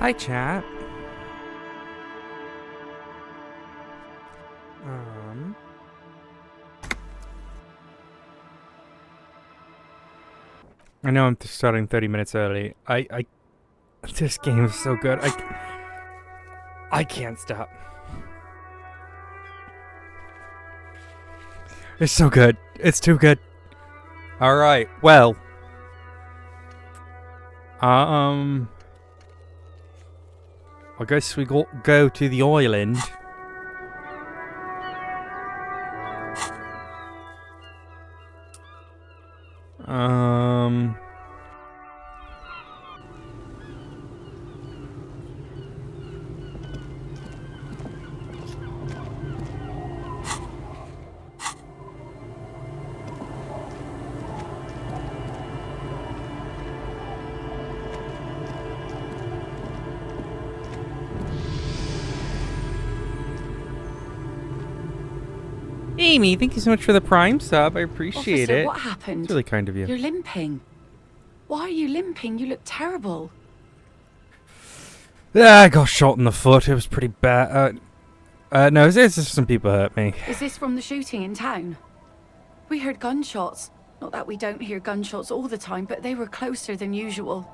Hi, chat. I know I'm starting 30 minutes early. This game is so good. I can't stop. It's so good. It's too good. All right. Well. I guess we go to the island. Amy, thank you so much for the Prime sub. I appreciate Officer, it. what happened? It's really kind of you. You're limping. Why are you limping? You look terrible. Yeah, I got shot in the foot. It was pretty bad. No, it's just some people hurt me. Is this from the shooting in town? We heard gunshots. Not that we don't hear gunshots all the time, but they were closer than usual.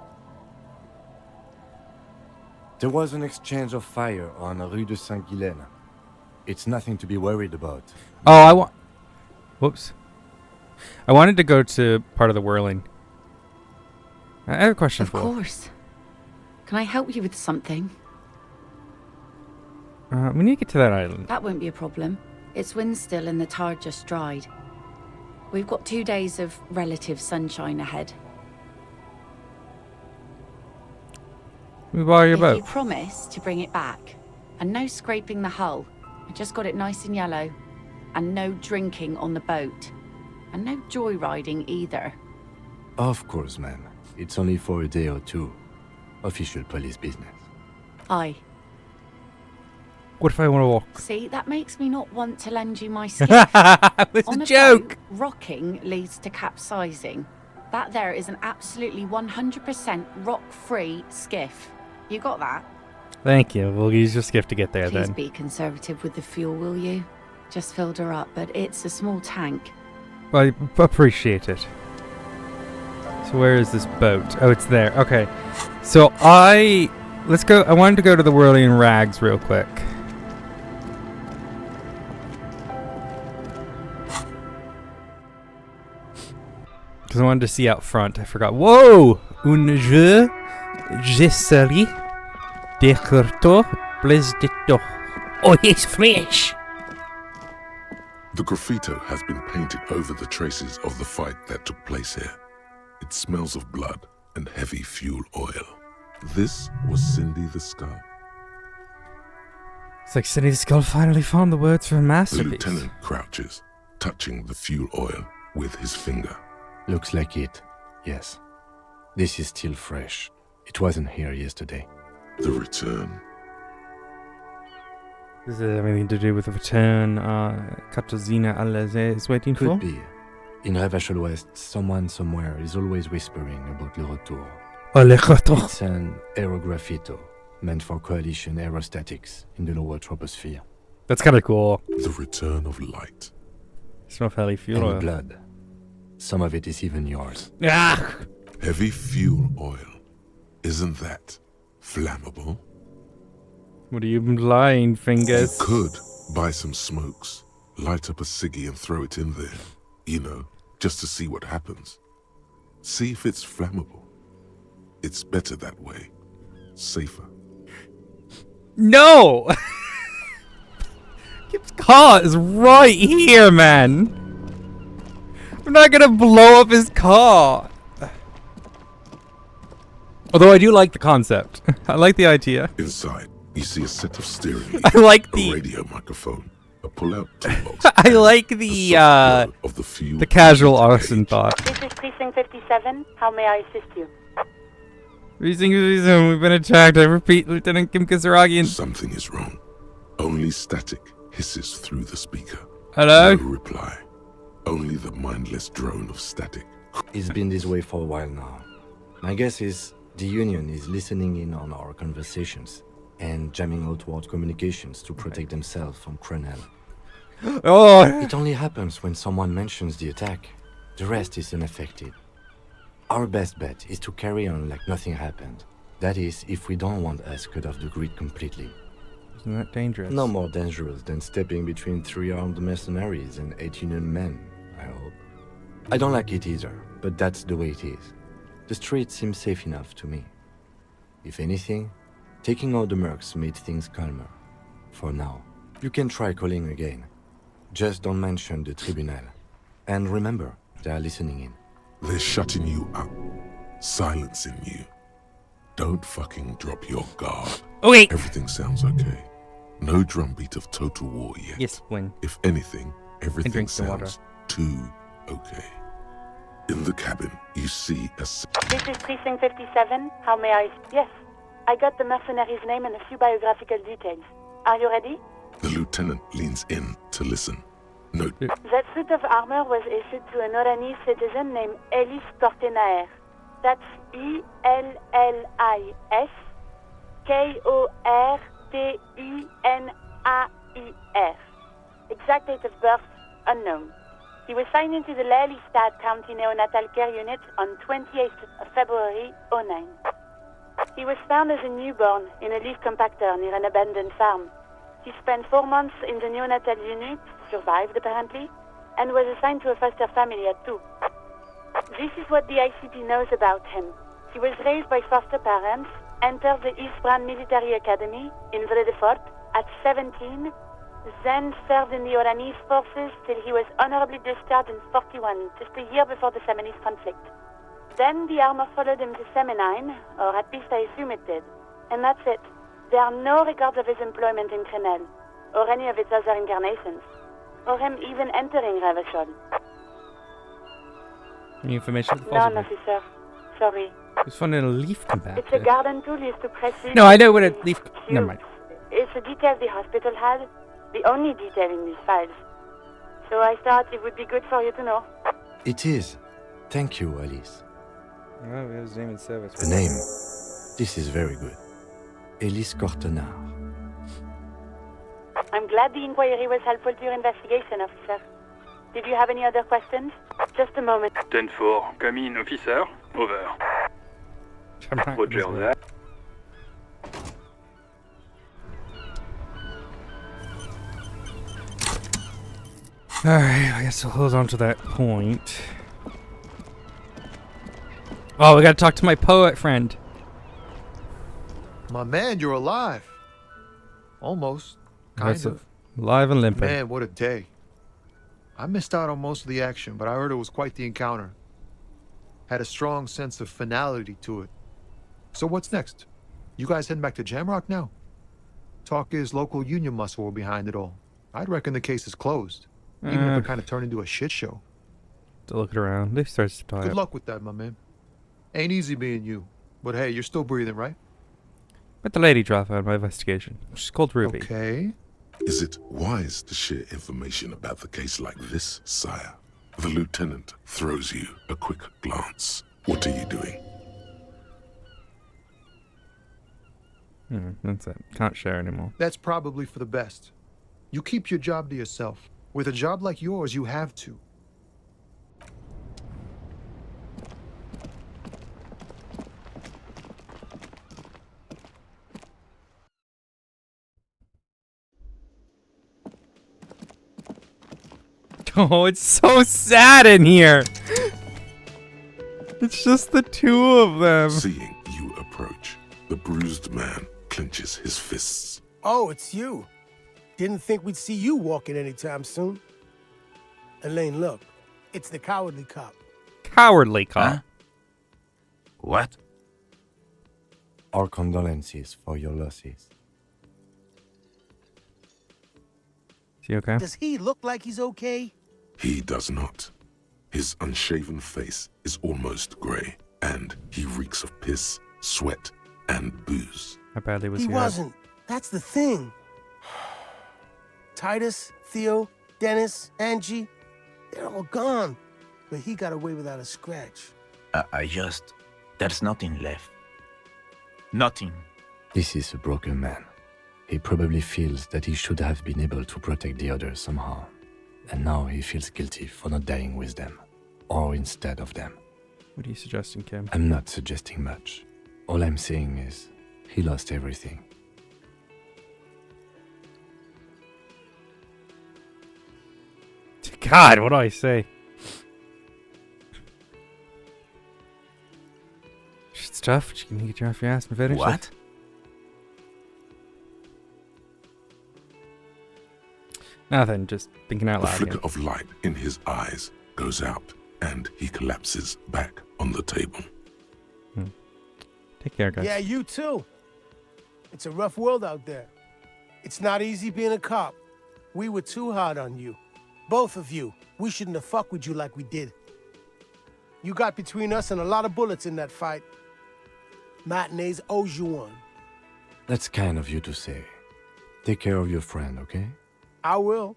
There was an exchange of fire on Rue de Saint-Guylaine. It's nothing to be worried about. Oh, Whoops. I wanted to go to part of the whirling. I have a question for you. Of course. Can I help you with something? We need to get to that island. That won't be a problem. It's wind still and the tide just dried. We've got 2 days of relative sunshine ahead. We borrow your If boat. you promise to bring it back, and no scraping the hull, I just got it nice and yellow, and no drinking on the boat, and no joyriding either. Of course, ma'am. It's only for a day or two. Official police business. Aye. What if I want to walk? See, that makes me not want to lend you my skiff. It's On a a joke. boat, rocking leads to capsizing. That there is an absolutely 100% rock-free skiff. You got that? Thank you. We'll use your skiff to get there Please then. be conservative with the fuel, will you? Just filled her up, but it's a small tank. I appreciate it. So where is this boat? Oh, it's there. Okay. So let's go. I wanted to go to the Whirling Rags real quick. Because I wanted to see out front. I forgot. Whoa! Un jeu. J'essaie d'écrire plus de temps. Oh, it's fresh! The graffito has been painted over the traces of the fight that took place here. It smells of blood and heavy fuel oil. This was Cindy the Skull. It's like Cindy the Skull finally found the words for a The masterpiece. lieutenant crouches, touching the fuel oil with his finger. Looks like it. Yes. This is still fresh. It wasn't here yesterday. The return. Does it have anything to do with the return Katarzyna Alese is waiting for? Could be. In Revachol West, someone somewhere is always whispering about Le Retour. Oh, le retour. It's an aerograffito meant for coalition aerostatics in the lower troposphere. That's kind of cool. The return of light. Smell heli fuel And oil. blood. Some of it is even yours. Ah! Heavy fuel oil. Isn't that flammable? What are you lying, fingers? You could buy some smokes, light up a ciggy and throw it in there. You know, just to see what happens. See if it's flammable. It's better that way. Safer. No! Kip's car is right here, man. I'm not gonna blow up his car. Although I do like the concept. I like the idea. Inside, you see a set of steering wheels, I like a the radio microphone, a pull-out toolbox. I like and the soft glow of the fuel the casual page. arson thought. This is Precinct 57. How may I assist you? We've been attacked. I repeat, Lieutenant Kim Kisaragi and Something is wrong. Only static hisses through the speaker. hello? No reply. Only the mindless drone of static. It's been this way for a while now. My guess is The Union is listening in on our conversations and jamming outward communications to protect themselves from Crenel. Oh! It only happens when someone mentions the attack. The rest is unaffected. Our best bet is to carry on like nothing happened. That is, if we don't want us cut off the grid completely. Isn't that dangerous? No more dangerous than stepping between 3 armed mercenaries and 8 Union men, I hope. I don't like it either, but that's the way it is. The street seems safe enough to me. If anything, taking out the mercs made things calmer. For now. You can try calling again. Just don't mention the tribunal. And remember, they are listening in. They're shutting you up, silencing you. Don't fucking drop your guard. Oh, wait! Everything sounds okay. No drumbeat of total war yet. Yes, Wing. If anything, everything drink the water. sounds too okay. In the cabin, you see a... This is Precinct 57. How may I... Yes. I got the mercenary's name and a few biographical details. Are you ready? The lieutenant leans in to listen. Note, That suit of armor was issued to an Oranese citizen named Ellis Kortenaer. That's E-L-L-I-S K-O-R-T-E-N-A-I-R. Exact date of birth, unknown. He was signed into the Lelystad County Neonatal Care Unit on 28th of February 09. He was found as a newborn in a leaf compactor near an abandoned farm. He spent 4 months in the neonatal unit, survived apparently, and was assigned to a foster family at 2. This is what the ICP knows about him. He was raised by foster parents, entered the Eastbrand Military Academy in Vredefort at 17, then served in the Oranese forces till he was honorably discharged in 41, just a year before the Seminese conflict. Then the armor followed him to Seminine, or at least I assume it did. And that's it. There are no records of his employment in Crenel, or any of its other incarnations, or him even entering Revachol. Any information? None, officer. Sorry. It's found in a leaf compactor. It's a garden tool used to press leaves. No, I know what a leaf... Never mind. It's a detail the hospital had. The only detail in these files. So I thought it would be good for you to know. It is. Thank you, Alice. Oh, we have his name in service. The name. This is very good. Ellis Kortenaer. I'm glad the inquiry was helpful to your investigation, officer. Did you have any other questions? Just a moment. 10-4, come in, officer. Over. Roger that. Alright, I guess we'll hold on to that point. Oh, we gotta talk to my poet friend. My man, you're alive. Almost. Kind That's of. Live and limping. Man, what a day. I missed out on most of the action, but I heard it was quite the encounter. Had a strong sense of finality to it. So what's next? You guys heading back to Jamrock now? Talk is local union muscle were behind it all. I'd reckon the case is closed. Even if it kind of turned into a shit show. To look it around. Leaf starts to tie Good up. luck with that, my man. Ain't easy being you. But hey, you're still breathing, right? Let the lady drop out of my investigation. She's called Ruby. Okay. is it wise to share information about the case like this, sire? The lieutenant throws you a quick glance. What are you doing? That's it. Can't share anymore. That's probably for the best. You keep your job to yourself. With a job like yours, you have to. Oh, it's so sad in here. It's just the two of them. Seeing you approach, the bruised man clenches his fists. Oh, it's you. Didn't think we'd see you walking anytime soon. Elaine, look. It's the cowardly cop. Cowardly cop. Huh? What? Our condolences for your losses. Is he okay? Does he look like he's okay? He does not. His unshaven face is almost gray, and he reeks of piss, sweat, and booze. How badly was He he? wasn't. That's the thing. Titus, Theo, Dennis, Angie, they're all gone. But he got away without a scratch. There's nothing left. Nothing. This is a broken man. He probably feels that he should have been able to protect the others somehow. And now he feels guilty for not dying with them. Or instead of them. What are you suggesting, Kim? I'm not suggesting much. All I'm saying is, he lost everything. God, what do I say? It's tough, but you can get you off your ass and finish it. What? Nothing, just thinking out The loud. flicker Again. of light in his eyes goes out, and he collapses back on the table. Take care, guys. Yeah, you too. It's a rough world out there. It's not easy being a cop. We were too hard on you. Both of you. We shouldn't have fucked with you like we did. You got between us and a lot of bullets in that fight. Matinees owes you one. That's kind of you to say. Take care of your friend, okay? I will.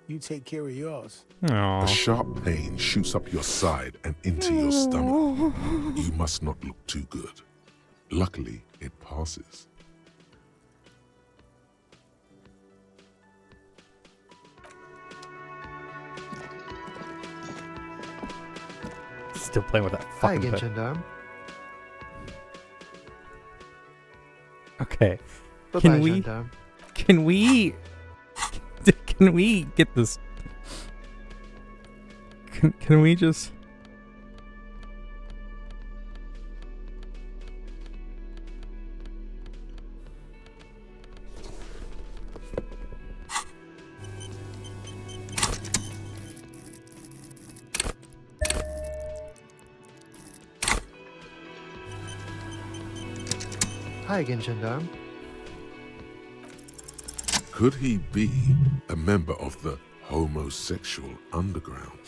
You take care of yours. Aww. A sharp pain shoots up your side and into your stomach. You must not look too good. Luckily, it passes. Still playing with that Hi fucking again, pet. gendarme. Okay. Bye-bye, Can we- gendarme. Can we get this? Can we just? Hi again, gendarme. Could he be a member of the homosexual underground?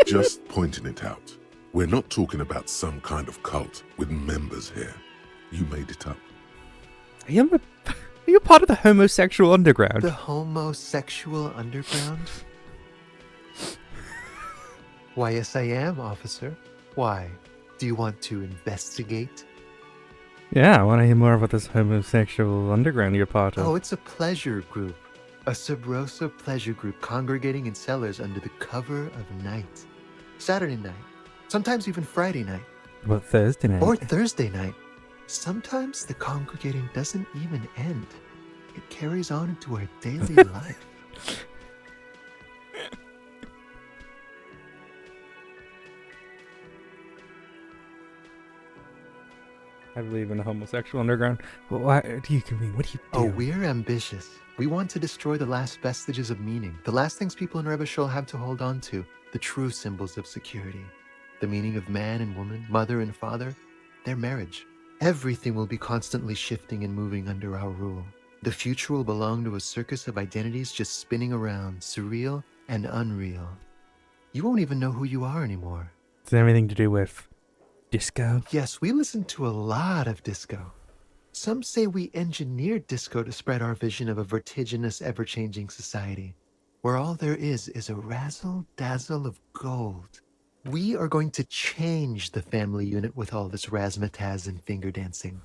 Just pointing it out. We're not talking about some kind of cult with members here. You made it up. Are you part of the homosexual underground? The homosexual underground? Why, yes, I am, officer. Why? Do you want to investigate? Yeah, I want to hear more about this homosexual underground you're part of. Oh, it's a pleasure group. A Sub Rosa pleasure group congregating in cellars under the cover of night. Saturday night. Sometimes even Friday night. What, Thursday night? Or Thursday night. Sometimes the congregating doesn't even end. It carries on into our daily life. I believe in the homosexual underground. Why do you convene? What do you do? Oh, we're ambitious. We want to destroy the last vestiges of meaning, the last things people in Rebishol have to hold on to, the true symbols of security. The meaning of man and woman, mother and father, their marriage. Everything will be constantly shifting and moving under our rule. The future will belong to a circus of identities just spinning around, surreal and unreal. You won't even know who you are anymore. Does it have anything to do with disco? Yes, we listen to a lot of disco. Some say we engineered disco to spread our vision of a vertiginous, ever-changing society, where all there is a razzle-dazzle of gold. We are going to change the family unit with all this razzmatazz and finger dancing.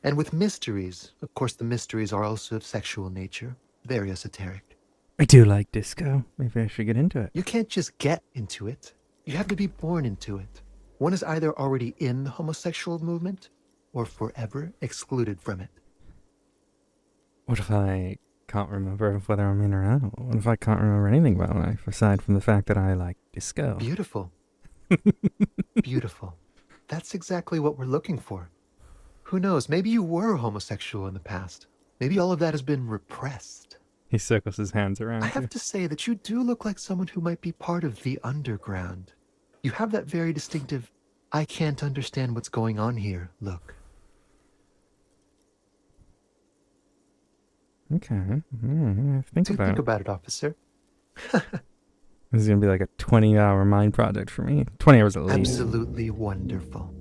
And with mysteries. Of course, the mysteries are also of sexual nature, very esoteric. I do like disco. Maybe I should get into it. You can't just get into it. You have to be born into it. One is either already in the homosexual movement or forever excluded from it. What if I can't remember whether I'm in or out? What if I can't remember anything about life aside from the fact that I like disco? Beautiful. Beautiful. That's exactly what we're looking for. Who knows? Maybe you were homosexual in the past. Maybe all of that has been repressed. He circles his hands around. I you. have to say that you do look like someone who might be part of the underground. You have that very distinctive, I can't understand what's going on here look. Okay. Think Do about think it. about it, officer. This is going to be like a 20-hour mind project for me. 20 hours at least. Absolutely wonderful.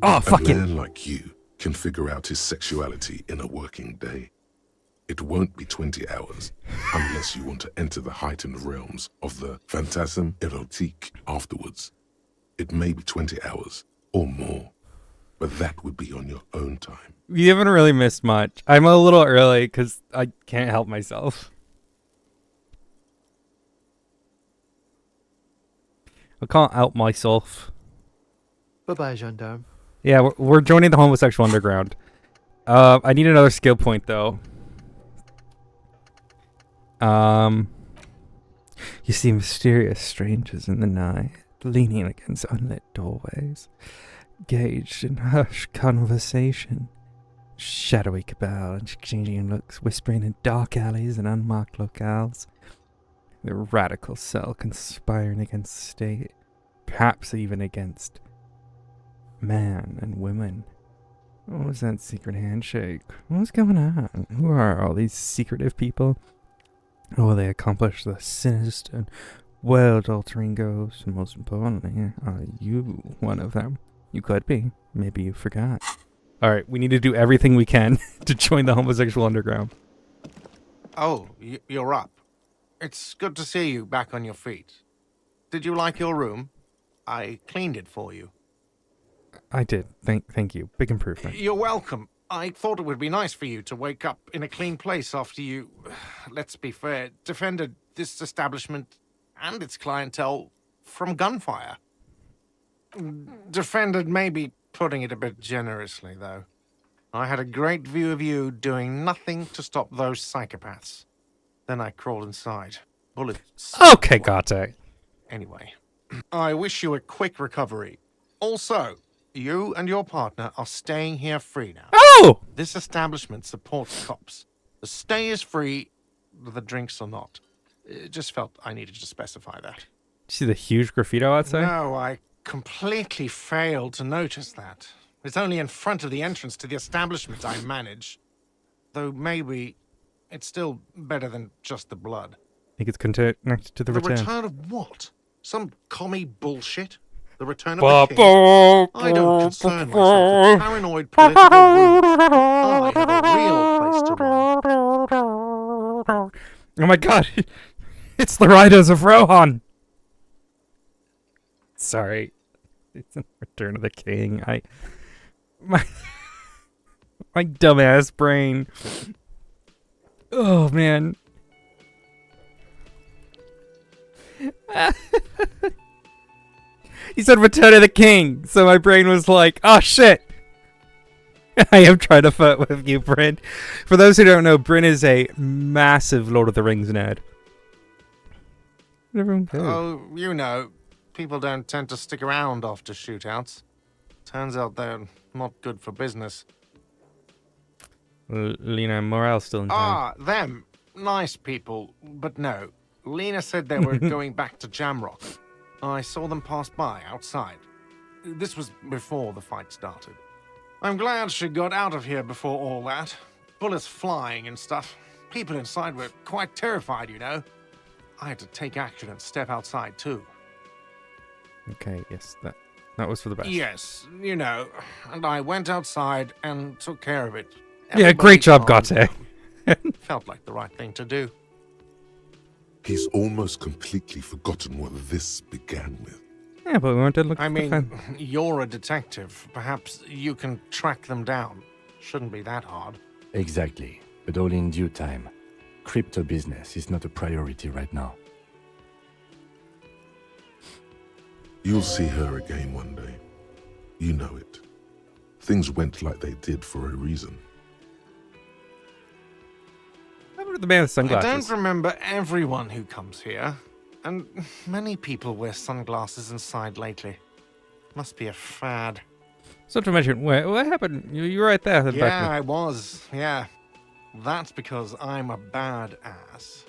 Oh, A fuck it. man like you can figure out his sexuality in a working day. It won't be 20 hours unless you want to enter the heightened realms of the phantasme erotique afterwards. It may be 20 hours or more, But that would be on your own time. You haven't really missed much. I'm a little early because I can't help myself. I can't help myself. Bye-bye, gendarme. Yeah, we're joining the homosexual underground. I need another skill point though. You see mysterious strangers in the night, leaning against unlit doorways, engaged in hushed conversation, shadowy cabal, exchanging looks, whispering in dark alleys and unmarked locales. The radical cell conspiring against the state, perhaps even against man and women. What was that secret handshake? What's going on? Who are all these secretive people? How will they accomplish the sinister and world-altering goals? And most importantly, are you one of them? You could be. Maybe you forgot. Alright, we need to do everything we can to join the homosexual underground. Oh, you're up. It's good to see you back on your feet. Did you like your room? I cleaned it for you. I did. Thank you. Big improvement. You're welcome. I thought it would be nice for you to wake up in a clean place after you, let's be fair, defended this establishment and its clientele from gunfire. Defended may be putting it a bit generously, though. I had a great view of you doing nothing to stop those psychopaths. Then I crawled inside. Bullets. Okay, Gate. Anyway, I wish you a quick recovery. Also, you and your partner are staying here free now. Oh! This establishment supports cops. The stay is free, the drinks are not. It just felt I needed to specify that. See the huge graffiti outside? No, I completely failed to notice that. It's only in front of the entrance to the establishment I manage. Though maybe it's still better than just the blood. I think it's connected to the return. The return of what? Some commie bullshit? The return of the king? I don't concern myself with paranoid political rules. I have a real place to run. Oh my god! It's the Riders of Rohan! Sorry. It's the Return of the King. My dumbass brain. Oh, man. He said Return of the King, so my brain was like, oh shit! I am trying to flirt with you, Bryn. For those who don't know, Bryn is a massive Lord of the Rings nerd. Oh, you know, people don't tend to stick around after shootouts. Turns out they're not good for business. Lena and Morale's still in town. Ah, them. Nice people. But no. Lena said they were going back to Jamrock. I saw them pass by outside. This was before the fight started. I'm glad she got out of here before all that. Bullets flying and stuff. People inside were quite terrified, you know. I had to take action and step outside too. Okay, yes, that was for the best. Yes, you know, and I went outside and took care of it. Yeah, great job, Gate. Felt like the right thing to do. He's almost completely forgotten what this began with. Yeah, but we wanted to look I for mean, fun. you're a detective. Perhaps you can track them down. Shouldn't be that hard. Exactly, but all in due time. Crypto business is not a priority right now. You'll see her again one day. You know it. Things went like they did for a reason. How about the man with I sunglasses? don't remember everyone who comes here. And many people wear sunglasses inside lately. Must be a fad. So to mention, what happened? You were right there. Yeah, I was. Yeah. That's because I'm a badass.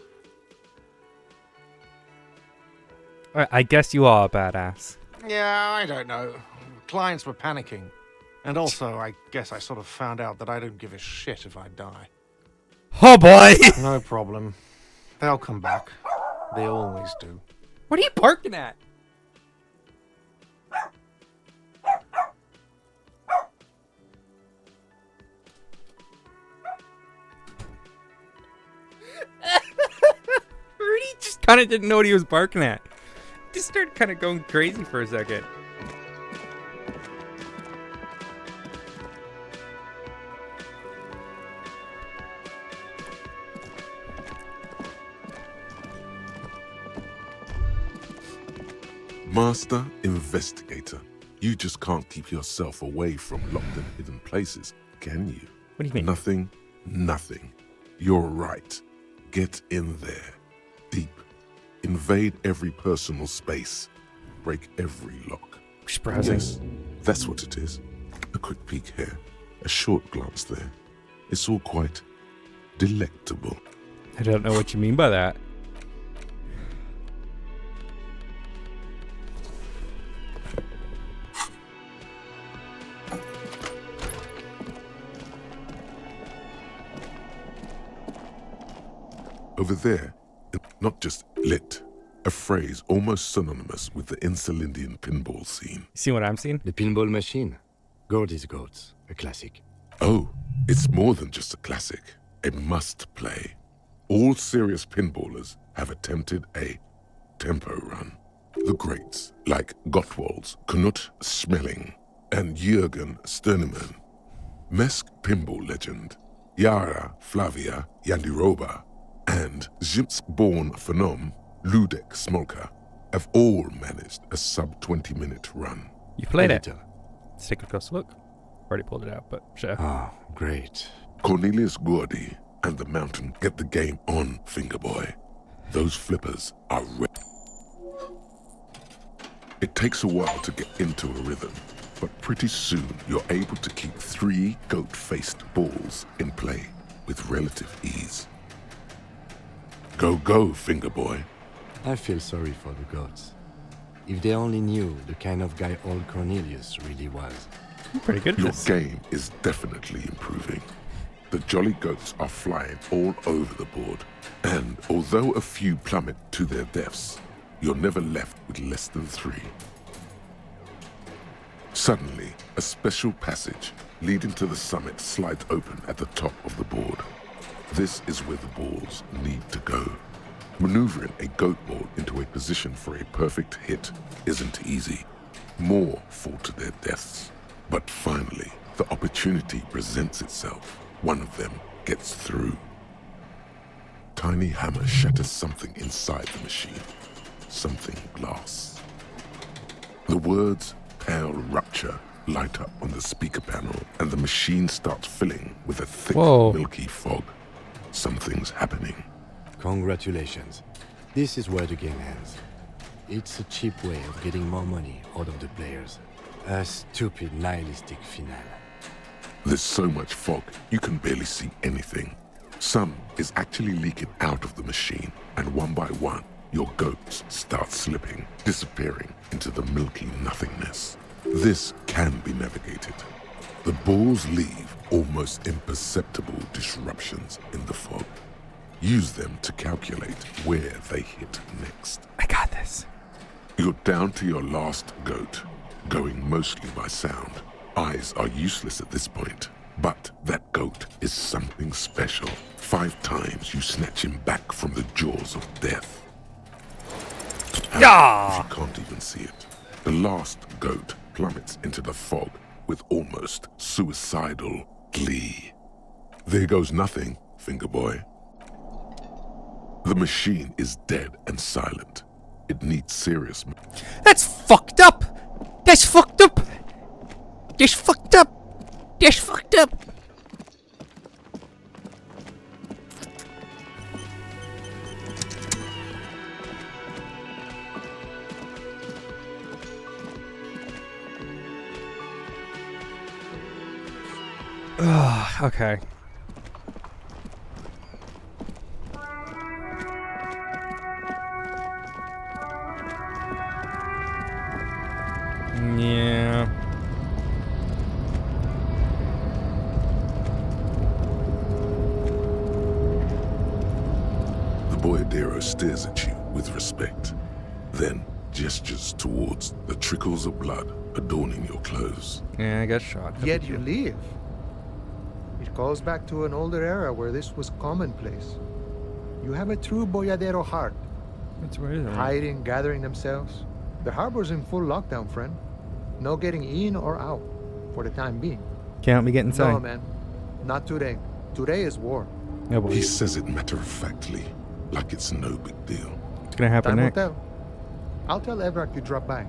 I guess you are a badass. Yeah, I don't know. Clients were panicking. And also, I guess I sort of found out that I don't give a shit if I die. Oh boy! No problem. They'll come back. They always do. What are you barking at? Rudy just kind of didn't know what he was barking at. Just started kind of going crazy for a second. Master investigator. You just can't keep yourself away from locked and hidden places, can you? What do you mean? Nothing. You're right. Get in there. Deep. Invade every personal space. Break every lock. Surprising. Yes, that's what it is. A quick peek here. A short glance there. It's all quite delectable. I don't know what you mean by that. Over there, not just lit, a phrase almost synonymous with the Insulindian pinball scene. You see what I'm seeing? The pinball machine. Gordy's Goats, a classic. Oh, it's more than just a classic. A must-play. All serious pinballers have attempted a tempo run. The greats, like Gottwald's Knut Schmeling and Jürgen Sternemann. Mesk pinball legend Yara Flavia Yandiroba and Zips-born phenom Ludek Smolka have all managed a sub-20-minute run. You played it. Let's take a closer look. Already pulled it out, but sure. Oh, great. Cornelius Gordy and the Mountain get the game on, Fingerboy. Those flippers are It takes a while to get into a rhythm, but pretty soon you're able to keep 3 goat-faced balls in play with relative ease. Go, Fingerboy. I feel sorry for the goats. If they only knew the kind of guy old Cornelius really was. Pretty good. Your game is definitely improving. The jolly goats are flying all over the board, and although a few plummet to their deaths, you're never left with less than 3. Suddenly, a special passage leading to the summit slides open at the top of the board. This is where the balls need to go. Maneuvering a goat ball into a position for a perfect hit isn't easy. More fall to their deaths. But finally, the opportunity presents itself. One of them gets through. Tiny hammer shatters something inside the machine. Something glass. The words "pale rupture" light up on the speaker panel, and the machine starts filling with a thick, milky fog. Something's happening. Congratulations. This is where the game ends. It's a cheap way of getting more money out of the players. A stupid nihilistic finale. There's so much fog, you can barely see anything. Some is actually leaking out of the machine, and one by one, your goats start slipping, disappearing into the milky nothingness. This can be navigated. The balls leave almost imperceptible disruptions in the fog. Use them to calculate where they hit next. I got this. You're down to your last goat, going mostly by sound. Eyes are useless at this point, but that goat is something special. 5 times you snatch him back from the jaws of death. Yeah! If you can't even see it, the last goat plummets into the fog with almost suicidal glee. There goes nothing, Fingerboy. The machine is dead and silent. It needs serious... That's fucked up! That's fucked up! That's fucked up! That's fucked up! Okay. Yeah. The Boyadero stares at you with respect, then gestures towards the trickles of blood adorning your clothes. Yeah, I got shot. Yet you live. It goes back to an older era where this was commonplace. You have a true Boyadero heart. That's where is it? Hiding, gathering themselves. The harbor's in full lockdown, friend. No getting in or out, for the time being. Can't be getting inside. No, man. Not today. Today is war. No, but He says it matter-of-factly, like it's no big deal. what's gonna happen Time will next? tell. I'll tell Evrak you dropped by.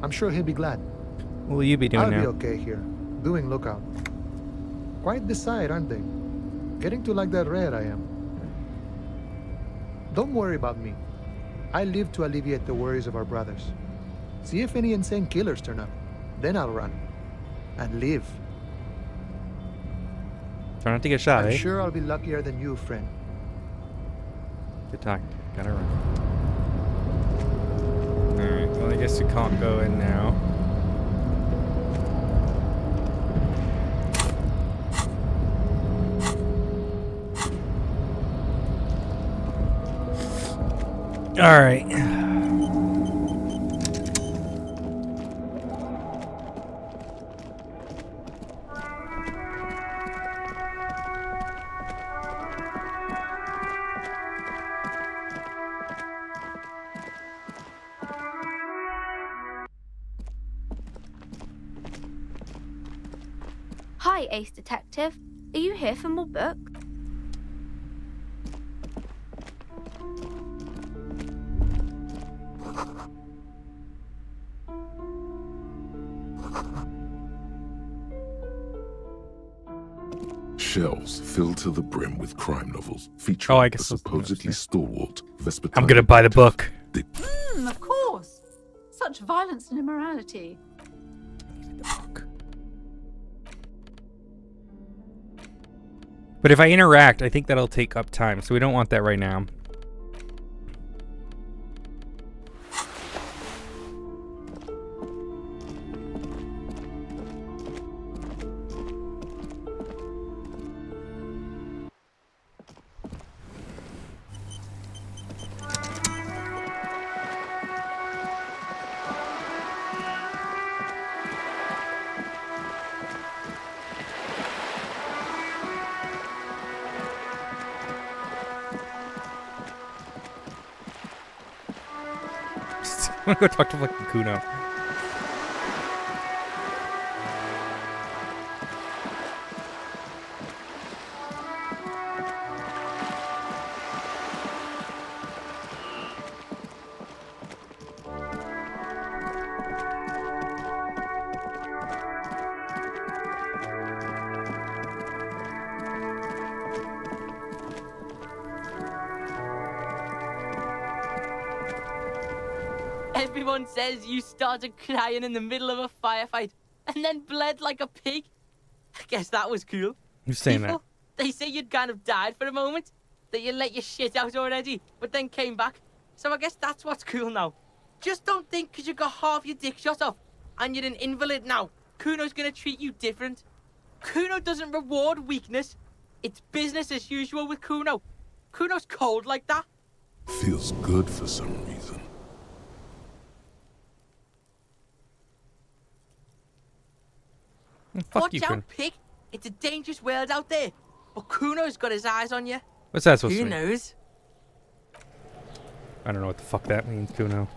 I'm sure he'll be glad. What will you be doing I'll now? be okay here, doing lookout. Quite the sight, aren't they? Getting to like that red I am. Don't worry about me. I live to alleviate the worries of our brothers. See if any insane killers turn up. Then I'll run. And live. Try not to get shot, I'm eh? sure I'll be luckier than you, friend. Good talk. Gotta run. Alright, well, I guess you can't go in now. Alright. Hi, Ace Detective. Are you here for more books? Shelves filled to the brim with crime novels featuring I the guess those- supposedly stalwart Vespertine. I'm gonna buy the book. Of course. Such violence and immorality. But if I interact, I think that'll take up time, so we don't want that right now. I'm gonna go talk to fucking Kuno. Everyone says you started crying in the middle of a firefight and then bled like a pig. I guess that was cool. Who's saying People, they say you'd kind of died for a moment, that you let your shit out already, but then came back. So I guess that's what's cool now. Just don't think because you got half your dick shot off and you're an invalid now, Kuno's gonna treat you different. Kuno doesn't reward weakness. It's business as usual with Kuno. Kuno's cold like that. Feels good for some reason. Fuck Watch you, out, Kuno. pig. It's a dangerous world out there. But Kuno's got his eyes on you. What's that supposed Who to mean? knows? I don't know what the fuck that means, Kuno.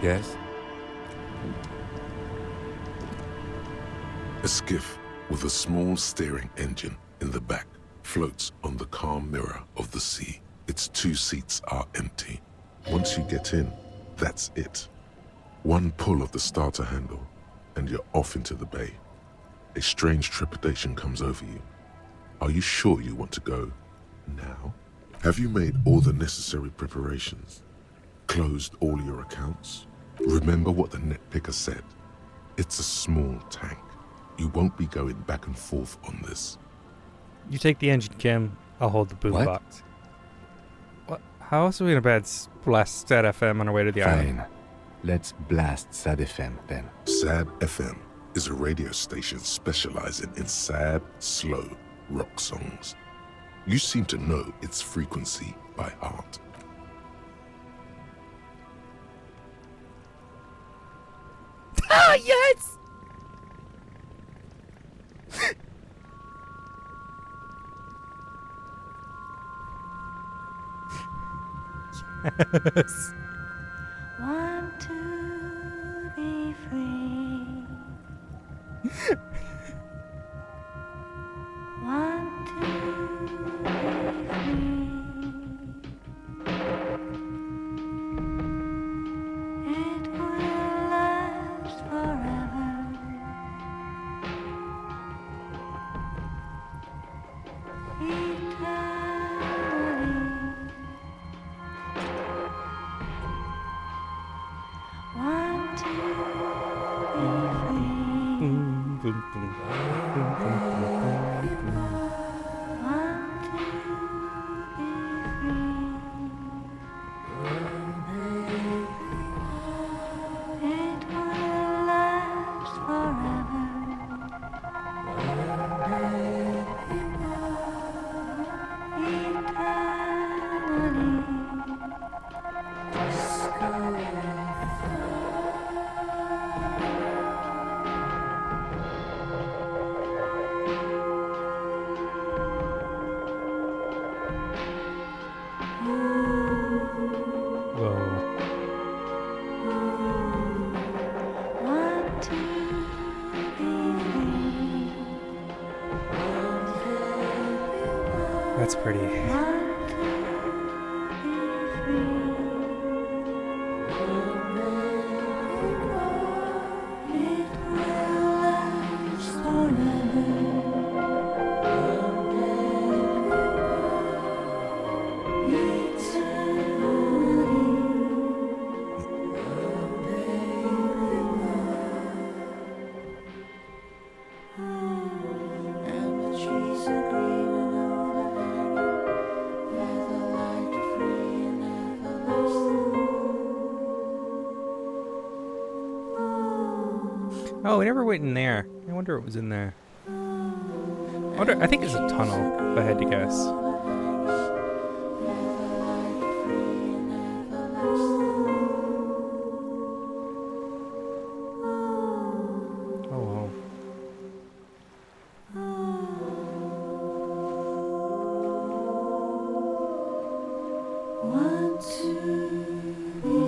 Yes? A skiff with a small steering engine in the back floats on the calm mirror of the sea. Its 2 seats are empty. Once you get in, that's it. One pull of the starter handle, and you're off into the bay. A strange trepidation comes over you. Are you sure you want to go now? Have you made all the necessary preparations? Closed all your accounts? Remember what the net picker said. It's a small tank. You won't be going back and forth on this. You take the engine, Kim. I'll hold the boom What? box. What? How else are we gonna blast Stat FM on our way to the island? Fine. Let's blast Sad FM then. Sad FM is a radio station specializing in sad, slow rock songs. You seem to know its frequency by heart. Ah, yes! Yes. Want to be free. Want to be free. It will last forever. Eternally. Want to be free. That's pretty. Oh, we never went in there. I wonder what was in there. I think it's a tunnel, if I had to guess. Oh, Want to be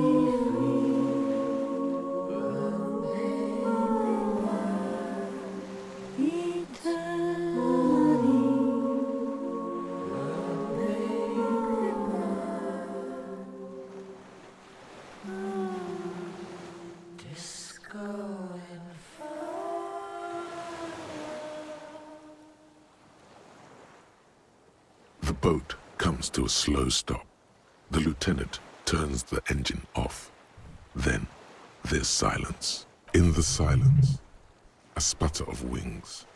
The boat comes to a slow stop. The lieutenant turns the engine off. Then there's silence. In the silence, a sputter of wings.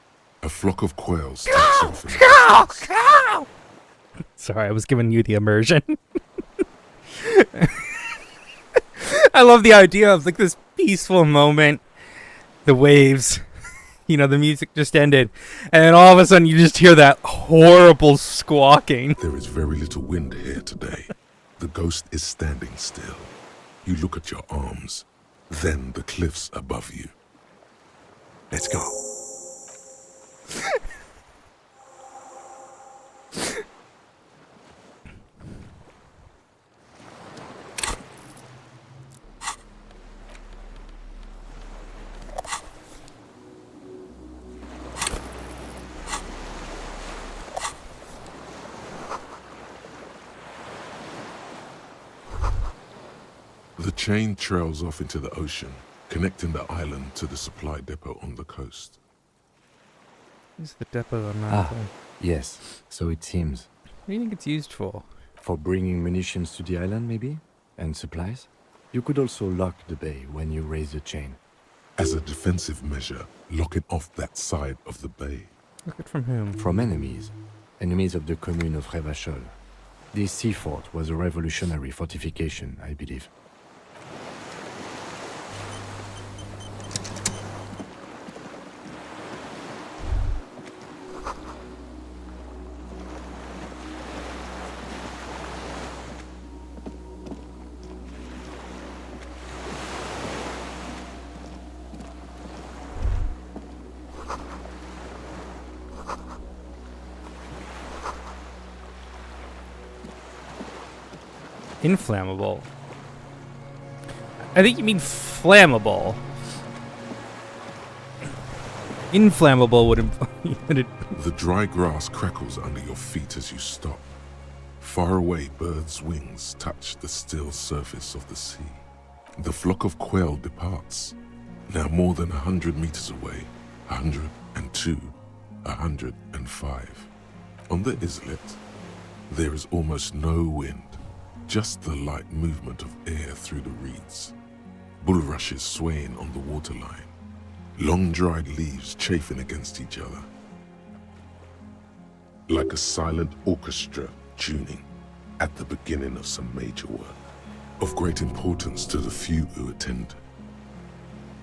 A flock of quails takes off in the sorry, I was giving you the immersion. I love the idea of like this peaceful moment. The waves, you know, the music just ended, and then all of a sudden you just hear that horrible squawking. There is very little wind here today. The ghost is standing still. You look at your arms, then the cliffs above you. Let's go. The chain trails off into the ocean, connecting the island to the supply depot on the coast. This is the depot on that. Ah, yes, so it seems. What do you think it's used for? For bringing munitions to the island, maybe? And supplies? You could also lock the bay when you raise the chain. As a defensive measure, locking off that side of the bay. Look it from whom? From enemies. Enemies of the commune of Revachol. This sea fort was a revolutionary fortification, I believe. Inflammable. I think you mean flammable. Inflammable would imply that it... The dry grass crackles under your feet as you stop. Far away, birds' wings touch the still surface of the sea. The flock of quail departs, now more than 100 meters away, 102, 105. On the islet, there is almost no wind, just the light movement of air through the reeds. Bulrushes swaying on the waterline, long dried leaves chafing against each other. Like a silent orchestra tuning at the beginning of some major work, of great importance to the few who attend.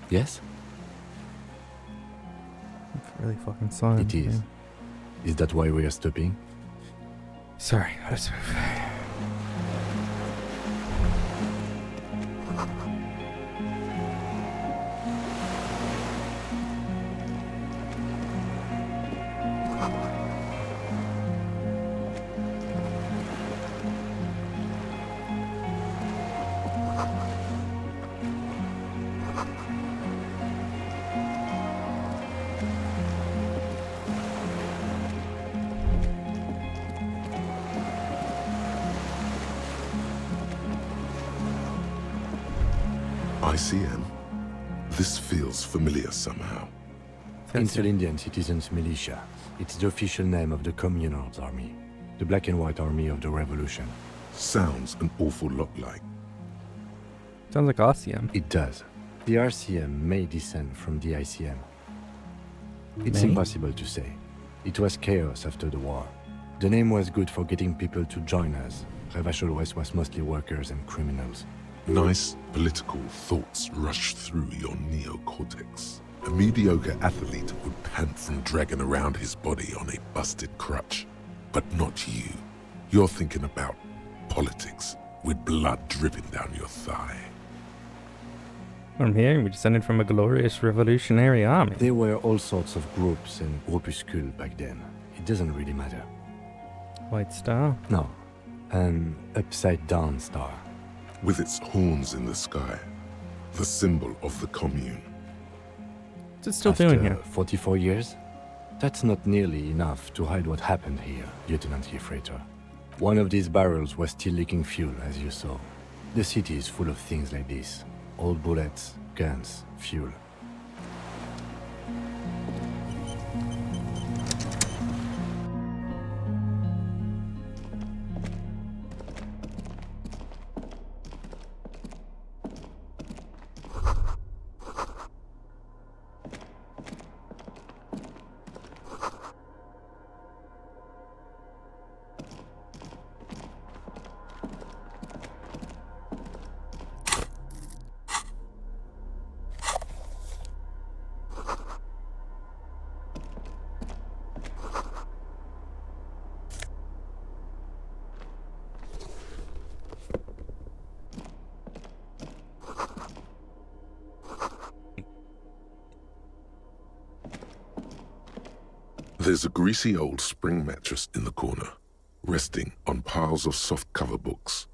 Yes? It's really fucking silent. It is. Yeah. Is that why we are stopping? Sorry, let's move. ICM? This feels familiar somehow. Inter-Indian Citizens Militia. It's the official name of the Communards Army, the black and white army of the revolution. Sounds an awful lot like. Sounds like RCM. It does. The RCM may descend from the ICM. It's May? impossible to say. It was chaos after the war. The name was good for getting people to join us. Revachol West was mostly workers and criminals. Nice political thoughts rush through your neocortex. A mediocre athlete would pant from dragging around his body on a busted crutch. But not you. You're thinking about politics, with blood dripping down your thigh. What I'm hearing, we descended from a glorious revolutionary army. There were all sorts of groups and groupuscules back then. It doesn't really matter. White Star? No. An upside-down star. With its horns in the sky. The symbol of the commune. What's it still doing here? 44 years? That's not nearly enough to hide what happened here, Lieutenant Gefreiter. One of these barrels was still leaking fuel, as you saw. The city is full of things like this. Old bullets, guns, fuel. There's a greasy old spring mattress in the corner, resting on piles of soft-cover books.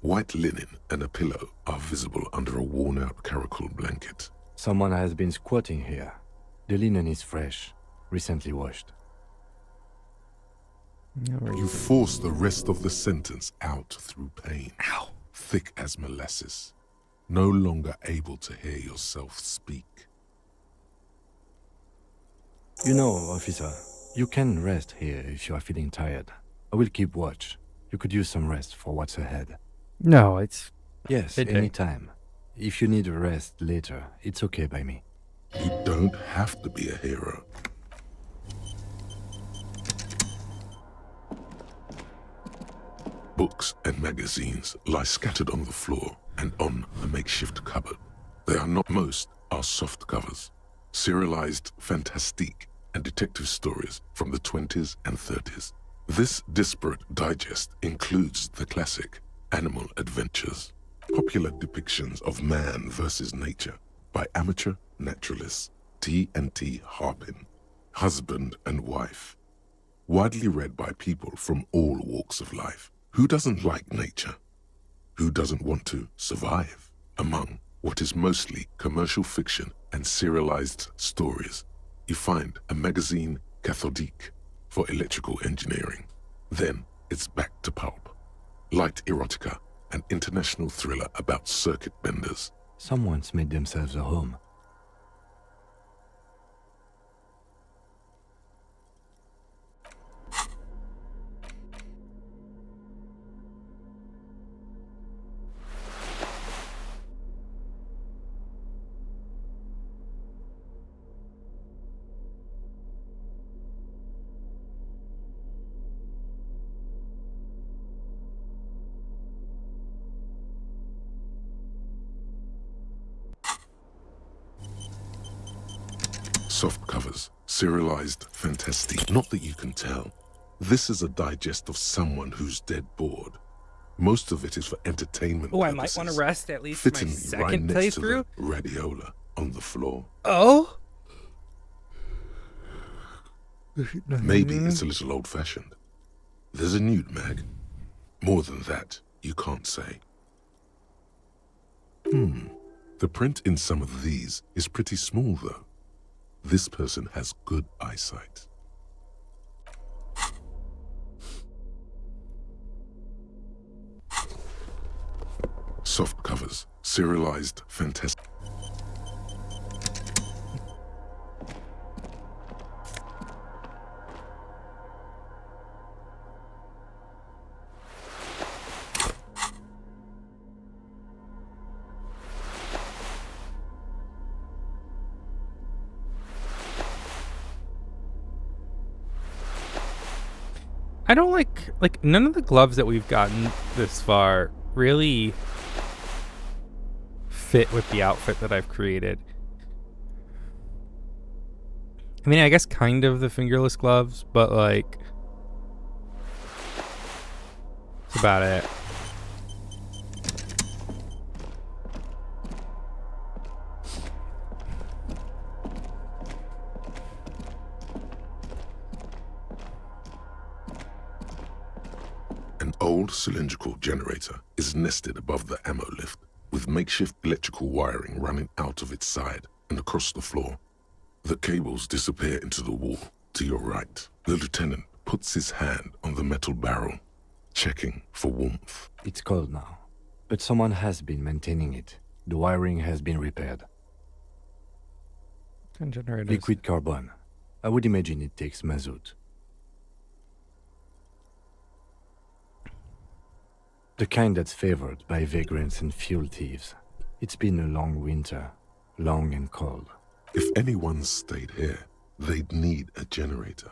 White linen and a pillow are visible under a worn-out caracal blanket. Someone has been squatting here. The linen is fresh, recently washed. You force the rest of the sentence out through pain. Ow. Thick as molasses, no longer able to hear yourself speak. You know, officer, you can rest here if you are feeling tired. I will keep watch. You could use some rest for what's ahead. No, it's... Yes, midday. anytime. If you need a rest later, it's okay by me. You don't have to be a hero. Books and magazines lie scattered on the floor and on a makeshift cupboard. They are not most are soft covers, serialized fantastique and detective stories from the 20s and 30s. This disparate digest includes the classic Animal Adventures, popular depictions of man versus nature by amateur naturalists T&T Harpin, husband and wife, widely read by people from all walks of life. Who doesn't like nature? Who doesn't want to survive among what is mostly commercial fiction and serialized stories? You find a magazine cathodique for electrical engineering. Then it's back to pulp. Light erotica, an international thriller about circuit benders. Someone's made themselves a home. Soft covers, serialized fantastique. Not that you can tell. This is a digest of someone who's dead bored. Most of it is for entertainment Oh, I purposes. might want to rest at least my Fittingly second right next playthrough. to the radiola on the floor. Oh? Maybe it's a little old-fashioned. There's a nude mag. More than that, you can't say. The print in some of these is pretty small, though. This person has good eyesight. Soft covers, serialized fantastic. I don't like none of the gloves that we've gotten this far really fit with the outfit that I've created. I mean, I guess kind of the fingerless gloves, but like that's about it. An old cylindrical generator is nested above the ammo lift, with makeshift electrical wiring running out of its side and across the floor. The cables disappear into the wall to your right. The lieutenant puts his hand on the metal barrel, checking for warmth. It's cold now, but someone has been maintaining it. The wiring has been repaired. Generators. Liquid carbon. I would imagine it takes mazout. The kind that's favored by vagrants and fuel thieves. It's been a long winter, long and cold. If anyone stayed here, they'd need a generator.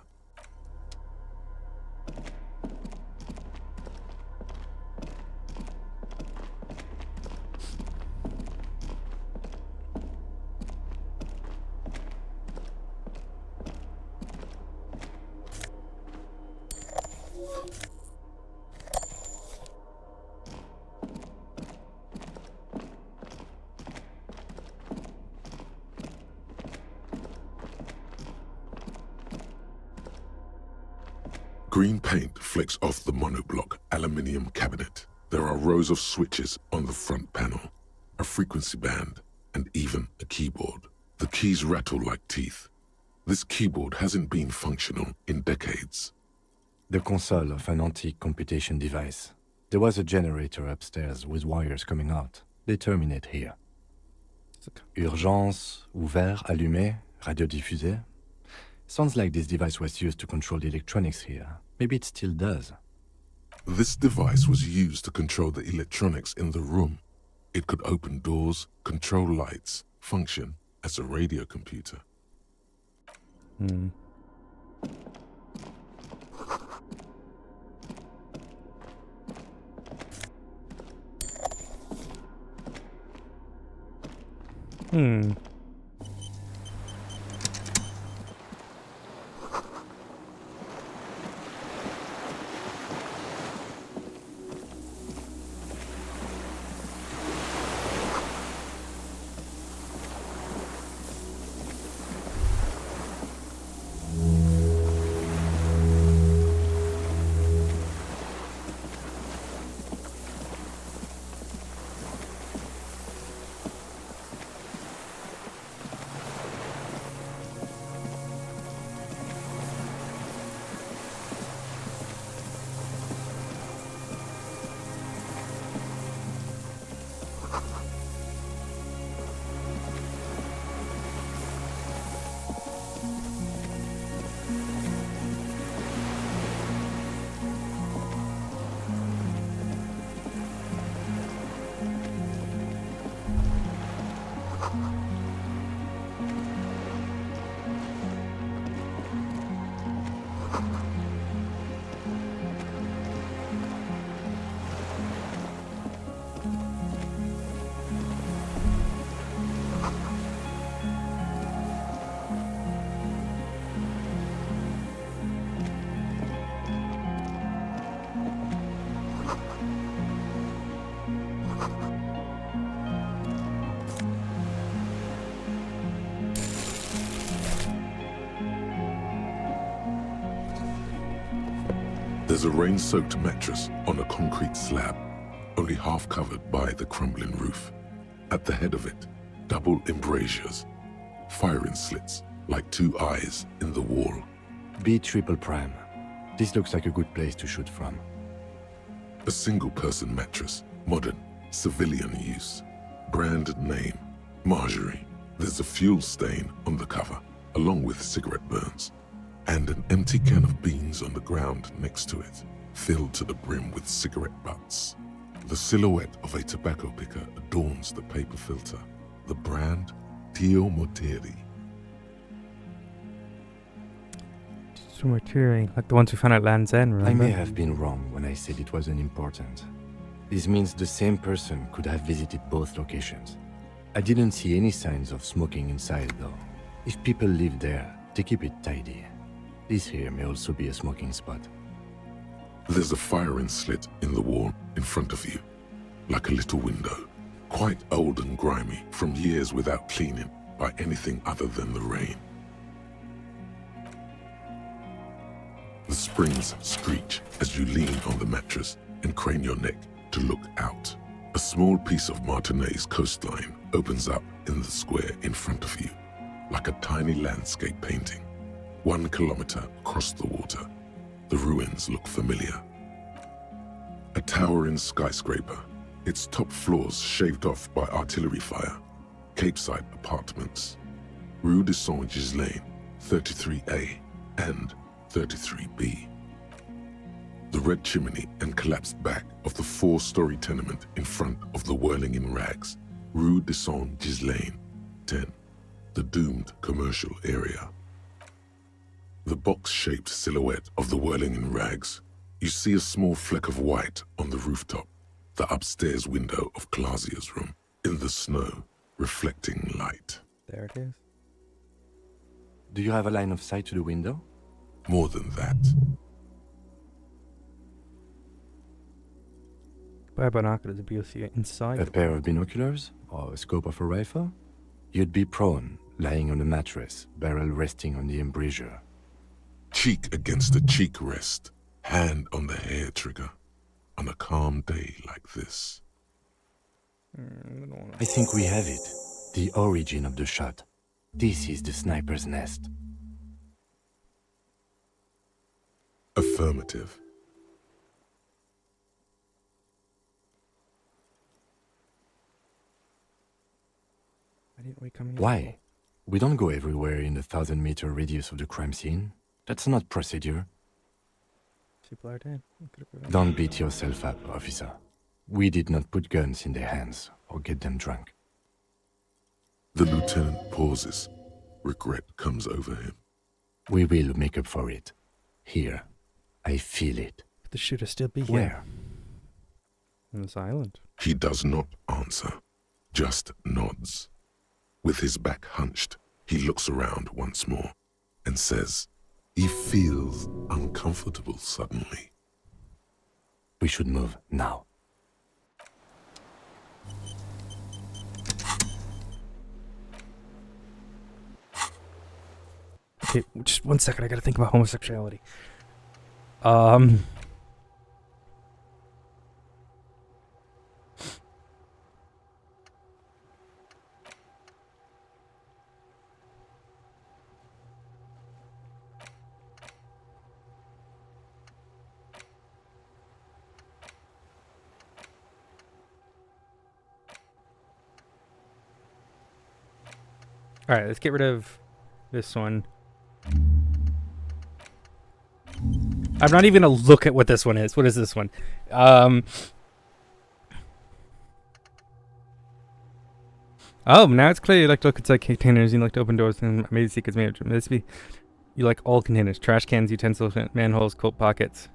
Green paint flecks off the monoblock aluminium cabinet. There are rows of switches on the front panel, a frequency band, and even a keyboard. The keys rattle like teeth. This keyboard hasn't been functional in decades. The console of an antique computation device. There was a generator upstairs with wires coming out. They terminate here. Urgence, ouvert, allumé, radiodiffusé. Sounds like this device was used to control the electronics here. Maybe it still does. This device was used to control the electronics in the room. It could open doors, control lights, function as a radio computer. There's a rain-soaked mattress on a concrete slab, only half covered by the crumbling roof. At the head of it, double embrasures, firing slits like two eyes in the wall. B triple prime. This looks like a good place to shoot from. A single-person mattress, modern, civilian use. Brand name, Marjorie. There's a fuel stain on the cover, along with cigarette burns. And an empty can of beans on the ground next to it, filled to the brim with cigarette butts. The silhouette of a tobacco picker adorns the paper filter. The brand, Tio Morteri. Like the ones we found at Land's End, I remember? may have been wrong when I said it wasn't important. This means the same person could have visited both locations. I didn't see any signs of smoking inside, though. If people live there, they keep it tidy. This here may also be a smoking spot. There's a firing slit in the wall in front of you, like a little window. Quite old and grimy from years without cleaning by anything other than the rain. The springs screech as you lean on the mattress and crane your neck to look out. A small piece of Martinez coastline opens up in the square in front of you, like a tiny landscape painting. 1 kilometer across the water, the ruins look familiar. A towering skyscraper, its top floors shaved off by artillery fire. Capeside apartments. Rue de Saint-Ghislain, 33A and 33B. The red chimney and collapsed back of the 4-story tenement in front of the Whirling in Rags. Rue de Saint-Ghislain, 10. The doomed commercial area. The box-shaped silhouette of the Whirling in Rags. You see a small fleck of white on the rooftop, the upstairs window of Clausia's room, in the snow, reflecting light. There it is. Do you have a line of sight to the window? More than that. By binoculars, it'd be able to see inside. A pair of binoculars? Or a scope of a rifle? You'd be prone, lying on a mattress, barrel resting on the embrasure. Cheek against a cheek rest, hand on the hair trigger, on a calm day like this. I think we have it. The origin of the shot. This is the sniper's nest. Affirmative. Why? We don't go everywhere in a 1,000-meter radius of the crime scene. That's not procedure. People are dead. Don't beat yourself up, officer. We did not put guns in their hands or get them drunk. The lieutenant pauses. Regret comes over him. We will make up for it. Here. I feel it. The shooter still be here. Where? On this island. He does not answer, just nods. With his back hunched, he looks around once more and says, he feels uncomfortable suddenly. We should move now. Okay, just 1 second. I gotta think about homosexuality. Alright, let's get rid of this one. I'm not even gonna look at what this one is. What is this one? Oh, now it's clear you like to look inside containers, you like to open doors and maybe secrets made of this be. You like all containers, trash cans, utensils, manholes, coat pockets.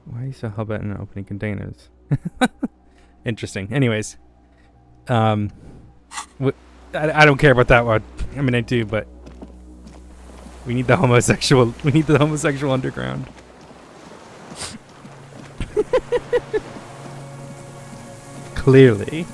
Why are you so hell-bent on opening containers? Interesting. Anyways. I don't care about that one. I mean, I do, but we need the homosexual underground. Clearly.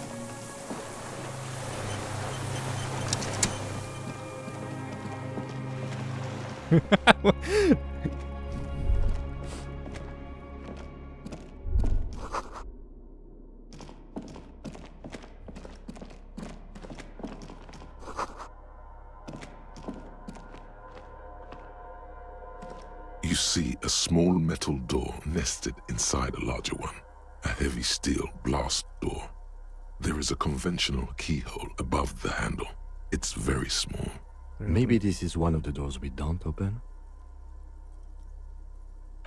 You see a small metal door nested inside a larger one, a heavy steel blast door. There is a conventional keyhole above the handle. It's very small. Maybe this is one of the doors we don't open?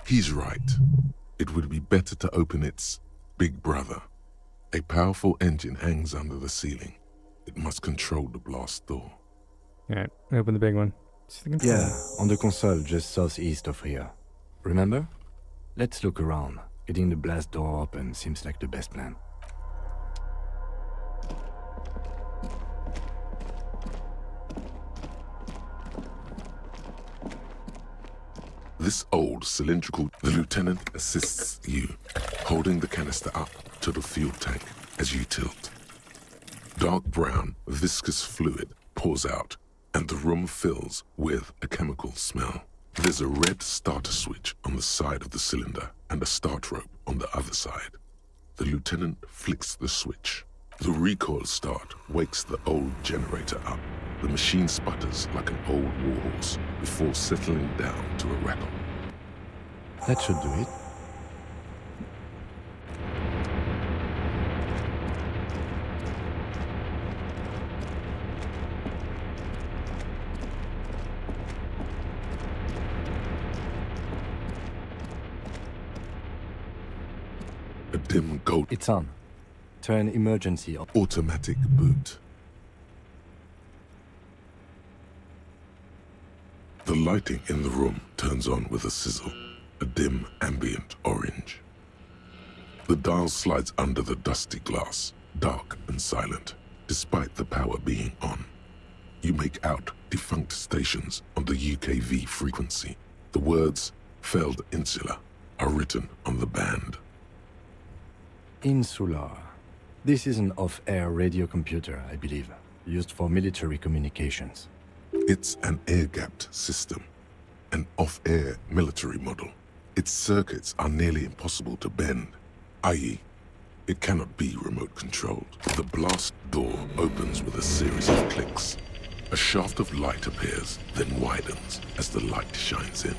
He's right. It would be better to open its big brother. A powerful engine hangs under the ceiling. It must control the blast door. Alright, open the big one. Yeah, on the console just southeast of here. Remember? Let's look around. Getting the blast door open seems like the best plan. This old cylindrical, the lieutenant assists you, holding the canister up to the fuel tank as you tilt. Dark brown, viscous fluid pours out, and the room fills with a chemical smell. There's a red starter switch on the side of the cylinder and a start rope on the other side. The lieutenant flicks the switch. The recoil start wakes the old generator up. The machine sputters like an old warhorse before settling down to a rattle. That should do it. A dim gold. It's on. Turn emergency on. Automatic boot. The lighting in the room turns on with a sizzle, a dim ambient orange. The dial slides under the dusty glass, dark and silent, despite the power being on. You make out defunct stations on the UKV frequency. The words, Feld Insula, are written on the band. Insular. This is an off-air radio computer, I believe, used for military communications. It's an air-gapped system, an off-air military model. Its circuits are nearly impossible to bend, i.e., it cannot be remote controlled. The blast door opens with a series of clicks. A shaft of light appears, then widens as the light shines in.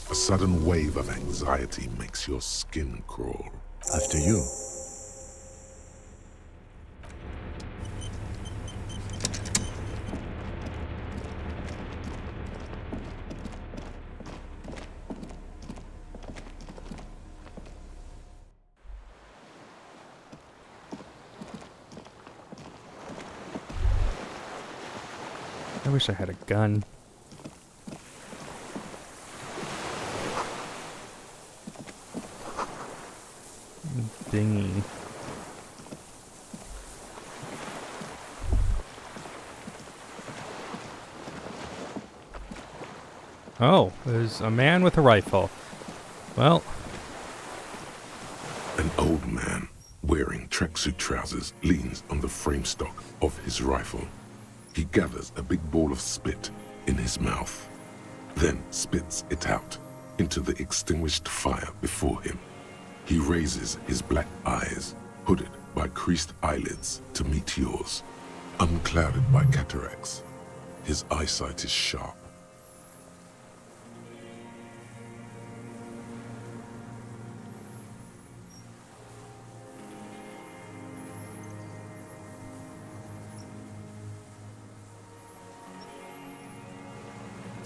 A sudden wave of anxiety makes your skin crawl. After you. I wish I had a gun. Dinghy. Oh, there's a man with a rifle. Well. An old man, wearing tracksuit trousers, leans on the frame stock of his rifle. He gathers a big ball of spit in his mouth, then spits it out into the extinguished fire before him. He raises his black eyes, hooded by creased eyelids, to meet yours, unclouded by cataracts. His eyesight is sharp.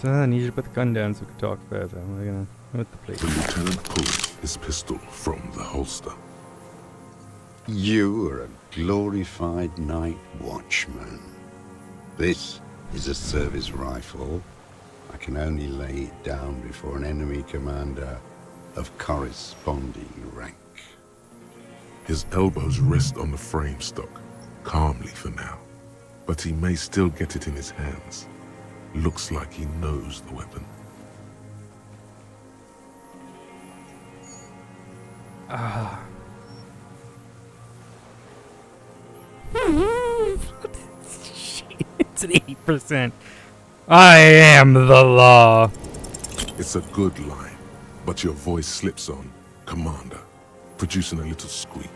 So I need you to put the gun down so we can talk further. We're gonna with the police. The lieutenant pulls his pistol from the holster. You are a glorified night watchman. This is a service rifle. I can only lay it down before an enemy commander of corresponding rank. His elbows rest on the frame stock, calmly for now. But he may still get it in his hands. Looks like he knows the weapon. Ah. It's an 8%. I am the law. It's a good line, but your voice slips on, Commander, producing a little squeak.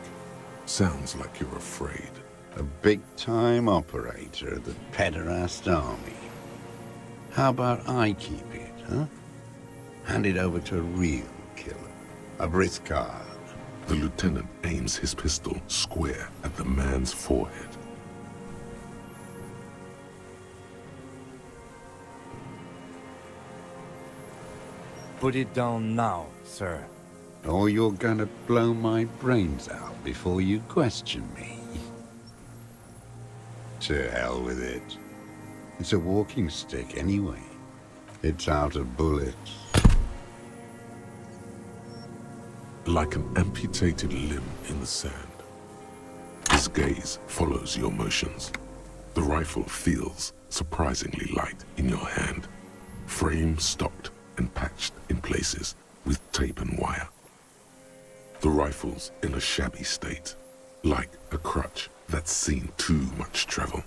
Sounds like you're afraid. A big-time operator of the pederast army. How about I keep it, huh? Hand it over to a real killer. A Briscard. The lieutenant aims his pistol square at the man's forehead. Put it down now, sir. Or you're gonna blow my brains out before you question me. To hell with it. It's a walking stick anyway. It's out of bullets. Like an amputated limb in the sand. His gaze follows your motions. The rifle feels surprisingly light in your hand. Frame stocked and patched in places with tape and wire. The rifle's in a shabby state, like a crutch that's seen too much travel.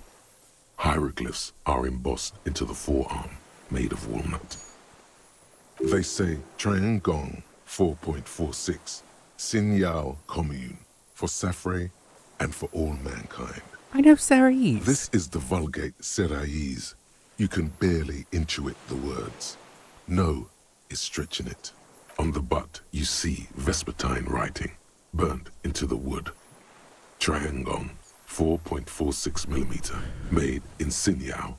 Hieroglyphs are embossed into the forearm, made of walnut. They say Triangong 4.46, Sin Yao Commune, for Safre and for all mankind. I know Sarais. This is the Vulgate Seraïs. You can barely intuit the words. No is stretching it. On the butt, you see Vespertine writing, burnt into the wood. Triangong, 4.46mm, made in Sinyao.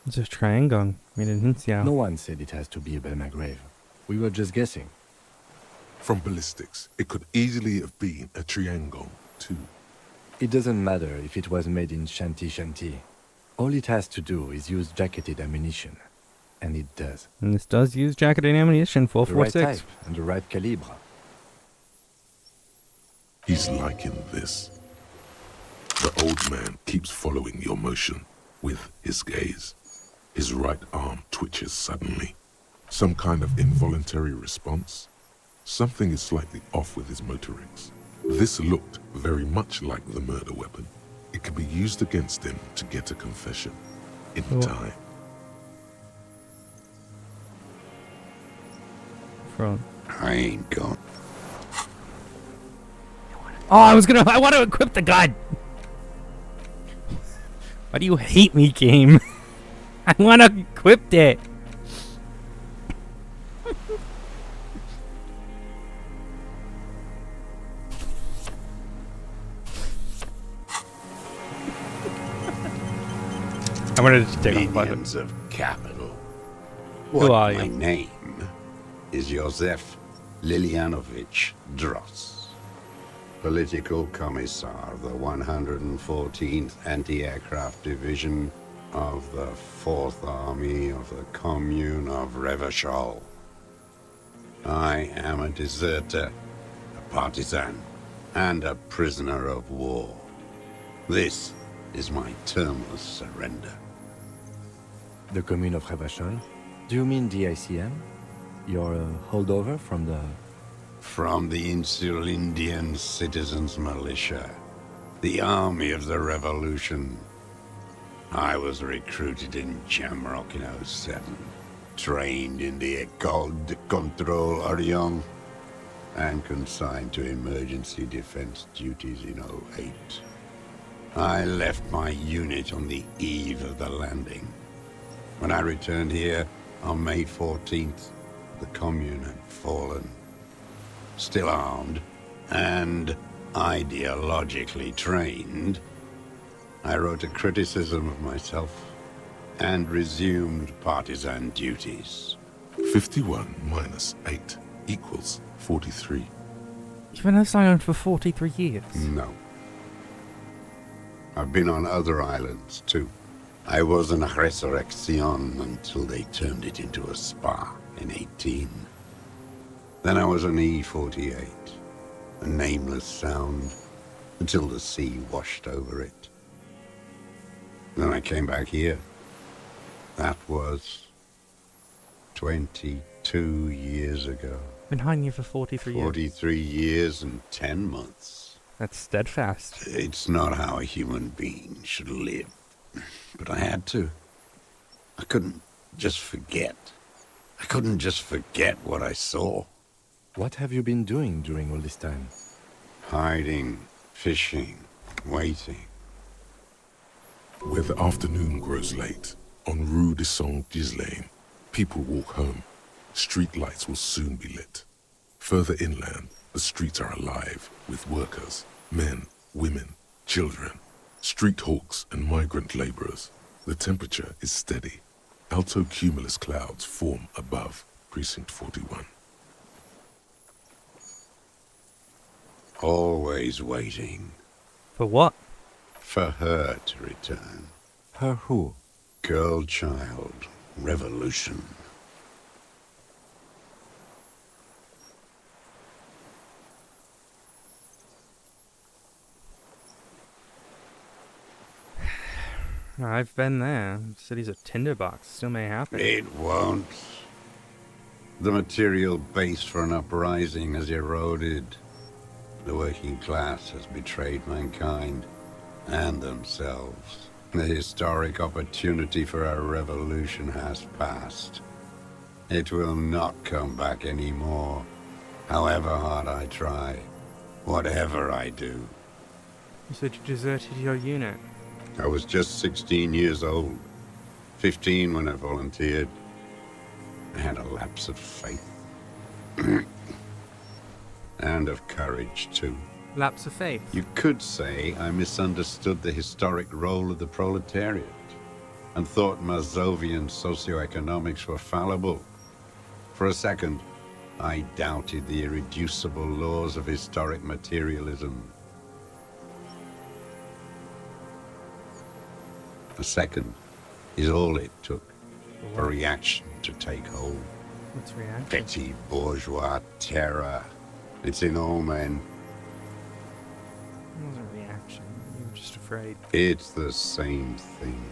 It's a triangle made in Hinxiao. No one said it has to be a Belmagrave. We were just guessing. From ballistics, it could easily have been a Triangong, too. It doesn't matter if it was made in Shanti. All it has to do is use jacketed ammunition. And it does. And this does use jacketed ammunition, 4.46. The right type and the right calibre. He's liking this. The old man keeps following your motion with his gaze. His right arm twitches suddenly. Some kind of involuntary response. Something is slightly off with his motorics. This looked very much like the murder weapon. It could be used against him to get a confession in time. Front. I ain't gone. Oh, I want to equip the gun. Why do you hate me, game? I want to equip it. I wanted to take off the button. Minions of capital. Who What are my you? name is Josef Lilianovich Dross, Political Commissar of the 114th Anti-Aircraft Division of the 4th Army of the Commune of Revachol. I am a deserter, a partisan, and a prisoner of war. This is my termless surrender. The Commune of Revachol? Do you mean the ICM? You're a holdover from the... From the Insulindian Citizens Militia, the army of the revolution. I was recruited in Jamrock in 07, trained in the École de Contrôle Orient, and consigned to emergency defense duties in 08. I left my unit on the eve of the landing. When I returned here on May 14th, the commune had fallen. Still armed and ideologically trained, I wrote a criticism of myself, and resumed partisan duties. 51 minus 8 equals 43. You've been silent for 43 years. No. I've been on other islands, too. I was an Resurrection until they turned it into a spa in 18. Then I was an E-48, a nameless sound, until the sea washed over it. Then I came back here. That was 22 years ago. Been hiding here for 43 years. 43 years and 10 months. That's steadfast. It's not how a human being should live. But I had to. I couldn't just forget. I couldn't just forget what I saw. What have you been doing during all this time? Hiding, fishing, waiting. Where the afternoon grows late, on Rue de Saint-Ghislain, people walk home. Street lights will soon be lit. Further inland, the streets are alive with workers, men, women, children, street hawks and migrant laborers. The temperature is steady. Alto cumulus clouds form above Precinct 41. Always waiting. For what? For her to return. Her who? Girl child. Revolution. I've been there. City's a tinderbox. Still may happen. It won't. The material base for an uprising has eroded. The working class has betrayed mankind and themselves. The historic opportunity for a revolution has passed. It will not come back anymore, however hard I try, whatever I do. You said you deserted your unit. I was just 16 years old, 15 when I volunteered. I had a lapse of faith. And of courage, too. Lapse of faith? You could say I misunderstood the historic role of the proletariat and thought Mazovian socioeconomics were fallible. For a second, I doubted the irreducible laws of historic materialism. A second is all it took for reaction to take hold. What's reaction? Petty bourgeois terror. It's in all men. It wasn't a reaction. You were just afraid. It's the same thing.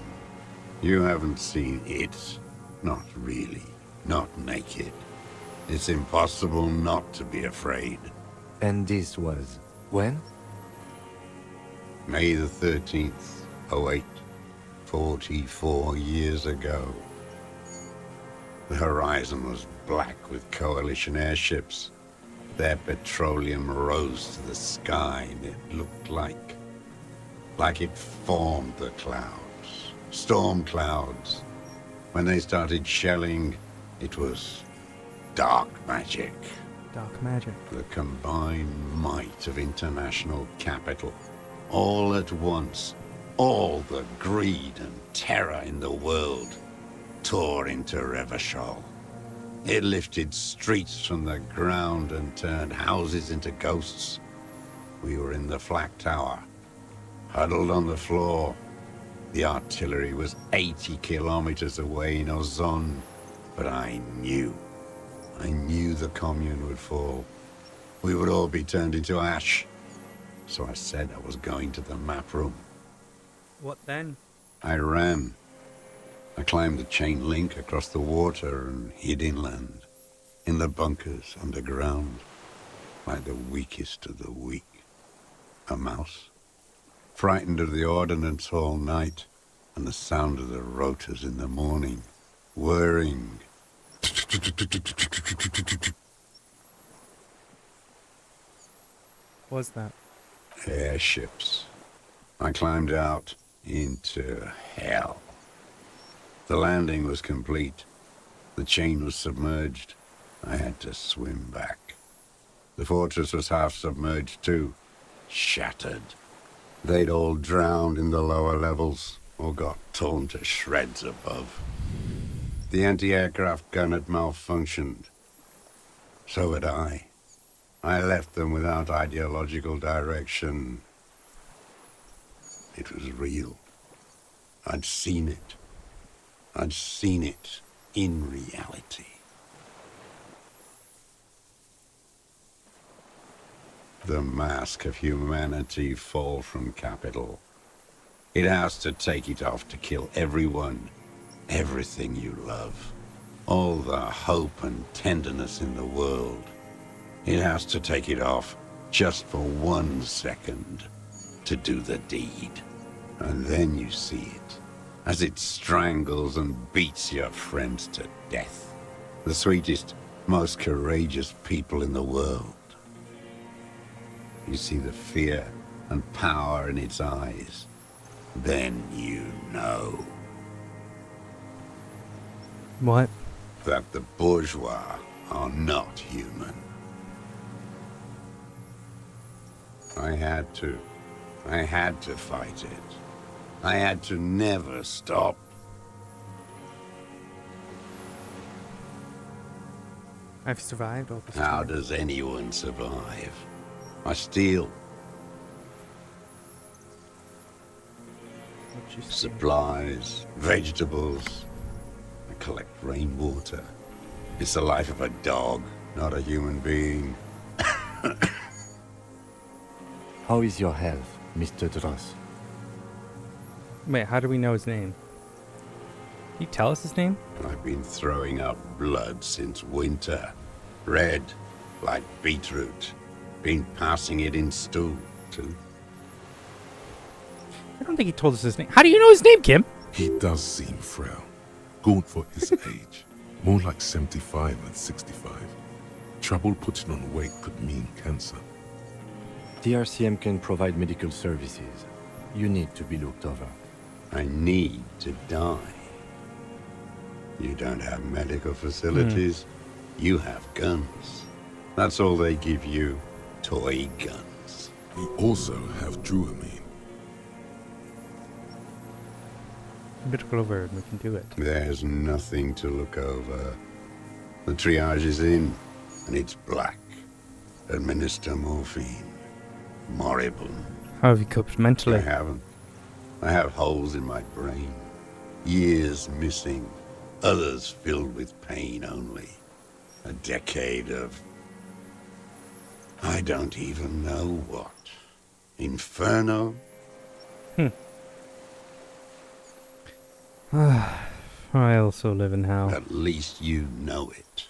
You haven't seen it. Not really. Not naked. It's impossible not to be afraid. And this was when? May the 13th, 08. 44 years ago. The horizon was black with coalition airships. Their petroleum rose to the sky and it looked like it formed the clouds. Storm clouds. When they started shelling, it was dark magic. Dark magic. The combined might of international capital. All at once. All the greed and terror in the world tore into Revachol. It lifted streets from the ground and turned houses into ghosts. We were in the flak tower, huddled on the floor. The artillery was 80 kilometers away in Ozon, but I knew the commune would fall. We would all be turned into ash. So I said I was going to the map room. What then? I ran. I climbed the chain link across the water and hid inland, in the bunkers underground, like the weakest of the weak. A mouse, frightened of the ordnance all night, and the sound of the rotors in the morning, whirring. What's that? Airships. I climbed out into hell. The landing was complete. The chain was submerged. I had to swim back. The fortress was half submerged too, shattered. They'd all drowned in the lower levels. or got torn to shreds above. The anti-aircraft gun had malfunctioned. So had I. I left them without ideological direction. It was real. I'd seen it. I'd seen it in reality. The mask of humanity fall from capital. It has to take it off to kill everyone, everything you love. All the hope and tenderness in the world. It has to take it off just for 1 second to do the deed. And then you see it, as it strangles and beats your friends to death. The sweetest, most courageous people in the world. You see the fear and power in its eyes. Then you know. What? That the bourgeois are not human. I had to. I had to fight it. I had to never stop. I've survived all this How time. does anyone survive? I steal. What you steal? Supplies, vegetables. I collect rainwater. It's the life of a dog, not a human being. How is your health, Mr. Dross? Wait, how do we know his name? Can you tell us his name? I've been throwing up blood since winter. Red, like beetroot. Been passing it in stool, too. I don't think he told us his name. How do you know his name, Kim? He does seem frail. Gaunt for his age. More like 75 than 65. Trouble putting on weight could mean cancer. The RCM can provide medical services. You need to be looked over. I need to die. You don't have medical facilities. You have guns. That's all they give you. Toy guns. You also have Druamine. Look over and we can do it. There's nothing to look over. The triage is in, and it's black. Administer morphine. Moribund. How have you coped mentally? I haven't. I have holes in my brain. Years missing. Others filled with pain only. A decade of... I don't even know what. Inferno? I also live in hell. At least you know it.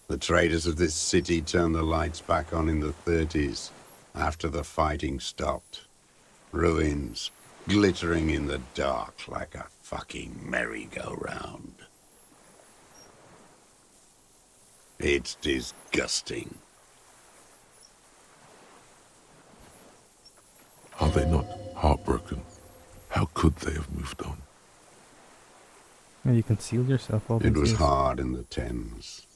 The traders of this city turned the lights back on in the 30s, after the fighting stopped. Ruins, glittering in the dark like a fucking merry-go-round. It's disgusting. Are they not heartbroken? How could they have moved on? You concealed yourself all these It was years. hard in the Thames.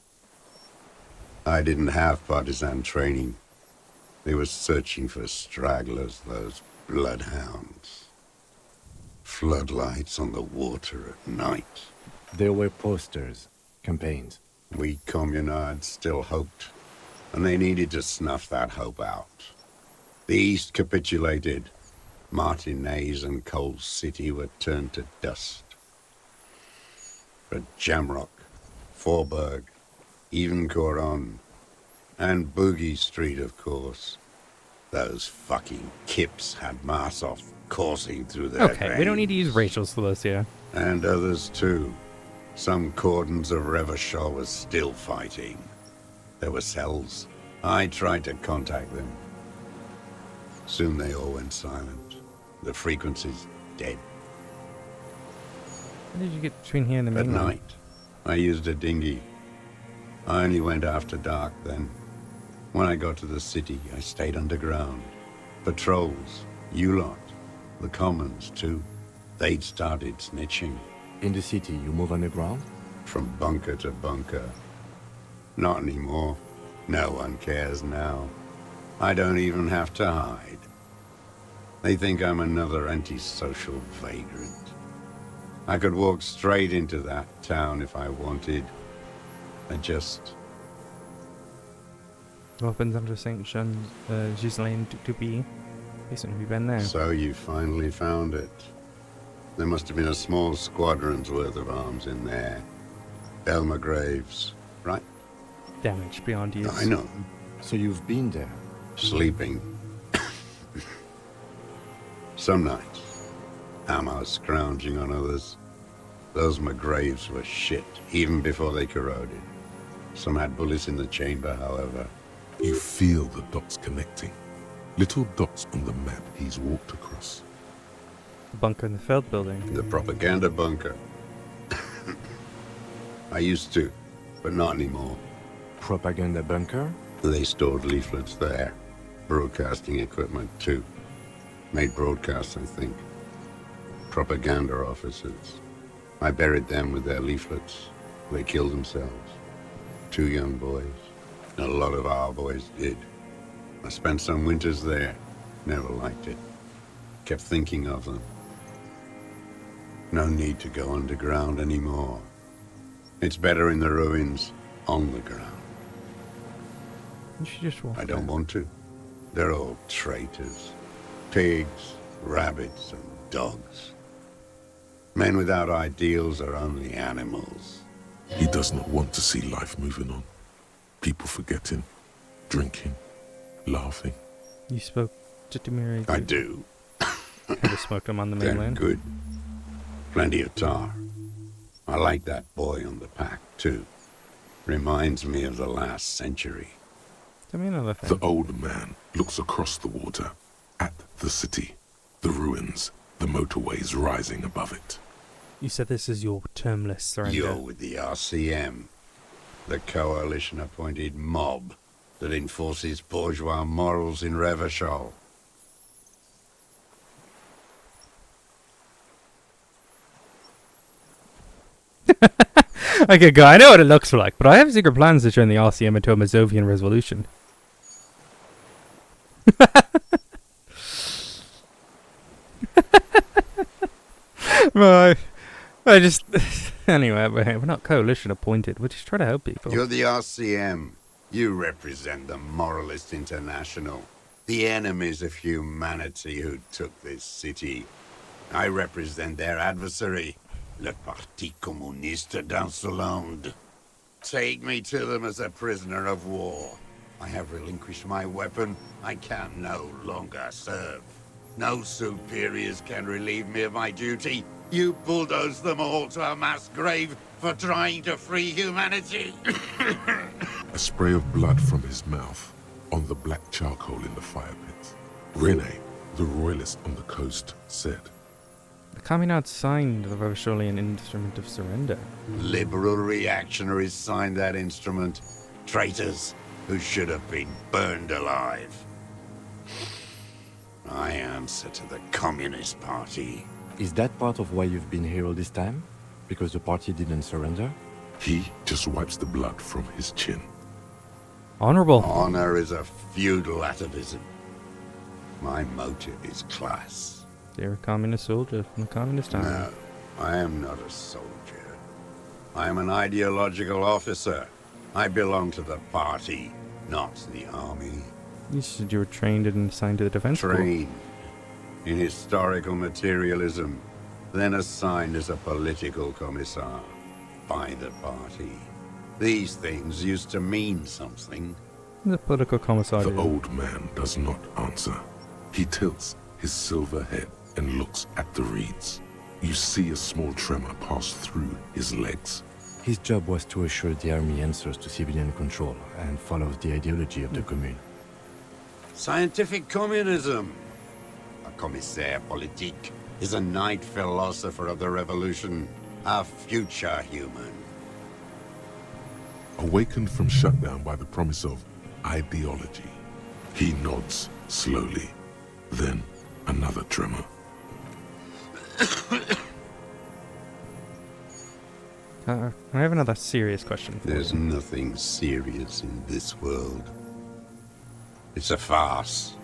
I didn't have partisan training. They were searching for stragglers, those bloodhounds. Floodlights on the water at night. There were posters, campaigns. We communards still hoped, and they needed to snuff that hope out. The East capitulated. Martinez and Cold City were turned to dust. But Jamrock, Forburg, even Coron, and Boogie Street, of course. Those fucking kips had Marsov coursing through their Okay, we don't need to use racials for this, yeah. And others too. Some cordons of Revachol was still fighting. There were cells. I tried to contact them. Soon they all went silent. The frequency's dead. How did you get between here and the At mainland? night, I used a dinghy. I only went after dark then. When I got to the city, I stayed underground. Patrols, you lot, the commons too. They'd started snitching. In the city, you move underground? From bunker to bunker. Not anymore. No one cares now. I don't even have to hide. They think I'm another antisocial vagrant. I could walk straight into that town if I wanted. I just... Opens under St. Jean, Ghislaine Duby. Hasn't we been there? So you finally found it. There must have been a small squadron's worth of arms in there. Elmer Graves, right? Damaged beyond use. I know. So you've been there? Sleeping. Some nights. Ammo scrounging on others. Those McGraves were shit, even before they corroded. Some had bullets in the chamber, however. You feel the dots connecting. Little dots on the map he's walked across. The bunker in the Feld building. The propaganda bunker. I used to, but not anymore. Propaganda bunker? They stored leaflets there. Broadcasting equipment, too. Made broadcasts, I think. Propaganda officers. I buried them with their leaflets. They killed themselves. 2 young boys. A lot of our boys did. I spent some winters there. Never liked it. Kept thinking of them. No need to go underground anymore. It's better in the ruins, on the ground. You should just walk I don't want to. They're all traitors. Pigs, rabbits, and dogs. Men without ideals are only animals. He does not want to see life moving on. People forgetting, drinking, laughing. You spoke to Demiri. I do. Ever smoked him on the They're mainland? good. Plenty of tar. I like that boy on the pack, too. Reminds me of the last century. Tell me another thing. The old man looks across the water, at the city, the ruins, the motorways rising above it. You said this is your termless surrender. You're with the RCM, the coalition-appointed mob that enforces bourgeois morals in Revachol. Okay, go. I know what it looks like, but I have secret plans to turn the RCM into a Mazovian revolution. Right. I just... Anyway, we're not coalition appointed. We're just trying to help people. You're the RCM. You represent the Moralist International, the enemies of humanity who took this city. I represent their adversary, le Parti Communiste d'Insolande. Take me to them as a prisoner of war. I have relinquished my weapon. I can no longer serve. No superiors can relieve me of my duty. You bulldoze them all to a mass grave for trying to free humanity. A spray of blood from his mouth on the black charcoal in the fire pit. Rene, the royalist on the coast, said, The Communards signed the Revacholian Instrument of Surrender. Liberal reactionaries signed that instrument. Traitors who should have been burned alive. I answer to the Communist Party. Is that part of why you've been here all this time? Because the party didn't surrender? He just wipes the blood from his chin. Honorable. Honor is a feudal atavism. My motive is class. You're a communist soldier from the communist time. No, I am not a soldier. I am an ideological officer. I belong to the party, not the army. You said you were trained and assigned to the defense corps. Trained in historical materialism, then assigned as a political commissar by the party. These things used to mean something. The political commissar. The old man does not answer. He tilts his silver head and looks at the reeds. You see a small tremor pass through his legs. His job was to assure the army answers to civilian control and follows the ideology of the Commune. Scientific communism. A commissaire politique is a night philosopher of the revolution, a future human. Awakened from shutdown by the promise of ideology, he nods slowly. Then another tremor. I have another serious question for There's you. nothing serious in this world. It's a farce.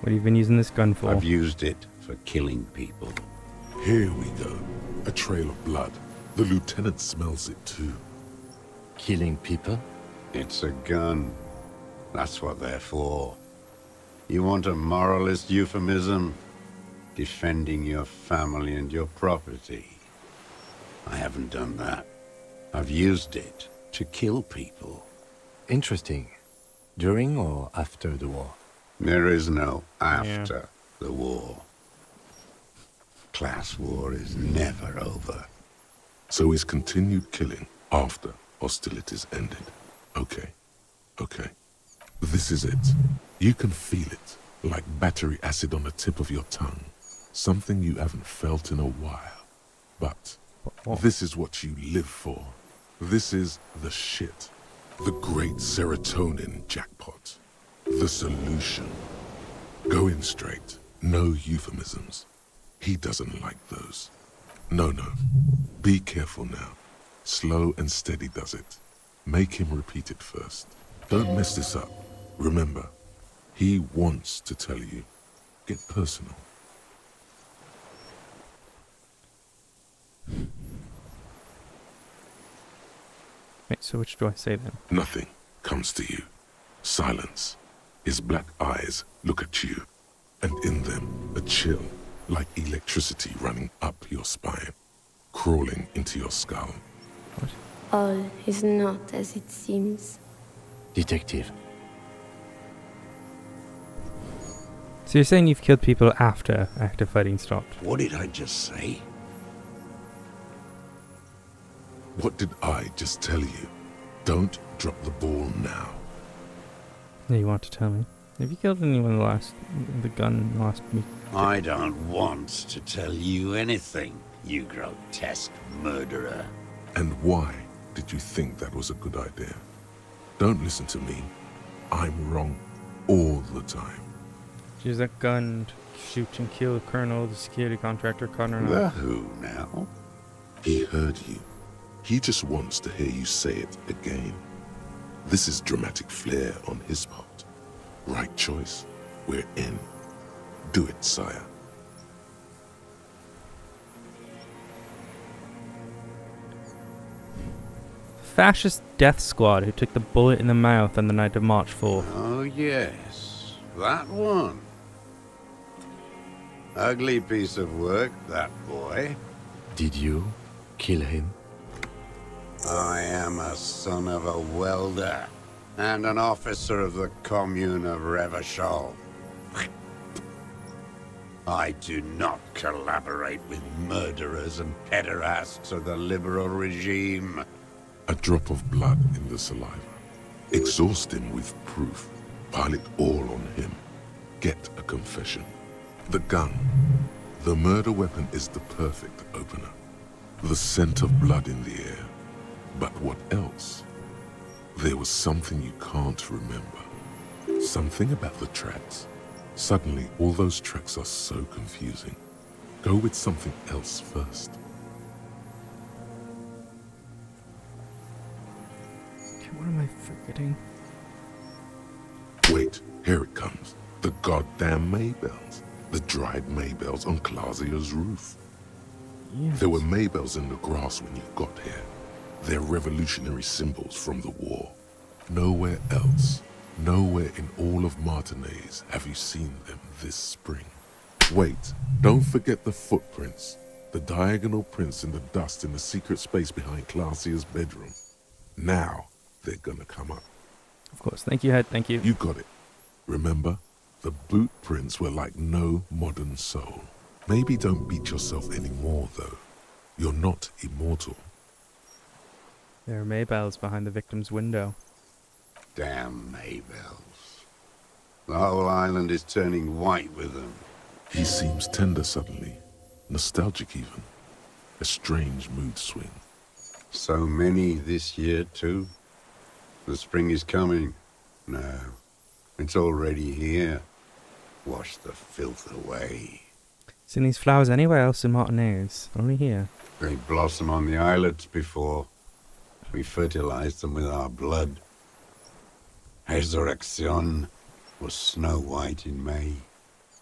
What have you been using this gun for? I've used it for killing people. Here we go. A trail of blood. The lieutenant smells it too. Killing people? It's a gun. That's what they're for. You want a moralist euphemism? Defending your family and your property. I haven't done that. I've used it to kill people. Interesting. During or after the war? There is no after the war. Class war is never over. So is continued killing after hostilities ended. Okay. Okay. This is it. You can feel it, like battery acid on the tip of your tongue. Something you haven't felt in a while. But this is what you live for. This is the shit. The great serotonin jackpot. The solution. Go in straight. No euphemisms. He doesn't like those. No. Be careful now. Slow and steady does it. Make him repeat it first. Don't mess this up. Remember, he wants to tell you. Get personal. Wait, so which do I say then? Nothing comes to you. Silence. His black eyes look at you, and in them a chill, like electricity running up your spine, crawling into your skull. All is not as it seems. Detective. So you're saying you've killed people after active fighting stopped? What did I just say? What did I just tell you? Don't drop the ball now. Yeah, you want to tell me? Have you killed anyone last week? I don't want to tell you anything, you grotesque murderer. And why did you think that was a good idea? Don't listen to me. I'm wrong all the time. Use that gun to shoot and kill Colonel, the security contractor, Connor. The who now? He heard you. He just wants to hear you say it again. This is dramatic flair on his part. Right choice. We're in. Do it, sire. Fascist death squad who took the bullet in the mouth on the night of March 4th. Oh yes, that one. Ugly piece of work, that boy. Did you kill him? I am a son of a welder and an officer of the Commune of Revachol. I do not collaborate with murderers and pederasts of the liberal regime. A drop of blood in the saliva. Exhaust him with proof. Pile it all on him. Get a confession. The gun. The murder weapon is the perfect opener. The scent of blood in the air. But what else? There was something you can't remember. Something about the tracks. Suddenly, all those tracks are so confusing. Go with something else first. What am I forgetting? Wait, here it comes. The goddamn Maybells. The dried Maybells on Clausia's roof. Yes. There were Maybells in the grass when you got here. They're revolutionary symbols from the war. Nowhere else, nowhere in all of Martinaise have you seen them this spring. Wait, don't forget the footprints. The diagonal prints in the dust in the secret space behind Clausia's bedroom. Now, they're gonna come up. Of course. Thank you, Head. Thank you. You got it. Remember, the boot prints were like no modern soul. Maybe don't beat yourself anymore, though. You're not immortal. There are Maybells behind the victim's window. Damn Maybells. The whole island is turning white with them. He seems tender suddenly. Nostalgic even. A strange mood swing. So many this year, too. The spring is coming. No, it's already here. Wash the filth away. Seen these flowers anywhere else in Martinaise? Only here. They blossom on the islets before. We fertilized them with our blood. Resurrection was snow white in May.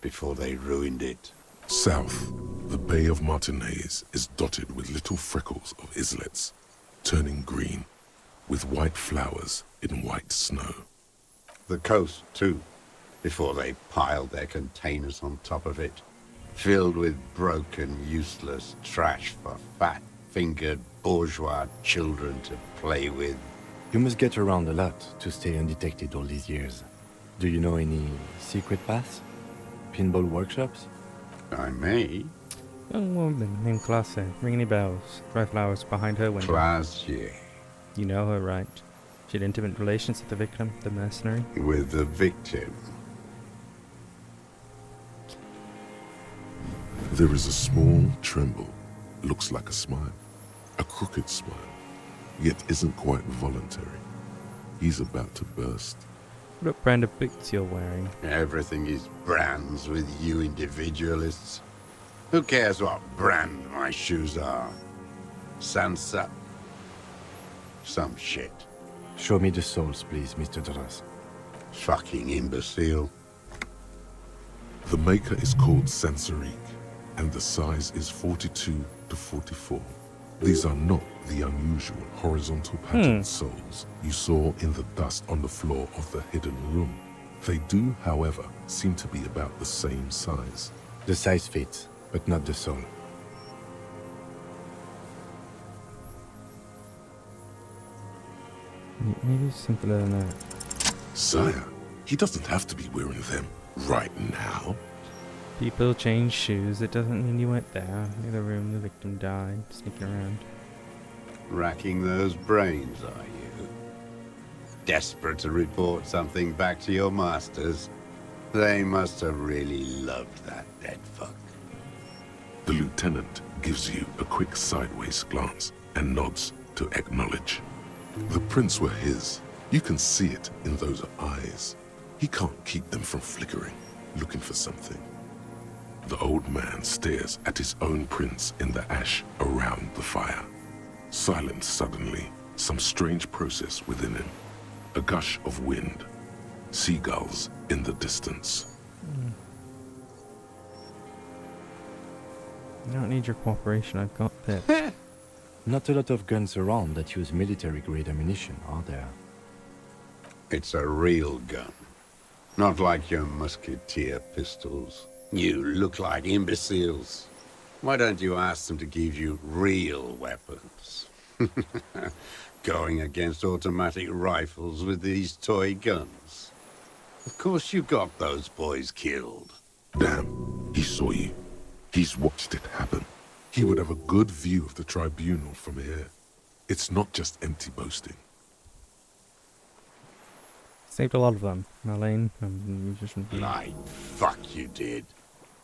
before they ruined it. South, the Bay of Martinez is dotted with little freckles of islets, turning green, with white flowers in white snow. The coast, too, before they piled their containers on top of it, filled with broken, useless trash for fat-fingered bourgeois children to play with. You must get around a lot to stay undetected all these years. Do you know any secret paths? Pinball workshops? I may. Young woman named Classe. Ring any bells? Dry flowers behind her window. Classe. You know her, right? She had intimate relations with the victim, the mercenary. With the victim. There is a small tremble, looks like a smile, a crooked smile, yet isn't quite voluntary. He's about to burst. What brand of boots you're wearing? Everything is brands with you individualists. Who cares what brand my shoes are? Sansa? Some shit. Show me the soles, please, Mr. Duras. Fucking imbecile. The maker is called Sansarique, and the size is 42 to 44. These are not the unusual horizontal patterned soles you saw in the dust on the floor of the hidden room. They do, however, seem to be about the same size. The size fits, but not the sole. Maybe simpler than that. Sire, he doesn't have to be wearing them right now. People change shoes. It doesn't mean you went there. Near the room the victim died. Sneaking around. Racking those brains, are you? Desperate to report something back to your masters? They must have really loved that dead fuck. The lieutenant gives you a quick sideways glance and nods to acknowledge. The prints were his. You can see it in those eyes. He can't keep them from flickering, looking for something. The old man stares at his own prints in the ash around the fire. Silent suddenly, some strange process within him. A gush of wind. Seagulls in the distance. I don't need your cooperation. I've got this. Not a lot of guns around that use military-grade ammunition, are there? It's a real gun. Not like your musketeer pistols. You look like imbeciles. Why don't you ask them to give you real weapons? Going against automatic rifles with these toy guns. Of course you got those boys killed. Damn, he saw you. He's watched it happen. He would have a good view of the tribunal from here. It's not just empty boasting. Saved a lot of them. Marlene, you just... Like, fuck you did.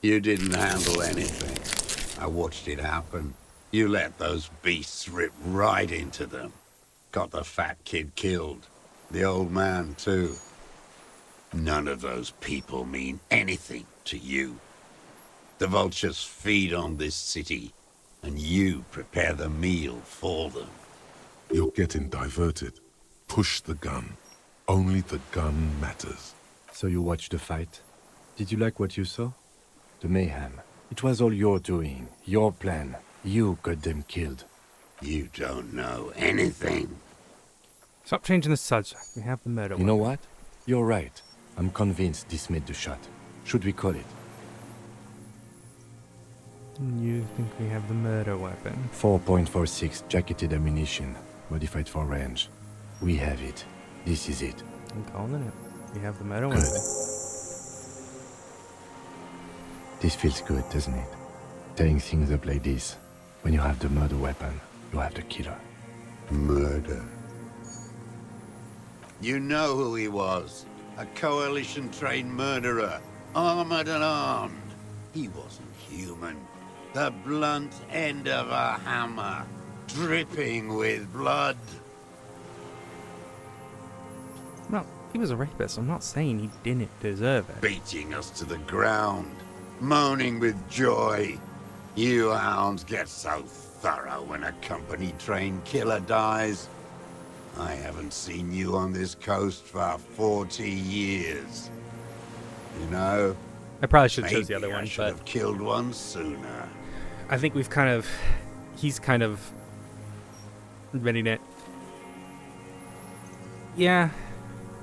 You didn't handle anything. I watched it happen. You let those beasts rip right into them. Got the fat kid killed. The old man, too. None of those people mean anything to you. The vultures feed on this city, and you prepare the meal for them. You're getting diverted. Push the gun. Only the gun matters. So you watched the fight? Did you like what you saw? The mayhem. It was all your doing, your plan. You got them killed. You don't know anything. Stop changing the subject. We have the murder. You know what? You're right. I'm convinced this made the shot. Should we call it? You think we have the murder weapon? 4.46 jacketed ammunition, modified for range. We have it. This is it. I'm calling it. We have the murder Good. weapon. This feels good, doesn't it? Tearing things up like this. When you have the murder weapon, you have the killer. Murder. You know who he was. A coalition-trained murderer. Armored and armed. He wasn't human. The blunt end of a hammer. Dripping with blood. No, he was a rapist. I'm not saying he didn't deserve it. Beating us to the ground. Moaning with joy. You hounds get so thorough when a company-trained killer dies. I haven't seen you on this coast for 40 years. You know, I probably should have chose Maybe the other I one, should but have killed one sooner. I think he's kind of admitting it. Yeah,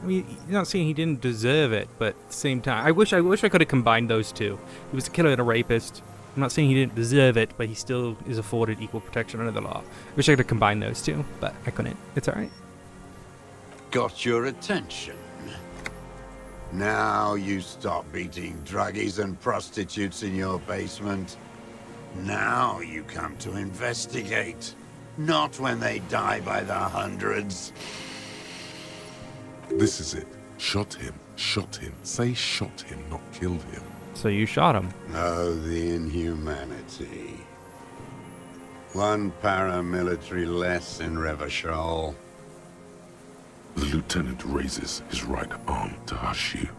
I mean, you're not saying he didn't deserve it, but at the same time, I wish I could have combined those two. He was a killer and a rapist. I'm not saying he didn't deserve it, but he still is afforded equal protection under the law. I wish I could have combined those two, but I couldn't. It's alright. Got your attention. Now you stop beating druggies and prostitutes in your basement. Now you come to investigate. Not when they die by the hundreds. This is it. Shot him. Shot him. Say shot him, not killed him. So you shot him. Oh, the inhumanity. One paramilitary less in Revachol. The lieutenant raises his right arm to hush you,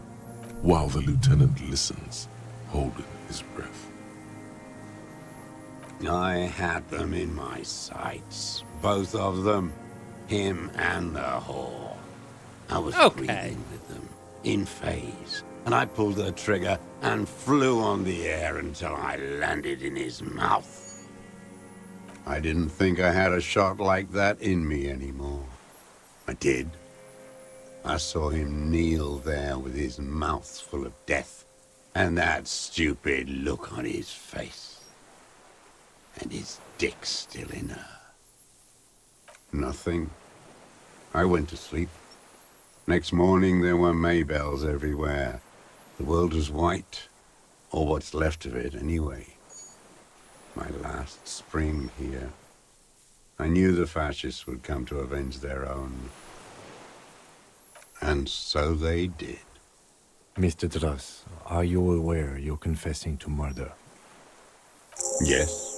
while the lieutenant listens, holding his breath. I had them in my sights. Both of them. Him and the whore. I was breathing with them, in phase. And I pulled the trigger and flew on the air until I landed in his mouth. I didn't think I had a shot like that in me anymore. I did. I saw him kneel there with his mouth full of death, and that stupid look on his face. And his dick still in her. Nothing. I went to sleep. Next morning there were Maybells everywhere. The world was white, or what's left of it anyway. My last spring here. I knew the fascists would come to avenge their own. And so they did. Mr. Dross, are you aware you're confessing to murder? Yes.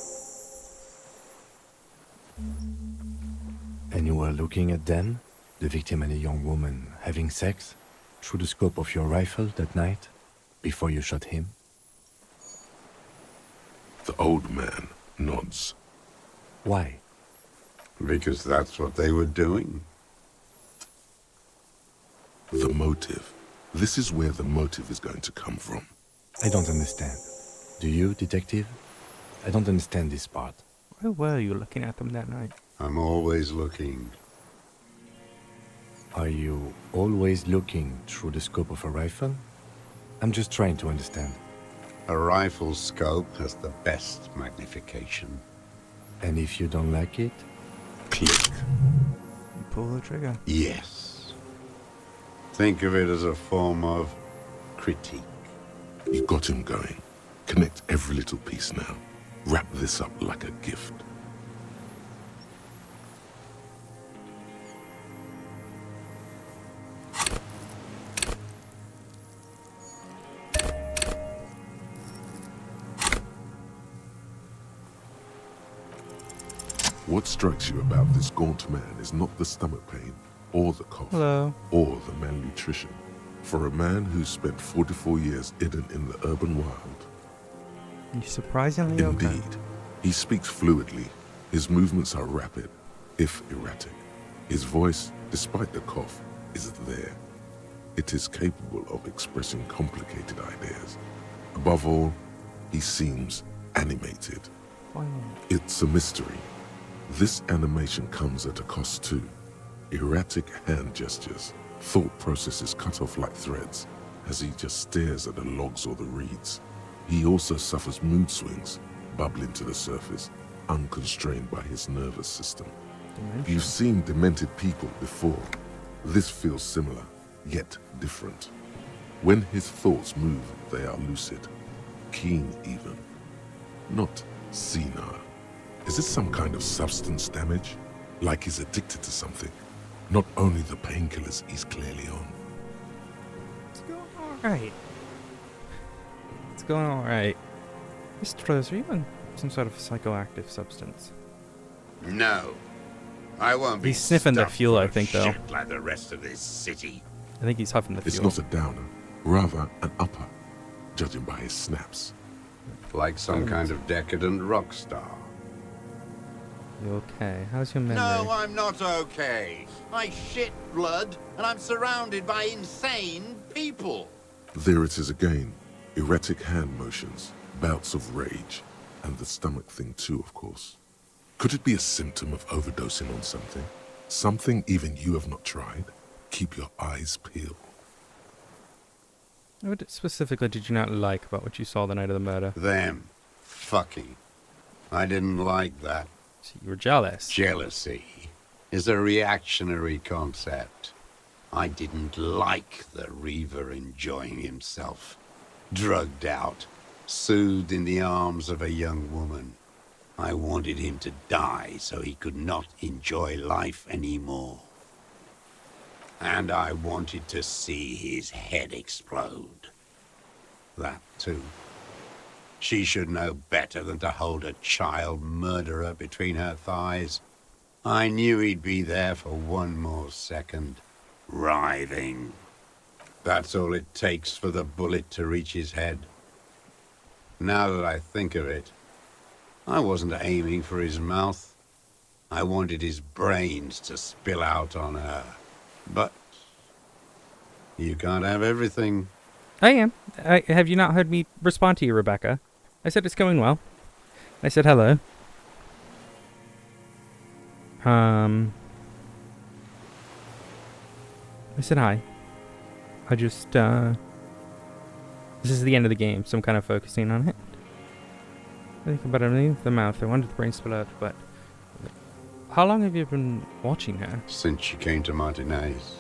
And you were looking at them, the victim and a young woman, having sex, through the scope of your rifle that night, before you shot him? The old man nods. Why? Because that's what they were doing. The motive. This is where the motive is going to come from. I don't understand. Do you, detective? I don't understand this part. Why were you looking at them that night? I'm always looking. Are you always looking through the scope of a rifle? I'm just trying to understand. A rifle's scope has the best magnification. And if you don't like it? Click. You pull the trigger. Yes. Think of it as a form of critique. You got him going. Connect every little piece now. Wrap this up like a gift. What strikes you about this gaunt man is not the stomach pain, or the cough, Hello. or the malnutrition. For a man who spent 44 years hidden in the urban wild, You're surprisingly okay. indeed, he speaks fluidly. His movements are rapid, if erratic. His voice, despite the cough, is there. It is capable of expressing complicated ideas. Above all, he seems animated. It's a mystery. This animation comes at a cost too. Erratic hand gestures, thought processes cut off like threads, as he just stares at the logs or the reeds. He also suffers mood swings, bubbling to the surface, unconstrained by his nervous system. Dementia. You've seen demented people before. This feels similar, yet different. When his thoughts move, they are lucid, keen even, not senile. Is it some kind of substance damage? Like he's addicted to something? Not only the painkillers he's clearly on. It's going alright. It's going alright. Mr. Rose, are you on some sort of psychoactive substance? No. I won't be He's sniffing the stuffed fuel, full I of think, though. shit like the rest of this city. I think he's huffing the It's fuel. not a downer, rather an upper, judging by his snaps. Like some kind of decadent rock star. You okay? How's your memory? No, I'm not okay. I shit blood, and I'm surrounded by insane people. There it is again. Erratic hand motions, bouts of rage, and the stomach thing too, of course. Could it be a symptom of overdosing on something? Something even you have not tried? Keep your eyes peeled. What specifically did you not like about what you saw the night of the murder? Them. Fucking. I didn't like that. So you were jealous. Jealousy is a reactionary concept. I didn't like the Reaver enjoying himself. Drugged out, soothed in the arms of a young woman. I wanted him to die so he could not enjoy life anymore. And I wanted to see his head explode. That too. She should know better than to hold a child murderer between her thighs. I knew he'd be there for one more second, writhing. That's all it takes for the bullet to reach his head. Now that I think of it, I wasn't aiming for his mouth. I wanted his brains to spill out on her. But you can't have everything. I am. Have you not heard me respond to you, Rebecca? I said it's going well. I said hello. I said hi. I just, this is the end of the game, so I'm kind of focusing on it. I think about everything with the mouth. I wanted the brain spill out, but... How long have you been watching her? Since she came to Martinez.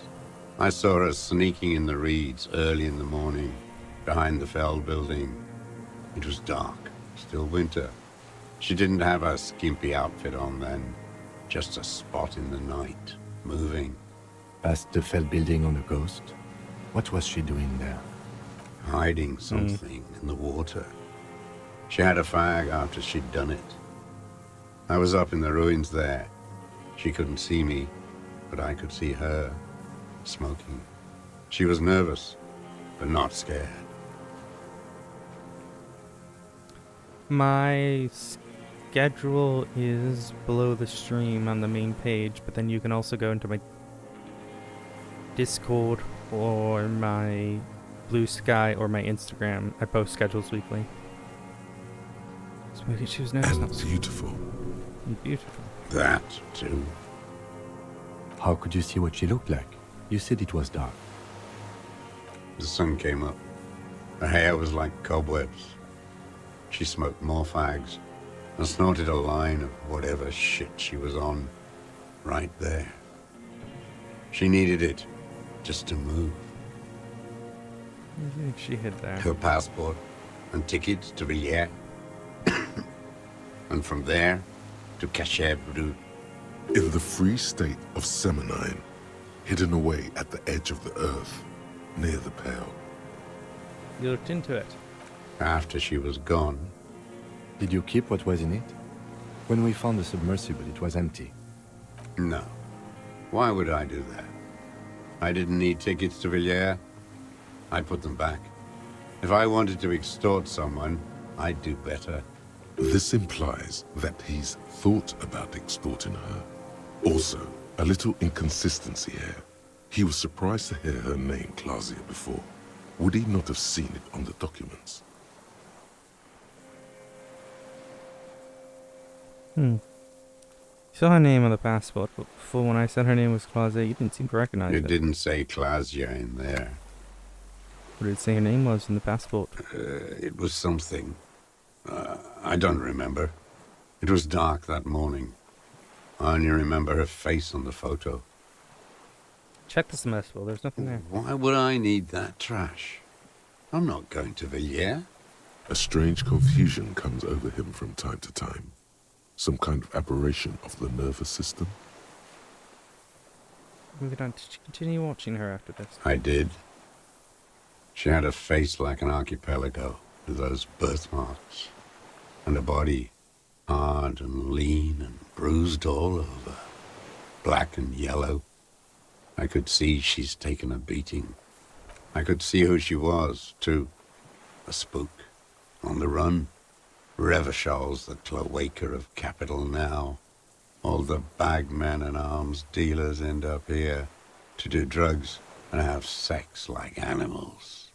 I saw her sneaking in the reeds early in the morning, behind the Feld building. It was dark, still winter. She didn't have her skimpy outfit on then, just a spot in the night, moving. Past the Feld building on a ghost? What was she doing there? Hiding something in the water. She had a fag after she'd done it. I was up in the ruins there. She couldn't see me, but I could see her, smoking. She was nervous, but not scared. My schedule is below the stream on the main page, but then you can also go into my Discord or my Blue Sky or my Instagram. I post schedules weekly. Smoky shoes, no, it's not beautiful. Beautiful. That too. How could you see what she looked like? You said it was dark. The sun came up. Her hair was like cobwebs. She smoked more fags and snorted a line of whatever shit she was on right there. She needed it just to move. What do you think she hid there? Her passport and tickets to Villiers. And from there to Cachet Brut. In the free state of Semonine, hidden away at the edge of the earth, near the Pale. You looked into it. After she was gone. Did you keep what was in it? When we found the submersible, it was empty. No. Why would I do that? I didn't need tickets to Villiers. I put them back. If I wanted to extort someone, I'd do better. This implies that he's thought about extorting her. Also, a little inconsistency here. He was surprised to hear her name Clausia before. Would he not have seen it on the documents? Saw her name on the passport, but before when I said her name was Clausia, you didn't seem to recognize it. It didn't say Clausia in there. What did it say her name was in the passport? It was something. I don't remember. It was dark that morning. I only remember her face on the photo. Check the submersible, there's nothing there. Why would I need that trash? I'm not going to Villiers. A strange confusion comes over him from time to time. Some kind of aberration of the nervous system. Moving on, did you continue watching her after this? I did. She had a face like an archipelago, with those birthmarks. And a body, hard and lean and bruised all over. Black and yellow. I could see she's taken a beating. I could see who she was, too. A spook. On the run. Revachol's the cloaca of capital now. All the bagmen and arms dealers end up here to do drugs and have sex like animals.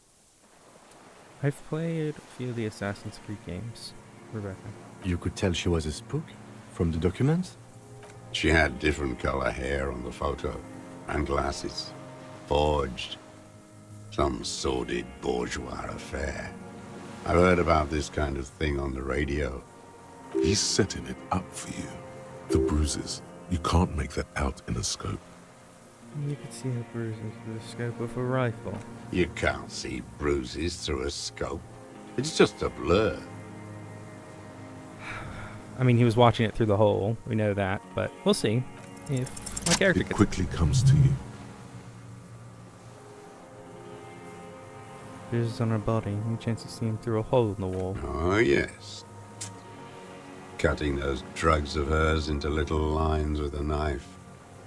I've played a few of the Assassin's Creed games, Rebecca. You could tell she was a spook from the documents? She had different color hair on the photo, and glasses. Forged. Some sordid bourgeois affair. I've heard about this kind of thing on the radio. He's setting it up for you. The bruises. You can't make that out in a scope. You could see the bruises through the scope of a rifle. You can't see bruises through a scope. It's just a blur. I mean, he was watching it through the hole. We know that, but we'll see if my character It quickly comes to you. bruises on her body. Any chance of seeing through a hole in the wall? Oh, yes. Cutting those drugs of hers into little lines with a knife.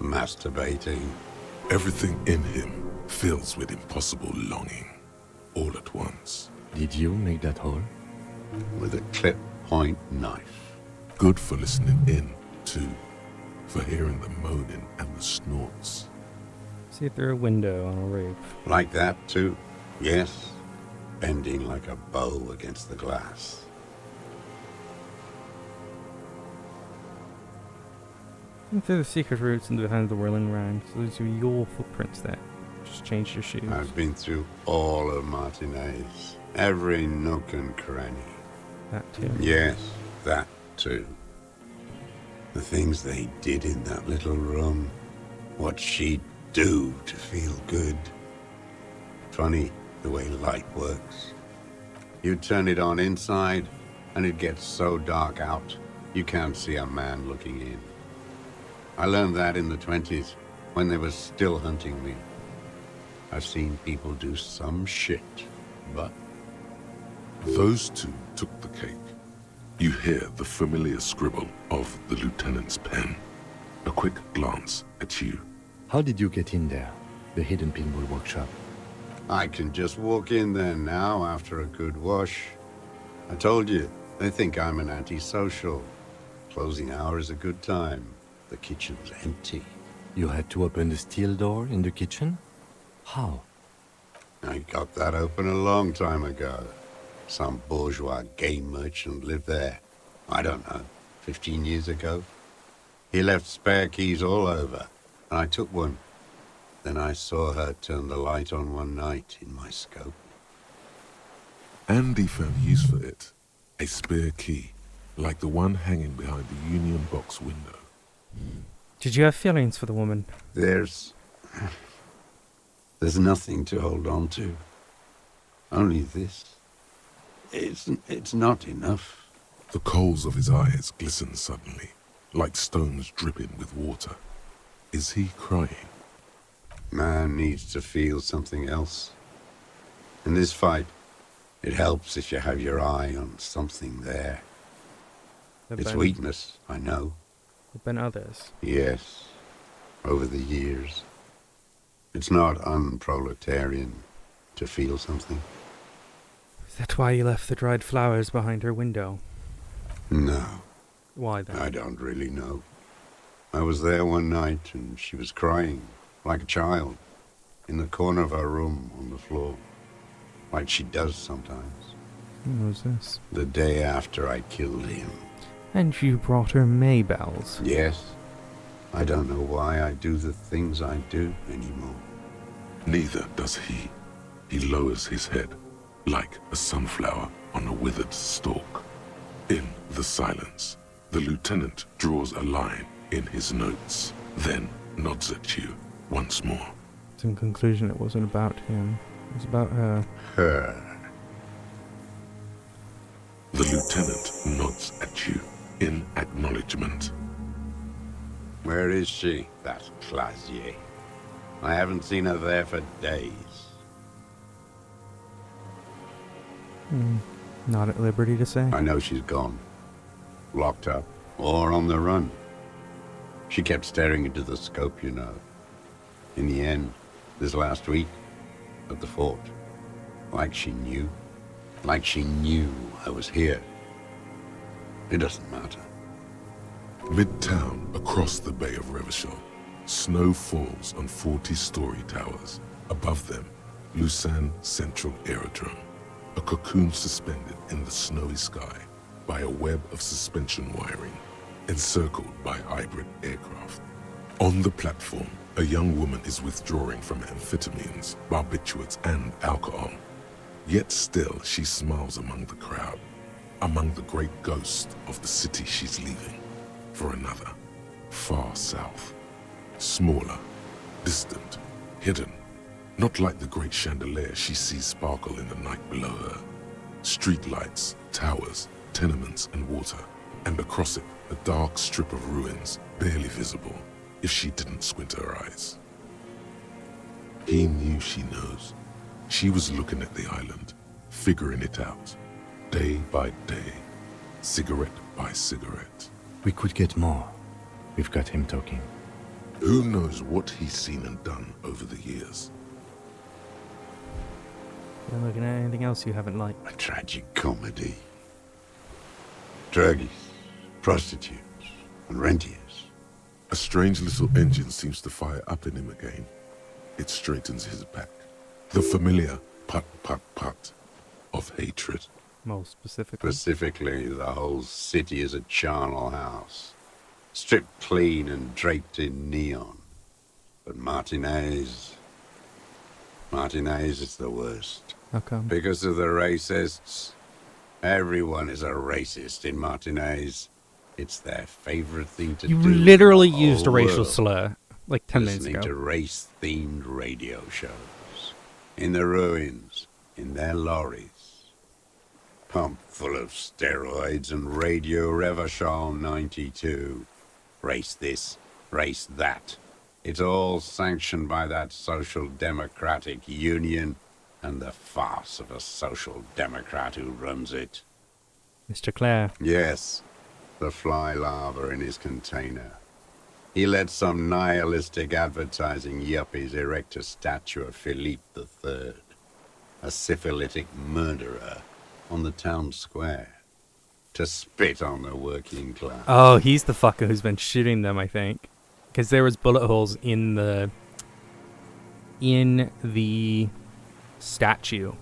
Masturbating. Everything in him fills with impossible longing, all at once. Did you make that hole? With a clip point knife. Good for listening in, too. For hearing the moaning and the snorts. See it through a window on a roof. Like that, too? Yes. Bending like a bow against the glass. Through the secret routes and behind the whirling ranks, those are your footprints there. Just change your shoes. I've been through all of Martinez. Every nook and cranny. That too. Yes, that too. The things they did in that little room. What she'd do to feel good. Funny the way light works. You turn it on inside, and it gets so dark out, you can't see a man looking in. I learned that in the 20s, when they were still hunting me. I've seen people do some shit, but... Those two took the cake. You hear the familiar scribble of the lieutenant's pen. A quick glance at you. How did you get in there? The hidden pinball workshop. I can just walk in there now after a good wash. I told you, they think I'm an antisocial. Closing hour is a good time. The kitchen's empty. You had to open the steel door in the kitchen? How? I got that open a long time ago. Some bourgeois game merchant lived there. I don't know, 15 years ago. He left spare keys all over, and I took one. Then I saw her turn the light on one night in my scope. Andy found use for it. A spare key, like the one hanging behind the Union Box window. Did you have feelings for the woman? There's nothing to hold on to. Only this. It's not enough. The coals of his eyes glisten suddenly, like stones dripping with water. Is he crying? Man needs to feel something else. In this fight, it helps if you have your eye on something there. It's weakness, I know. There've been others. Yes, over the years. It's not unproletarian to feel something. Is that why you left the dried flowers behind her window? No. Why then? I don't really know. I was there one night and she was crying, like a child, in the corner of her room on the floor, like she does sometimes. When was this? The day after I killed him. And you brought her Maybells. Yes. I don't know why I do the things I do anymore. Neither does he. He lowers his head, like a sunflower on a withered stalk. In the silence, the lieutenant draws a line in his notes, then nods at you once more. In conclusion, it wasn't about him. It was about her. Her. The lieutenant nods at you in acknowledgement. Where is she, that Clazier? I haven't seen her there for days. Not at liberty to say. I know she's gone. Locked up, or on the run. She kept staring into the scope, you know. In the end, this last week, at the fort. Like she knew. Like she knew I was here. It doesn't matter. Midtown, across the Bay of Revachol, snow falls on 40-story towers. Above them, Lusan Central Aerodrome. a cocoon suspended in the snowy sky by a web of suspension wiring, encircled by hybrid aircraft. On the platform, a young woman is withdrawing from amphetamines, barbiturates, and alcohol. Yet still she smiles among the crowd, among the great ghost of the city she's leaving, for another, far south. Smaller, distant, hidden, not like the great chandelier she sees sparkle in the night below her. Streetlights, towers, tenements, and water, and across it, a dark strip of ruins, barely visible if she didn't squint her eyes. He knew she knows. She was looking at the island, figuring it out, day by day, cigarette by cigarette. We could get more. We've got him talking. Who knows what he's seen and done over the years? You looking at anything else you haven't liked? A tragic comedy. Druggies, prostitutes, and rentiers. A strange little engine seems to fire up in him again. It straightens his back. The familiar put of hatred. Most specifically? Specifically, the whole city is a charnel house. Stripped clean and draped in neon. But Martinez is the worst. How come? Because of the racists. Everyone is a racist in Martinez. It's their favorite thing to do. You literally in the used a whole racial world. slur like 10 minutes Listening ago. to race-themed radio shows. In the ruins, in their lorries. Pumped full of steroids and Radio Revachol 92. Race this, race that. It's all sanctioned by that Social Democratic Union and the farce of a Social Democrat who runs it. Mr. Clare. Yes, the fly larva in his container. He let some nihilistic advertising yuppies erect a statue of Philippe III, a syphilitic murderer, on the town square, to spit on the working class. Oh, he's the fucker who's been shooting them, I think. Because there was bullet holes in the statue.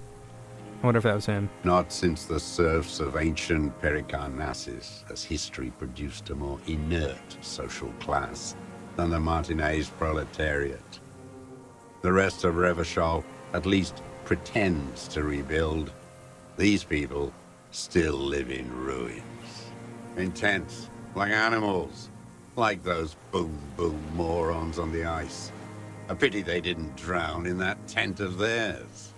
I wonder if that was him. Not since the serfs of ancient Pericarnassus has history produced a more inert social class than the Martinez proletariat. The rest of Revachol at least pretends to rebuild. These people still live in ruins. In tents, like animals. Like those boom-boom morons on the ice. A pity they didn't drown in that tent of theirs.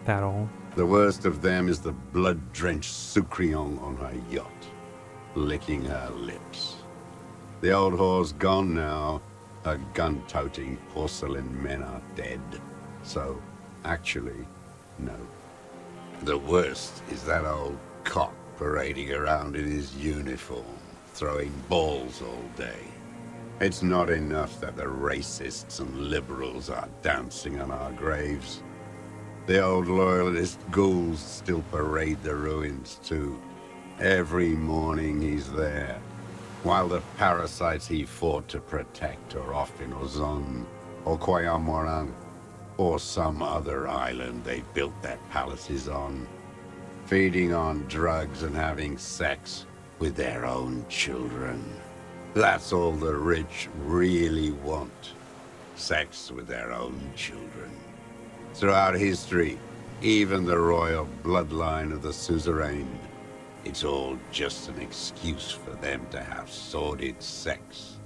That all. The worst of them is the blood-drenched Sucrion on her yacht, licking her lips. The old whore's gone now. Her gun-toting porcelain men are dead. So, actually, no. The worst is that old cock parading around in his uniform, throwing balls all day. It's not enough that the racists and liberals are dancing on our graves. The old loyalist ghouls still parade the ruins too. Every morning he's there, while the parasites he fought to protect are off in Ozon, or Quayamoran, or some other island they built their palaces on, feeding on drugs and having sex with their own children. That's all the rich really want. Sex with their own children. Throughout history, even the royal bloodline of the suzerain, it's all just an excuse for them to have sordid sex.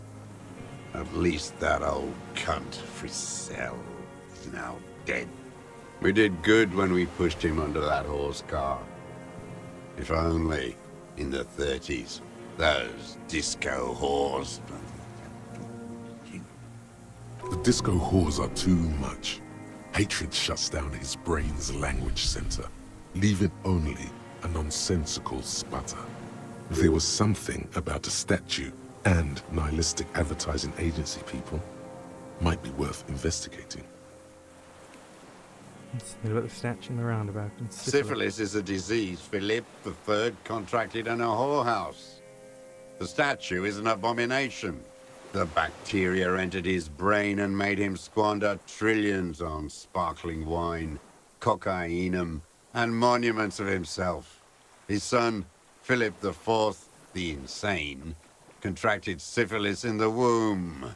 At least that old cunt, Frisell, is now dead. We did good when we pushed him under that horse car. If only, in the 30s, those disco whores. The disco whores are too much. Hatred shuts down his brain's language center, leaving only a nonsensical sputter. There was something about a statue and nihilistic advertising agency people might be worth investigating. Let's think about the statue in the roundabout. And Syphilis is a disease Philippe III contracted in a whorehouse. The statue is an abomination. The bacteria entered his brain and made him squander trillions on sparkling wine, cocainum, and monuments of himself. His son, Philip IV, the Insane, contracted syphilis in the womb.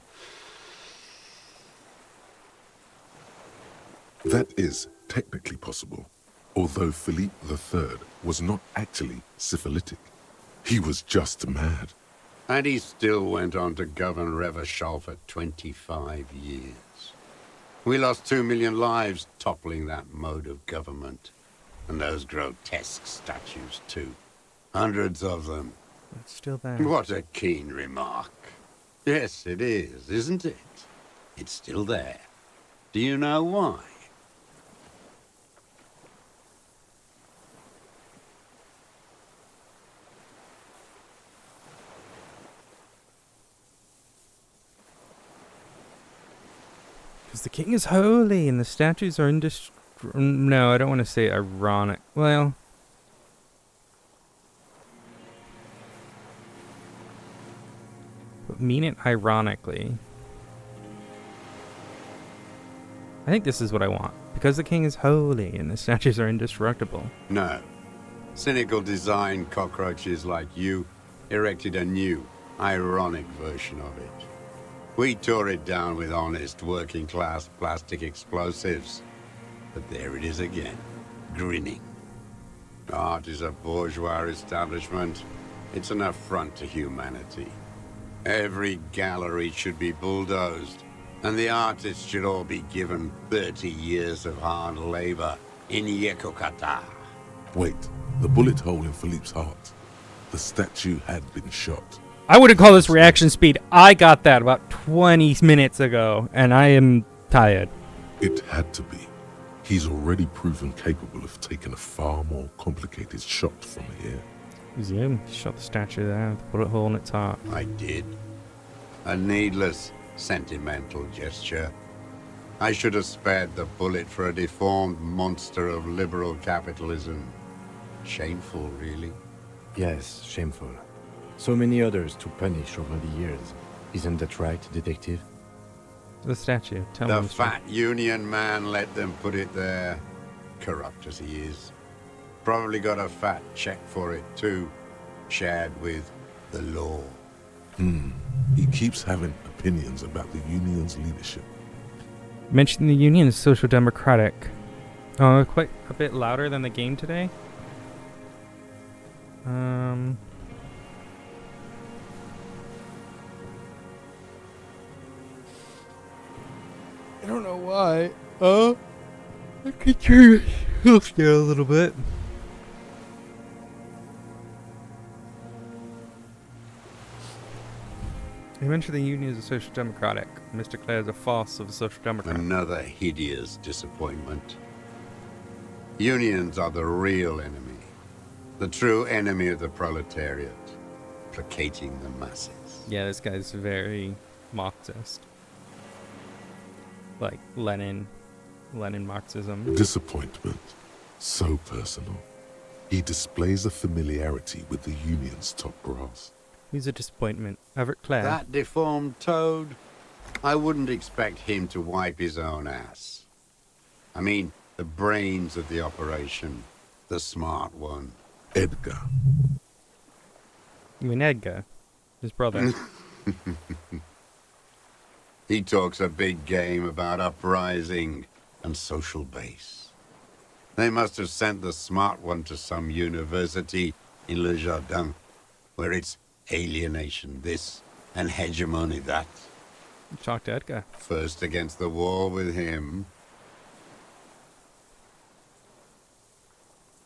That is technically possible, although Philippe III was not actually syphilitic. He was just mad. And he still went on to govern Revachol for 25 years. We lost 2 million lives toppling that mode of government. And those grotesque statues, too. Hundreds of them. It's still there. What a keen remark. Yes, it is, isn't it? It's still there. Do you know why? Because the king is holy and the statues are no, I don't want to say ironic. Well, but mean it ironically. I think this is what I want. Because the king is holy and the statues are indestructible. No. Cynical design cockroaches like you erected a new, ironic version of it. We tore it down with honest, working-class plastic explosives. But there it is again, grinning. Art is a bourgeois establishment. It's an affront to humanity. Every gallery should be bulldozed, and the artists should all be given 30 years of hard labor in Yekokata. Wait, the bullet hole in Philippe's heart. The statue had been shot. I wouldn't call this reaction speed. I got that about 20 minutes ago, and I am tired. It had to be. He's already proven capable of taking a far more complicated shot from here. Zoom shot the statue there with a bullet hole in its heart. I did. A needless, sentimental gesture. I should have spared the bullet for a deformed monster of liberal capitalism. Shameful, really. Yes, shameful. So many others to punish over the years. Isn't that right, detective? The statue. Tell me. The fat union man let them put it there. Corrupt as he is. Probably got a fat check for it, too. Shared with the law. He keeps having opinions about the union's leadership. Mentioned the union is social democratic. Oh, quite a bit louder than the game today. I don't know why. I could turn myself down a little bit. He mentioned the union is a social democratic. Mr. Clare is a farce of a social democrat. Another hideous disappointment. Unions are the real enemy. The true enemy of the proletariat. Placating the masses. Yeah, this guy's very Marxist. Like Lenin Marxism. Disappointment. So personal. He displays a familiarity with the union's top brass. Who's a disappointment? Everett Clare. That deformed toad? I wouldn't expect him to wipe his own ass. I mean, the brains of the operation. The smart one. Edgar. You mean Edgar? His brother. He talks a big game about uprising and social base. They must have sent the smart one to some university in Le Jardin, where it's alienation this and hegemony that. Talk to Edgar. First against the wall with him.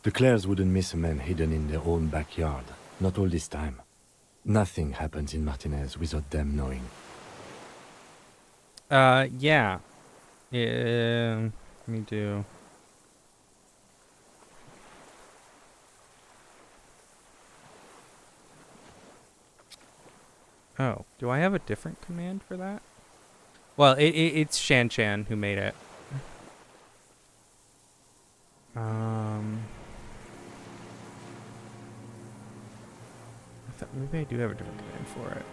The Clares wouldn't miss a man hidden in their own backyard. Not all this time. Nothing happens in Martinez without them knowing. Yeah. Let me do... Oh, do I have a different command for that? Well, it's Shan Chan who made it. I thought maybe I do have a different command for it.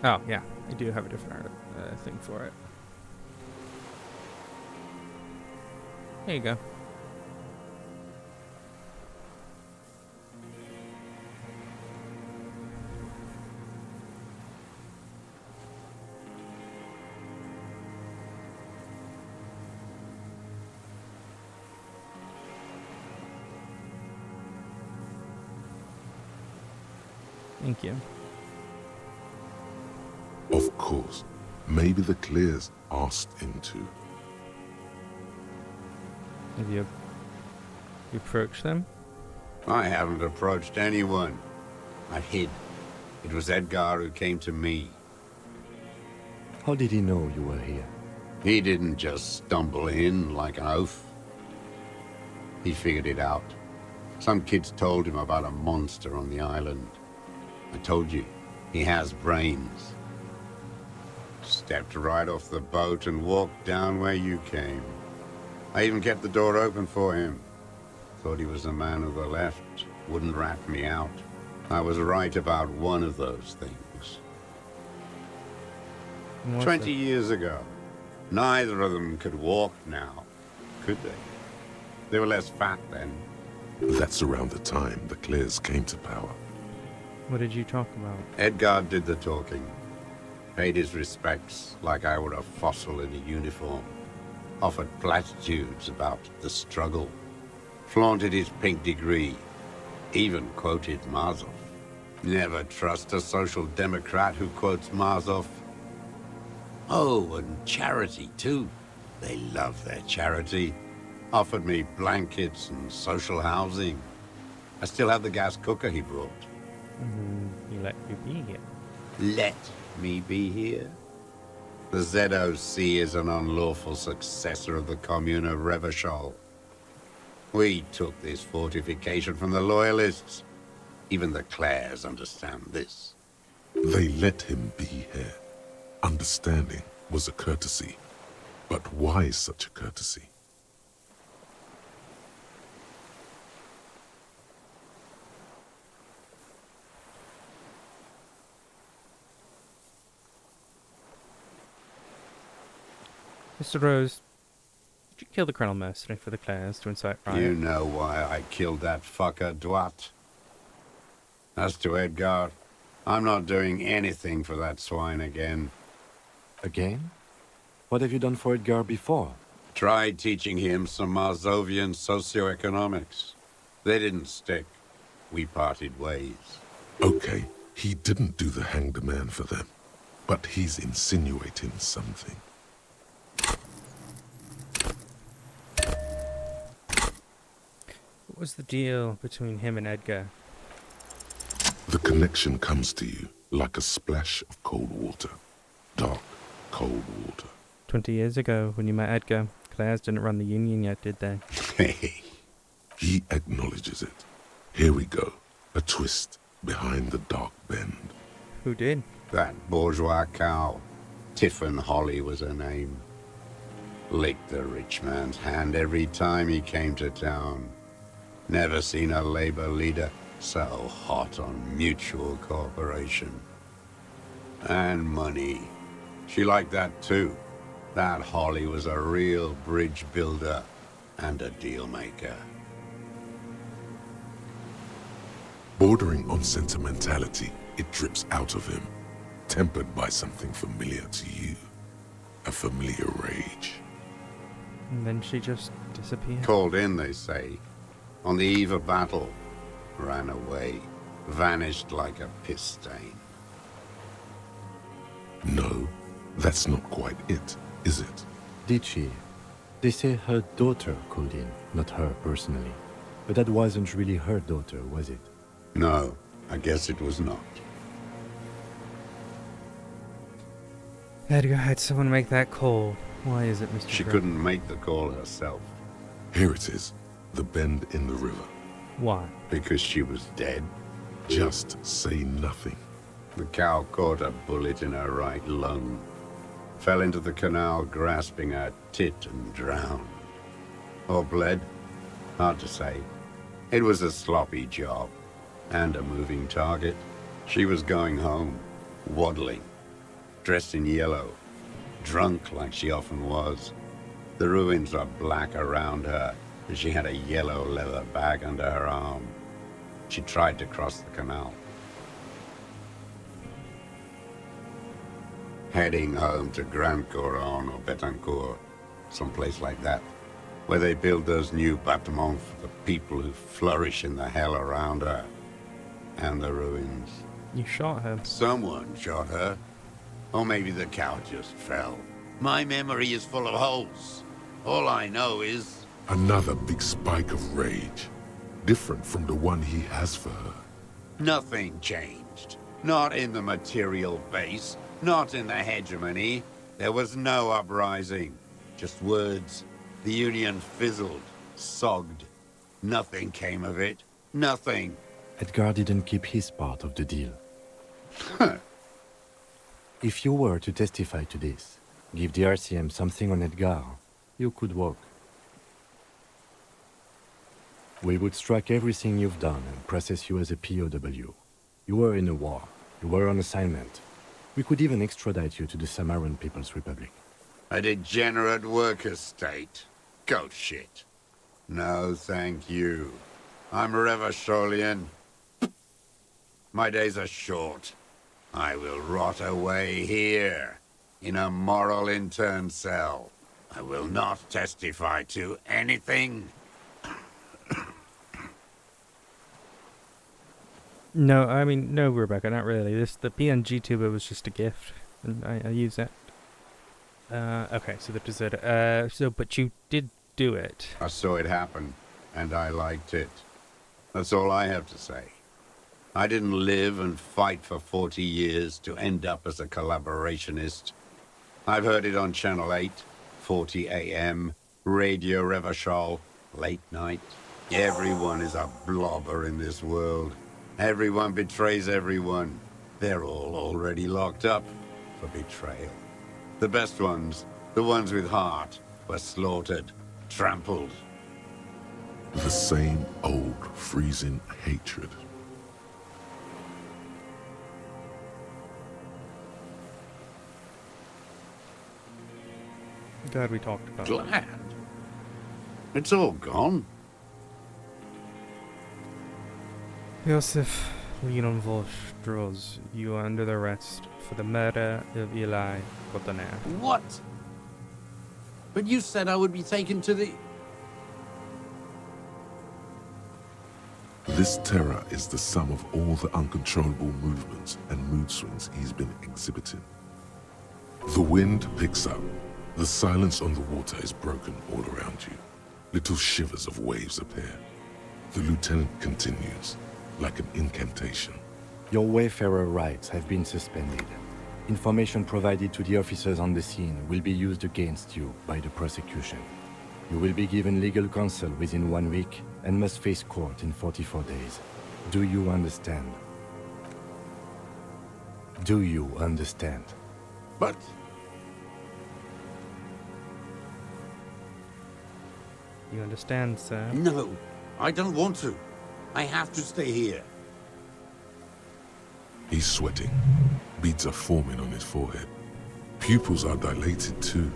Oh, yeah. You do have a different thing for it. There you go. Thank you. Of course. Maybe the Clears asked him to. Have you approached them? I haven't approached anyone. I hid. It was Edgar who came to me. How did he know you were here? He didn't just stumble in like an oaf. He figured it out. Some kids told him about a monster on the island. I told you, he has brains. Stepped right off the boat and walked down where you came. I even kept the door open for him. Thought he was a man of the left, wouldn't rat me out. I was right about one of those things. 20 years ago, neither of them could walk now, could they? They were less fat then. That's around the time the Clears came to power. What did you talk about? Edgar did the talking. Paid his respects like I were a fossil in a uniform. Offered platitudes about the struggle. Flaunted his pink degree. Even quoted Mazov. Never trust a social democrat who quotes Mazov. Oh, and charity too. They love their charity. Offered me blankets and social housing. I still have the gas cooker he brought. He let you be here. Let me be here? The ZOC is an unlawful successor of the Commune of Revachol. We took this fortification from the Loyalists. Even the Clares understand this. They let him be here. Understanding was a courtesy. But why such a courtesy? Mr. Rose, did you kill the Colonel Mercenary for the Clares to incite riot? You know why I killed that fucker, Duat. As to Edgar, I'm not doing anything for that swine again. Again? What have you done for Edgar before? Tried teaching him some Marzovian socioeconomics. They didn't stick. We parted ways. Okay, he didn't do the hang the man for them, but he's insinuating something. What was the deal between him and Edgar? The connection comes to you like a splash of cold water. Dark, cold water. 20 years ago, when you met Edgar, Clares didn't run the Union yet, did they? Hey. He acknowledges it. Here we go. A twist behind the dark bend. Who did? That bourgeois cow. Tiffin Holly was her name. Licked the rich man's hand every time he came to town. Never seen a labor leader so hot on mutual cooperation. And money. She liked that too. That Holly was a real bridge builder and a deal maker. Bordering on sentimentality, it drips out of him, tempered by something familiar to you. A familiar rage. And then she just disappeared. Called in, they say. On the eve of battle. Ran away. Vanished like a piss stain. No, that's not quite it, is it? Did she? They say her daughter called in, not her personally. But that wasn't really her daughter, was it? No, I guess it was not. Edgar had someone make that call. Why is it, Mr. She Crow? couldn't make the call herself. Here it is. The bend in the river. Why? Because she was dead. Just say nothing. The cow caught a bullet in her right lung. Fell into the canal grasping her tit and drowned. Or bled? Hard to say. It was a sloppy job. And a moving target. She was going home. Waddling. dressed in yellow, drunk like she often was. The ruins are black around her, and she had a yellow leather bag under her arm. She tried to cross the canal. Heading home to Grand Couronne or Betancourt, someplace like that, where they build those new bâtiments for the people who flourish in the hell around her. And the ruins. You shot her. Someone shot her. Or maybe the cow just fell. My memory is full of holes. All I know is... Another big spike of rage. Different from the one he has for her. Nothing changed. Not in the material base. Not in the hegemony. There was no uprising. Just words. The Union fizzled. Sogged. Nothing came of it. Nothing. Edgar didn't keep his part of the deal. If you were to testify to this, give the RCM something on Edgar, you could walk. We would strike everything you've done and process you as a POW. You were in a war. You were on assignment. We could even extradite you to the Samaran People's Republic. A degenerate worker state. Goat shit. No, thank you. I'm Revacholian. My days are short. I will rot away here, in a moral intern cell. I will not testify to anything. No, I mean, no, Rebecca, not really. The PNG tuber was just a gift, and I use it. Okay, so the deserter. But you did do it. I saw it happen, and I liked it. That's all I have to say. I didn't live and fight for 40 years to end up as a collaborationist. I've heard it on Channel 8, 40 AM, Radio Revachol, late night. Everyone is a blobber in this world. Everyone betrays everyone. They're all already locked up for betrayal. The best ones, the ones with heart, were slaughtered, trampled. The same old freezing hatred. Glad we talked about that. Glad? It's all gone. Josef Leon Volstros, you are under arrest for the murder of Eli Cotoner. What? But you said I would be taken to the... This terror is the sum of all the uncontrollable movements and mood swings he's been exhibiting. The wind picks up. The silence on the water is broken all around you. Little shivers of waves appear. The lieutenant continues, like an incantation. Your Wayfarer rights have been suspended. Information provided to the officers on the scene will be used against you by the prosecution. You will be given legal counsel within 1 week and must face court in 44 days. Do you understand? Do you understand? But... You understand, sir? No, I don't want to. I have to stay here. He's sweating. Beads are forming on his forehead. Pupils are dilated too.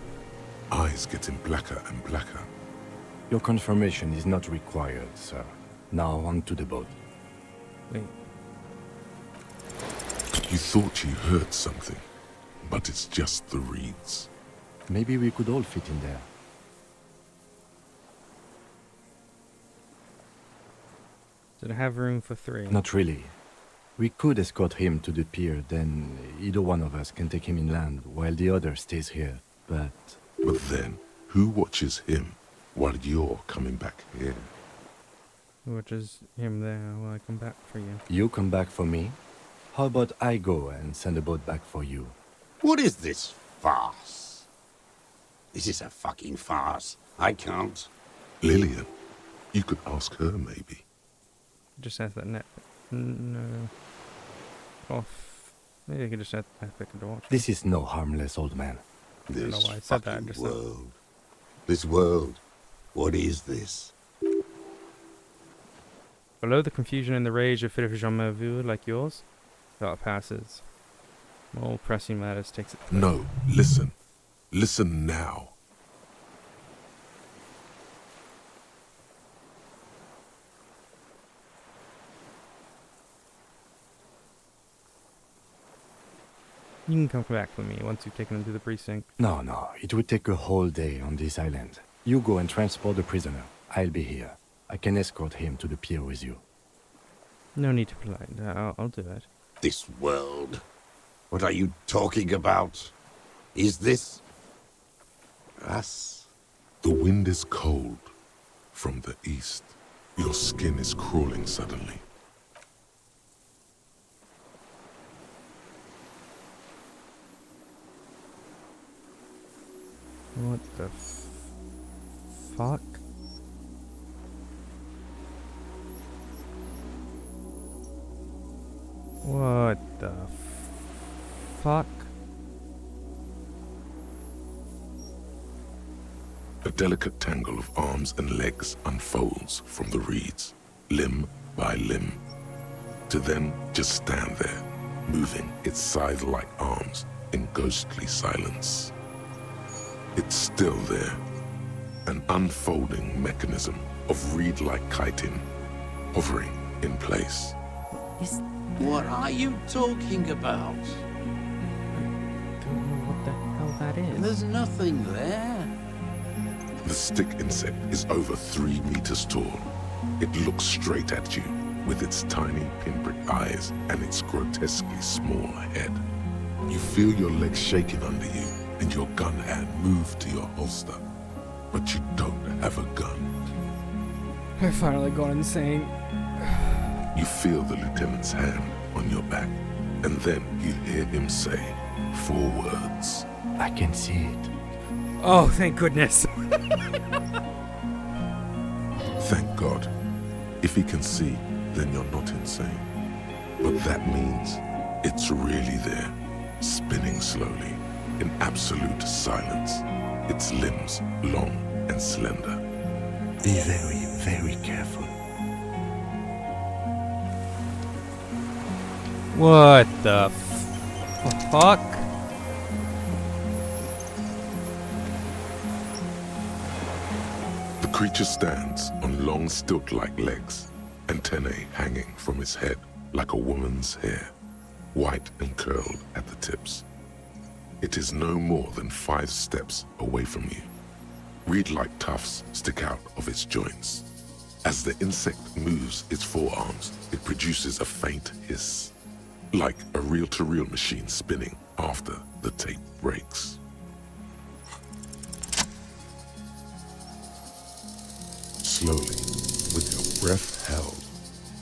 Eyes getting blacker and blacker. Your confirmation is not required, sir. Now on to the boat. Wait. You thought you heard something, but it's just the reeds. Maybe we could all fit in there. Did I have room for 3? Not really. We could escort him to the pier, then either one of us can take him inland while the other stays here, but... But then, who watches him while you're coming back here? Who watches him there while I come back for you? You come back for me? How about I go and send a boat back for you? What is this farce? This is a fucking farce. I can't. Lillian, you could ask her maybe. Just ask that net. No. Off. Maybe I could just ask Epic to watch. This is no harmless old man. I don't know why I said that. Just world. This world. What is this? Below the confusion and the rage of Philippe Jean Mervue like yours, thought passes. Small pressing matters takes it. No, listen. Listen now. You can come back with me once you've taken him to the precinct. No, it would take a whole day on this island. You go and transport the prisoner. I'll be here. I can escort him to the pier with you. No need to polite. I'll do it. This world? What are you talking about? Is this... us? The wind is cold from the east. Your skin is crawling suddenly. What the fuck? What the fuck? A delicate tangle of arms and legs unfolds from the reeds, limb by limb, to then just stand there, moving its scythe-like arms in ghostly silence. It's still there, an unfolding mechanism of reed-like chitin, hovering in place. What are you talking about? I don't know what the hell that is. There's nothing there. The stick insect is over 3 meters tall. It looks straight at you with its tiny pinprick eyes and its grotesquely small head. You feel your legs shaking under you and your gun hand move to your holster, but you don't have a gun. I've finally gone insane. You feel the lieutenant's hand on your back, and then you hear him say 4 words. I can see it. Oh, thank goodness. Thank God. If he can see, then you're not insane. But that means it's really there, spinning slowly, in absolute silence, its limbs long and slender. Be very, very careful. What the fuck? The creature stands on long stilt-like legs, antennae hanging from its head like a woman's hair, white and curled at the tips. It is no more than 5 steps away from you. Reed-like tufts stick out of its joints. As the insect moves its forearms, it produces a faint hiss, like a reel-to-reel machine spinning after the tape breaks. Slowly, with your breath held,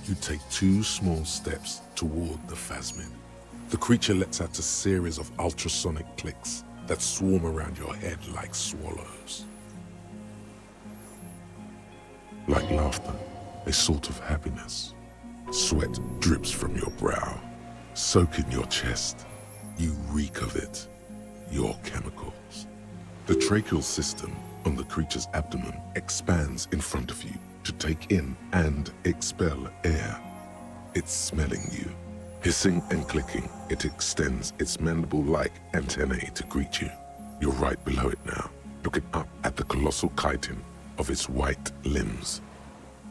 you take 2 small steps toward the phasmid. The creature lets out a series of ultrasonic clicks that swarm around your head like swallows. Like laughter, a sort of happiness. Sweat drips from your brow, soaking your chest. You reek of it, your chemicals. The tracheal system on the creature's abdomen expands in front of you to take in and expel air. It's smelling you. Hissing and clicking, it extends its mandible-like antennae to greet you. You're right below it now, looking up at the colossal chitin of its white limbs.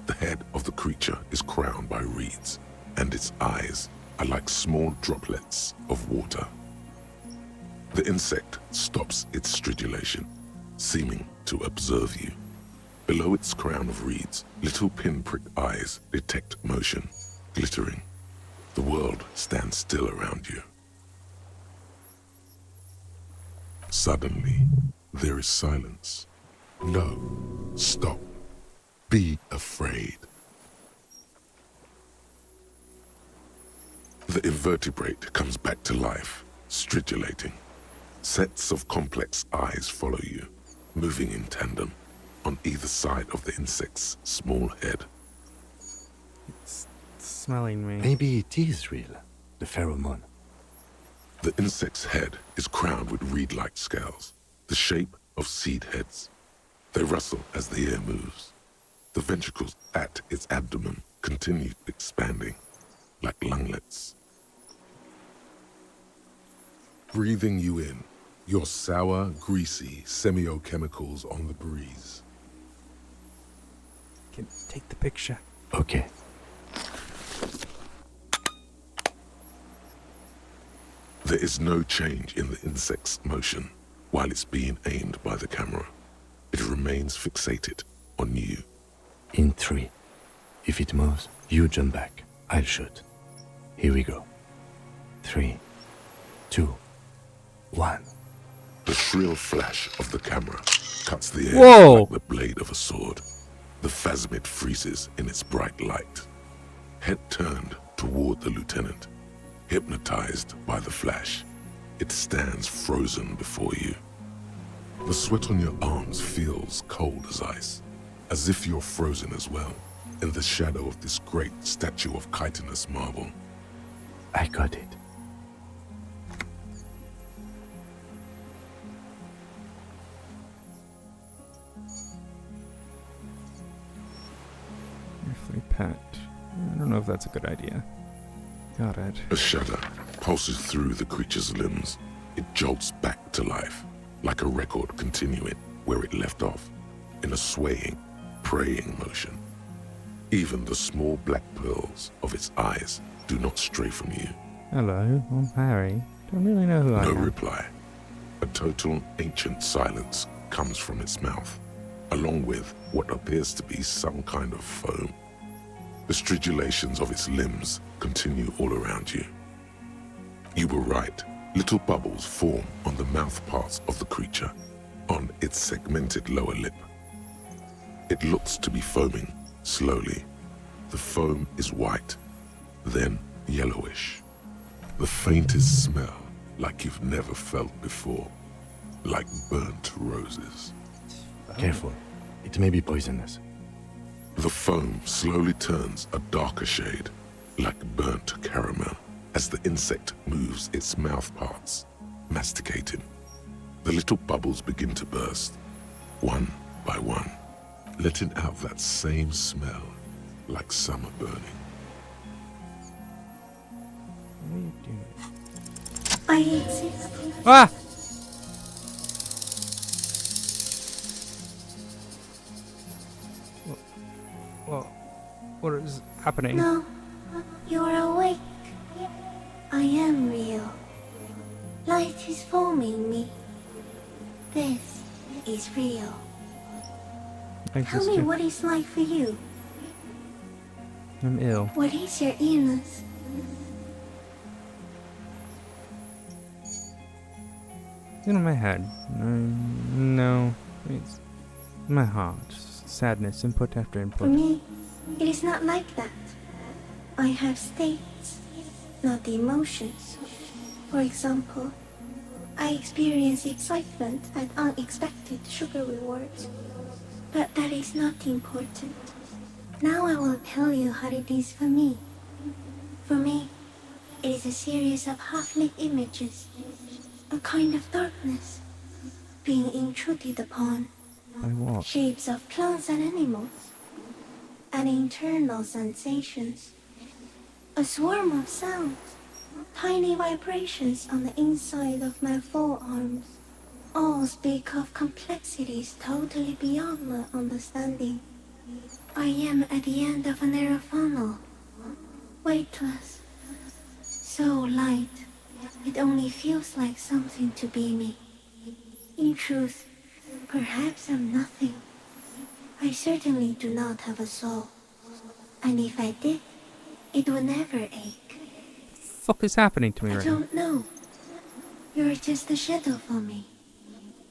The head of the creature is crowned by reeds, and its eyes are like small droplets of water. The insect stops its stridulation, seeming to observe you. Below its crown of reeds, little pinprick eyes detect motion, glittering. The world stands still around you. Suddenly, there is silence. No, stop. Be afraid. The invertebrate comes back to life, stridulating. Sets of complex eyes follow you, moving in tandem on either side of the insect's small head. It's smelling me. Maybe it is real, the pheromone. The insect's head is crowned with reed-like scales, the shape of seed heads. They rustle as the air moves. The ventricles at its abdomen continue expanding, like lunglets. breathing you in, your sour, greasy semiochemicals on the breeze. Can take the picture. Okay. There is no change in the insect's motion while it's being aimed by the camera. It remains fixated on you. In 3. If it moves, you jump back. I'll shoot. Here we go. 3, 2, 1. The shrill flash of the camera cuts the air Whoa! like the blade of a sword. The phasmid freezes in its bright light. Head turned toward the lieutenant, hypnotized by the flash. It stands frozen before you. The sweat on your arms feels cold as ice, as if you're frozen as well, in the shadow of this great statue of chitinous marble. I got it. Carefully pat. I don't know if that's a good idea. Got it. A shudder pulses through the creature's limbs. It jolts back to life, like a record continuing where it left off, in a swaying, praying motion. Even the small black pearls of its eyes do not stray from you. Hello, I'm Harry. Don't really know who I No am. reply. A total ancient silence comes from its mouth, along with what appears to be some kind of foam. The stridulations of its limbs continue all around you. You were right. Little bubbles form on the mouth parts of the creature, on its segmented lower lip. It looks to be foaming, slowly. The foam is white, then yellowish. The faintest smell like you've never felt before, like burnt roses. Careful, it may be poisonous. The foam slowly turns a darker shade, like burnt caramel, as the insect moves its mouth parts, masticating. The little bubbles begin to burst, one by one, letting out that same smell, like summer burning. What are you doing? I exist. Ah! What is happening? No, you're awake. I am real. Light is forming me. This is real. Tell me what it's like for you. I'm ill. What is your illness? It's in my head. No, it's my heart. Sadness, input after For input. me, it is not like that. I have states, not emotions. For example, I experience excitement at unexpected sugar rewards. But that is not important. Now I will tell you how it is for me. For me, it is a series of half-lit images, a kind of darkness, being intruded upon. By what? Shapes of plants and animals, and internal sensations. A swarm of sounds, tiny vibrations on the inside of my forearms. All speak of complexities totally beyond my understanding. I am at the end of a narrow funnel, weightless, so light, it only feels like something to be me. In truth, perhaps I'm nothing. I certainly do not have a soul. And if I did, it would never ache. Fuck is happening to me I right now? don't know. You're just a shadow for me.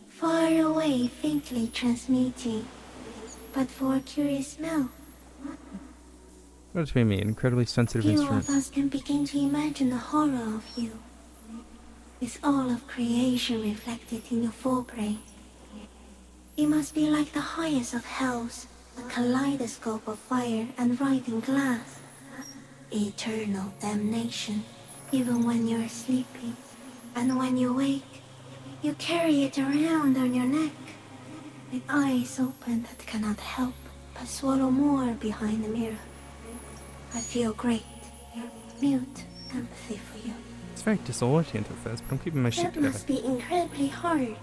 Far away, faintly transmitting. But for a curious smell, What's between me? An incredibly sensitive few instrument. of us can begin to imagine the horror of you. With all of creation reflected in your forebrain. It must be like the highest of hells, a kaleidoscope of fire and writhing glass. Eternal damnation, even when you're sleeping. And when you wake, you carry it around on your neck, with eyes open that cannot help but swallow more behind the mirror. I feel great, mute empathy for you. It's very disorienting at first, but I'm keeping my shit That together. must be incredibly hard.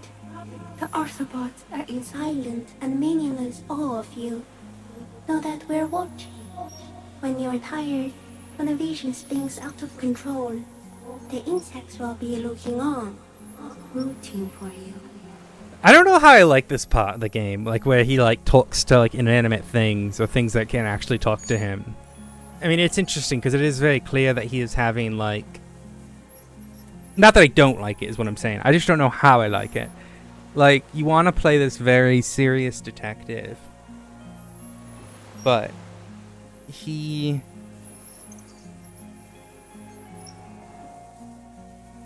The arthropods are in silent and meaningless awe of you. Know that we're watching. When you're tired, when the vision spins out of control, the insects will be looking on, rooting for you. I don't know how I like this part of the game, like where he like talks to like inanimate things or things that can actually talk to him. I mean, it's interesting because it is very clear that he is having like... Not that I don't like it is what I'm saying. I just don't know how I like it. Like, you want to play this very serious detective, but he...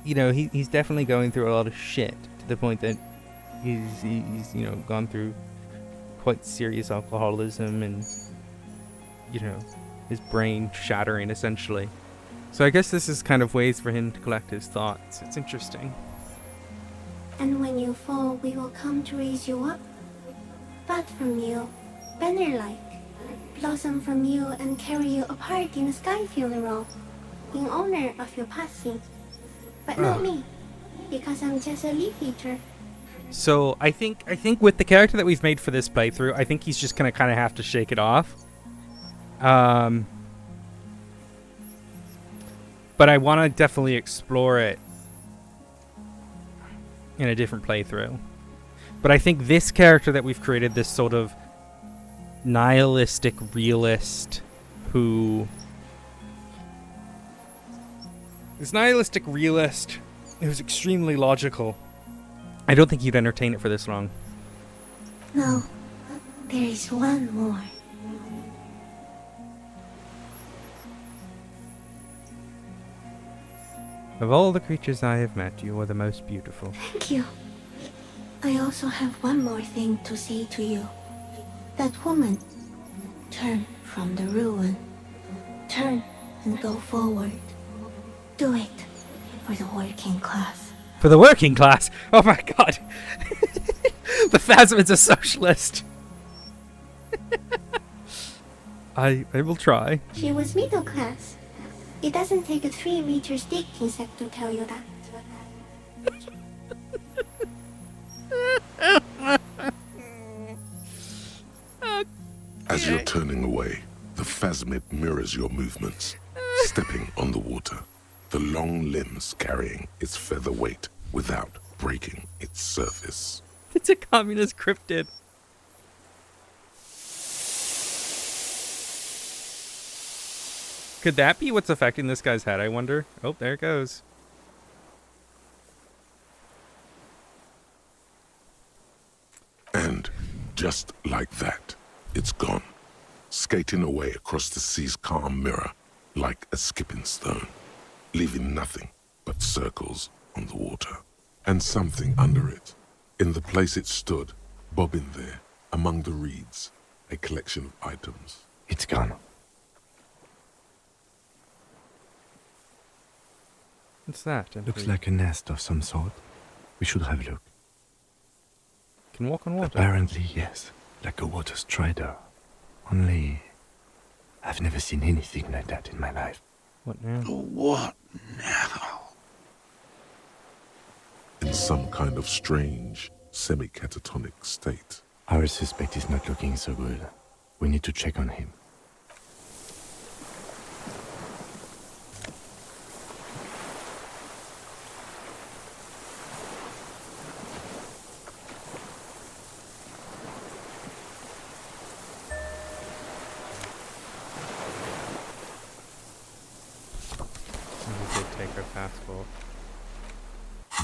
You know, he's definitely going through a lot of shit to the point that he's you know, gone through quite serious alcoholism and, you know, his brain shattering essentially. So I guess this is kind of ways for him to collect his thoughts. It's interesting. And when you fall, we will come to raise you up. Bud from you, banner-like, blossom from you and carry you apart in a sky funeral, in honor of your passing. But not me, because I'm just a leaf eater. So I think with the character that we've made for this playthrough, I think he's just gonna kind of have to shake it off. But I want to definitely explore it in a different playthrough. But I think this character that we've created, this sort of nihilistic realist who's extremely logical, I don't think you'd entertain it for this long. No, there is one more. Of all the creatures I have met, you are the most beautiful. Thank you. I also have one more thing to say to you. That woman, turn from the ruin. Turn and go forward. Do it for the working class. For the working class? Oh my god. The Phasmid's a socialist. I will try. She was middle class. It doesn't take a 3-meter stick insect to tell you that. As you're turning away, the Phasmid mirrors your movements, stepping on the water, the long limbs carrying its feather weight without breaking its surface. It's a communist cryptid. Could that be what's affecting this guy's head, I wonder? Oh, there it goes. And just like that, it's gone, skating away across the sea's calm mirror like a skipping stone, leaving nothing but circles on the water. And something under it, in the place it stood, bobbing there, among the reeds, a collection of items. It's gone. What's that? Looks like a nest of some sort. We should have a look. Can walk on water? Apparently, yes. Like a water strider. Only... I've never seen anything like that in my life. What now? What now? In some kind of strange, semi-catatonic state. Our suspect is not looking so good. We need to check on him. Passport.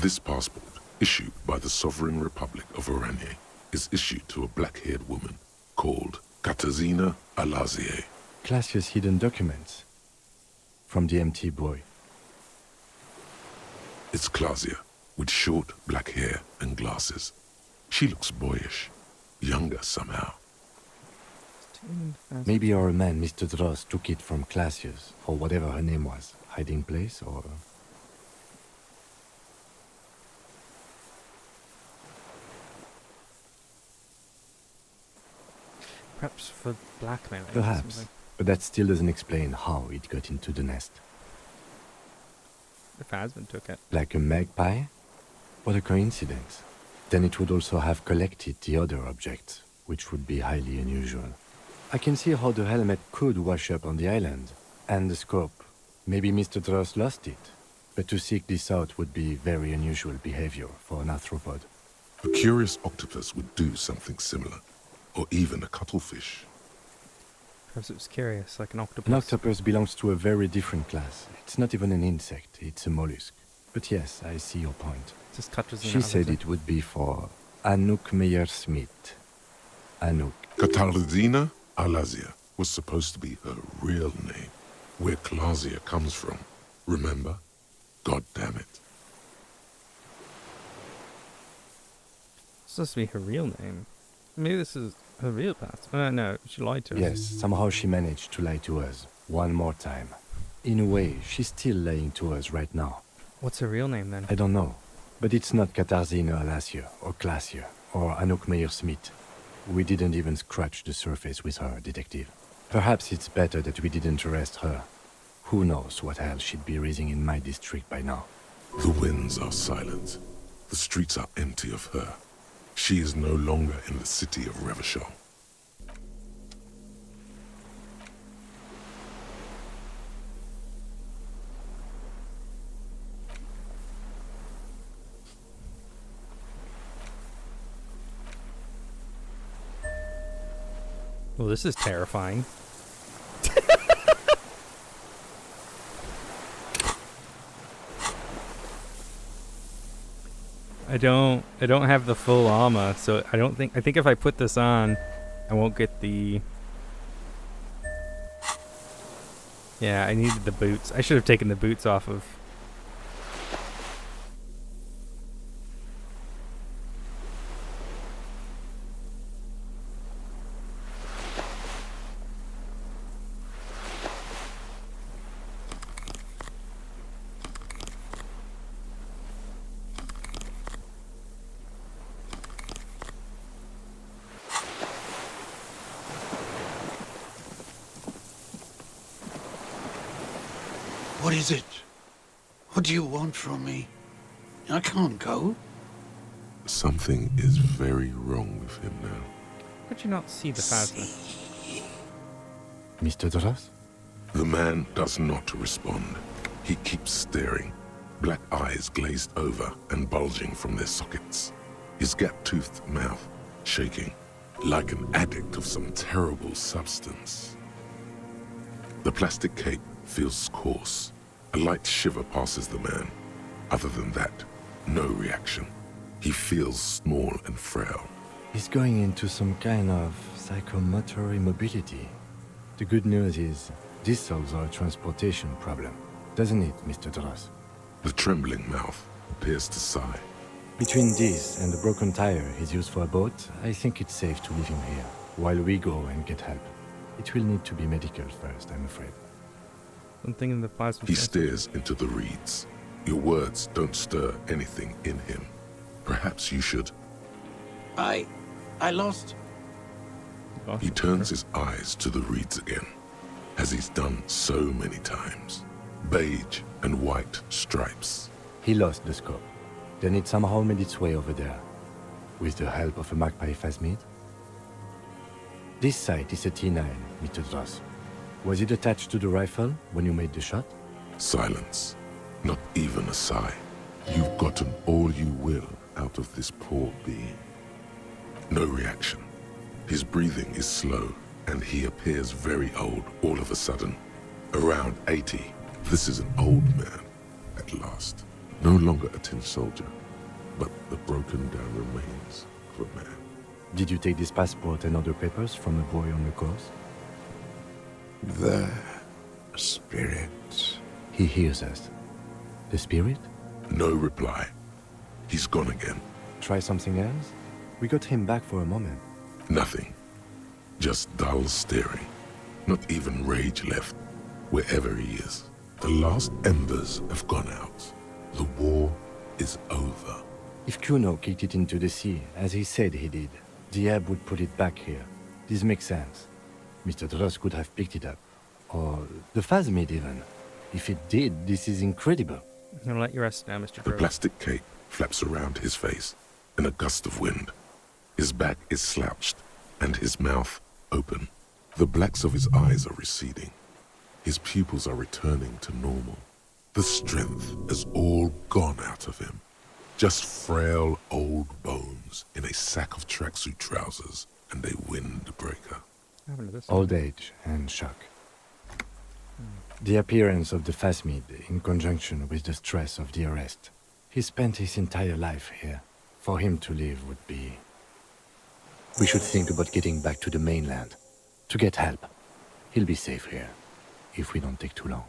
This passport, issued by the Sovereign Republic of Oranje, is issued to a black-haired woman called Katarzyna Alazie. Classius hidden documents from the MT boy. It's Klasia, with short black hair and glasses. She looks boyish, younger somehow. Maybe our man, Mr. Dross, took it from Classius, or whatever her name was. Hiding place, or... Perhaps for blackmail. Perhaps, but that still doesn't explain how it got into the nest. The Phasma took it. Like a magpie? What a coincidence. Then it would also have collected the other objects, which would be highly unusual. I can see how the helmet could wash up on the island. And the scope. Maybe Mr. Dross lost it. But to seek this out would be very unusual behavior for an arthropod. A curious octopus would do something similar. Or even a cuttlefish. Perhaps it was curious, like an octopus. An octopus belongs to a very different class. It's not even an insect, it's a mollusk. But yes, I see your point. Just touches She said it would be for Anouk Meyer-Smith. Anouk. Katarzyna Alazia was supposed to be her real name. Where Klazia comes from. Remember? God damn it. It's supposed to be her real name. Maybe this is her real past. No, she lied to us. Yes, somehow she managed to lie to us. One more time. In a way, she's still lying to us right now. What's her real name then? I don't know. But it's not Katarzyna Alazia or Klasia or Anouk Meyer-Smith. We didn't even scratch the surface with her, detective. Perhaps it's better that we didn't arrest her. Who knows what hell she'd be raising in my district by now. The winds are silent. The streets are empty of her. She is no longer in the city of Revachol. Well, this is terrifying. I don't have the full armor, so I think if I put this on, I won't get the... Yeah, I needed the boots. I should have taken the boots off of... What is it? What do you want from me? I can't go. Something is very wrong with him now. How'd you not see the Phasma? Mr. Dross? The man does not respond. He keeps staring, black eyes glazed over and bulging from their sockets. His gap-toothed mouth shaking, like an addict of some terrible substance. The plastic cape feels coarse. A light shiver passes the man. Other than that, no reaction. He feels small and frail. He's going into some kind of psychomotor immobility. The good news is, this solves our transportation problem, doesn't it, Mr. Dross? The trembling mouth appears to sigh. Between this and the broken tire he's used for a boat, I think it's safe to leave him here, while we go and get help. It will need to be medical first, I'm afraid. Something in the plasma. He stares into the reeds. Your words don't stir anything in him. Perhaps you should. I lost. He turns his eyes to the reeds again, as he's done so many times. Beige and white stripes. He lost the scope. Then it somehow made its way over there, with the help of a magpie phasmid. This sight is a T9, Mr. Dross. Was it attached to the rifle when you made the shot? Silence. Not even a sigh. You've gotten all you will out of this poor being. No reaction. His breathing is slow, and he appears very old all of a sudden. Around 80. This is an old man, at last. No longer a tin soldier, but the broken down remains of a man. Did you take this passport and other papers from the boy on the course? The spirit. He hears us. The spirit? No reply. He's gone again. Try something else? We got him back for a moment. Nothing. Just dull staring. Not even rage left, wherever he is. The last embers have gone out. The war is over. If Kuno kicked it into the sea, as he said he did, the ebb would put it back here. This makes sense. Mr. Dross could have picked it up. Or the phasmid even. If it did, this is incredible. I'm gonna let you rest now, Mr. The Druid. plastic cape flaps around his face in a gust of wind. His back is slouched and his mouth open. The blacks of his eyes are receding. His pupils are returning to normal. The strength has all gone out of him. Just frail old bones in a sack of tracksuit trousers and a windbreaker. Old age and shock. The appearance of the Phasmid in conjunction with the stress of the arrest. He spent his entire life here. For him to leave would be... We should think about getting back to the mainland. To get help. He'll be safe here, if we don't take too long.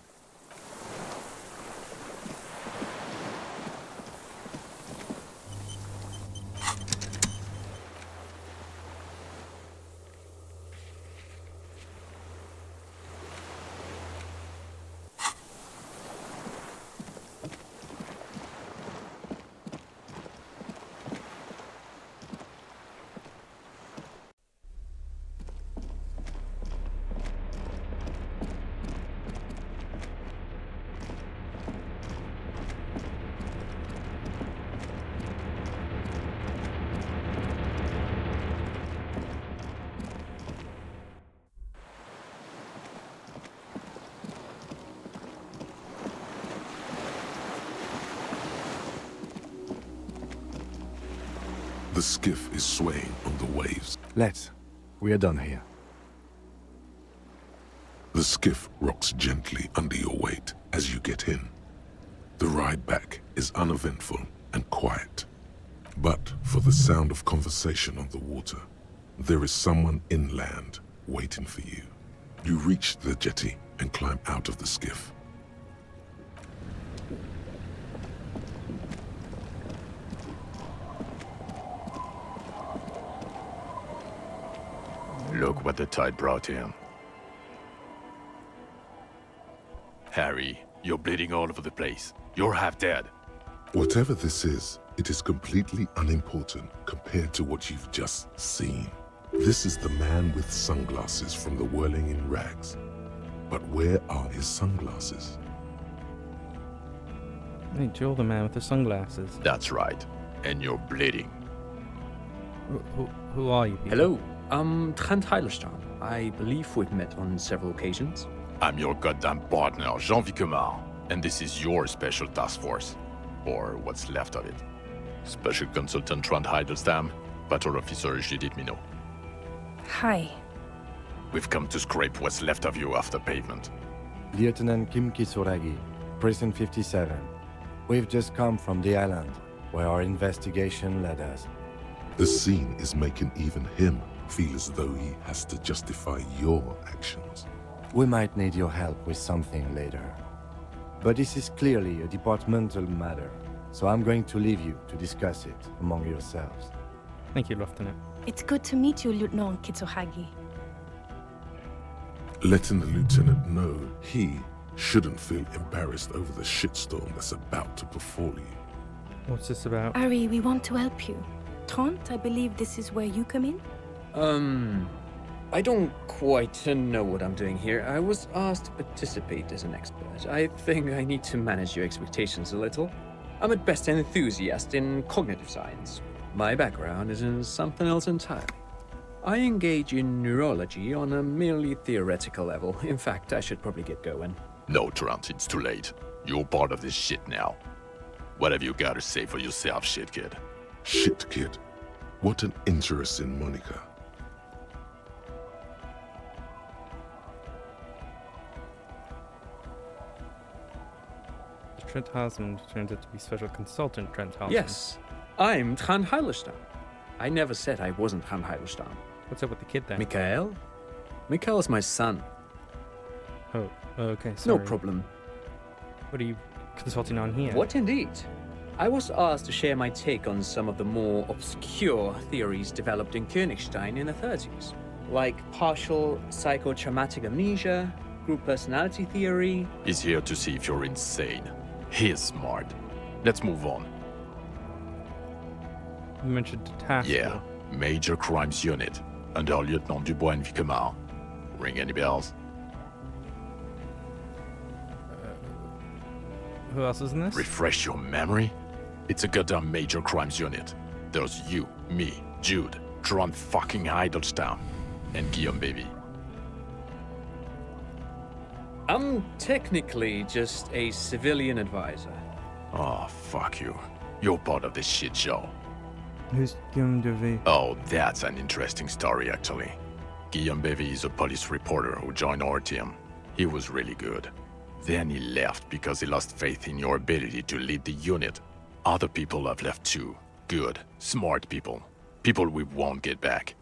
The skiff is swaying on the waves. Let's. We are done here. The skiff rocks gently under your weight as you get in. The ride back is uneventful and quiet. But for the sound of conversation on the water, there is someone inland waiting for you. You reach the jetty and climb out of the skiff. Look what the tide brought him. Harry, you're bleeding all over the place. You're half dead. Whatever this is, it is completely unimportant compared to what you've just seen. This is the man with sunglasses from the Whirling in Rags. But where are his sunglasses? Hey, Joel, the man with the sunglasses. That's right. And you're bleeding. Who are you people? Hello, I'm Trent Heilerstein. I believe we've met on several occasions. I'm your goddamn partner, Jean Vicomar, and this is your special task force. Or what's left of it. Special Consultant Trent Heilerstam, Patrol Officer Judith Minot. Hi. We've come to scrape what's left of you off the pavement. Lieutenant Kim Kitsuragi, Prison 57. We've just come from the island, where our investigation led us. The scene is making even him feel as though he has to justify your actions. We might need your help with something later. But this is clearly a departmental matter, so I'm going to leave you to discuss it among yourselves. Thank you, Lieutenant. It's good to meet you, Lieutenant Kitsuragi. Letting the lieutenant know he shouldn't feel embarrassed over the shitstorm that's about to befall you. What's this about? Ari, we want to help you. Trent, I believe this is where you come in? I don't quite know what I'm doing here. I was asked to participate as an expert. I think I need to manage your expectations a little. I'm at best an enthusiast in cognitive science. My background is in something else entirely. I engage in neurology on a merely theoretical level. In fact, I should probably get going. No, Trent, it's too late. You're part of this shit now. What have you got to say for yourself, shit kid? Shit kid. What an interesting moniker. Trent Hausman turns out to be Special Consultant Trent Hausman. Yes, I'm Trent Heilerstein. I never said I wasn't Trent Heilerstein. What's up with the kid then? Mikhail? Mikhail is my son. Oh, okay, sorry. No problem. What are you consulting on here? What indeed? I was asked to share my take on some of the more obscure theories developed in Königstein in the 30s, like partial psychotraumatic amnesia, group personality theory. He's here to see if you're insane. He's smart. Let's move on. You mentioned the task. Yeah, Major Crimes Unit, under Lieutenant Dubois and Vicomar. Ring any bells? Who else is in this? Refresh your memory? It's a goddamn major crimes unit. There's you, me, Jude, Trond fucking Heidelstein, and Guillaume Baby. I'm technically just a civilian advisor. Oh, fuck you. You're part of this shit show. Who's Guillaume Devey? Oh, that's an interesting story, actually. Guillaume Bevy is a police reporter who joined our team. He was really good. Then he left because he lost faith in your ability to lead the unit. Other people have left too. Good, smart people. People we won't get back.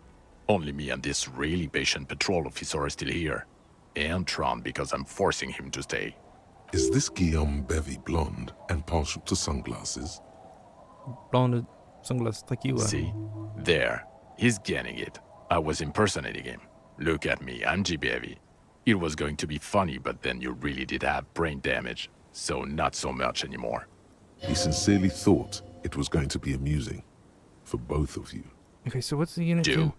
Only me and this really patient patrol officer are still here. And Tron because I'm forcing him to stay. Is this Guillaume Bevy blonde and partial to sunglasses? Blonde sunglasses like you are. See? There. He's getting it. I was impersonating him. Look at me, I'm G. Bevy. It was going to be funny, but then you really did have brain damage. So not so much anymore. He sincerely thought it was going to be amusing. For both of you. Okay, so what's the unit do?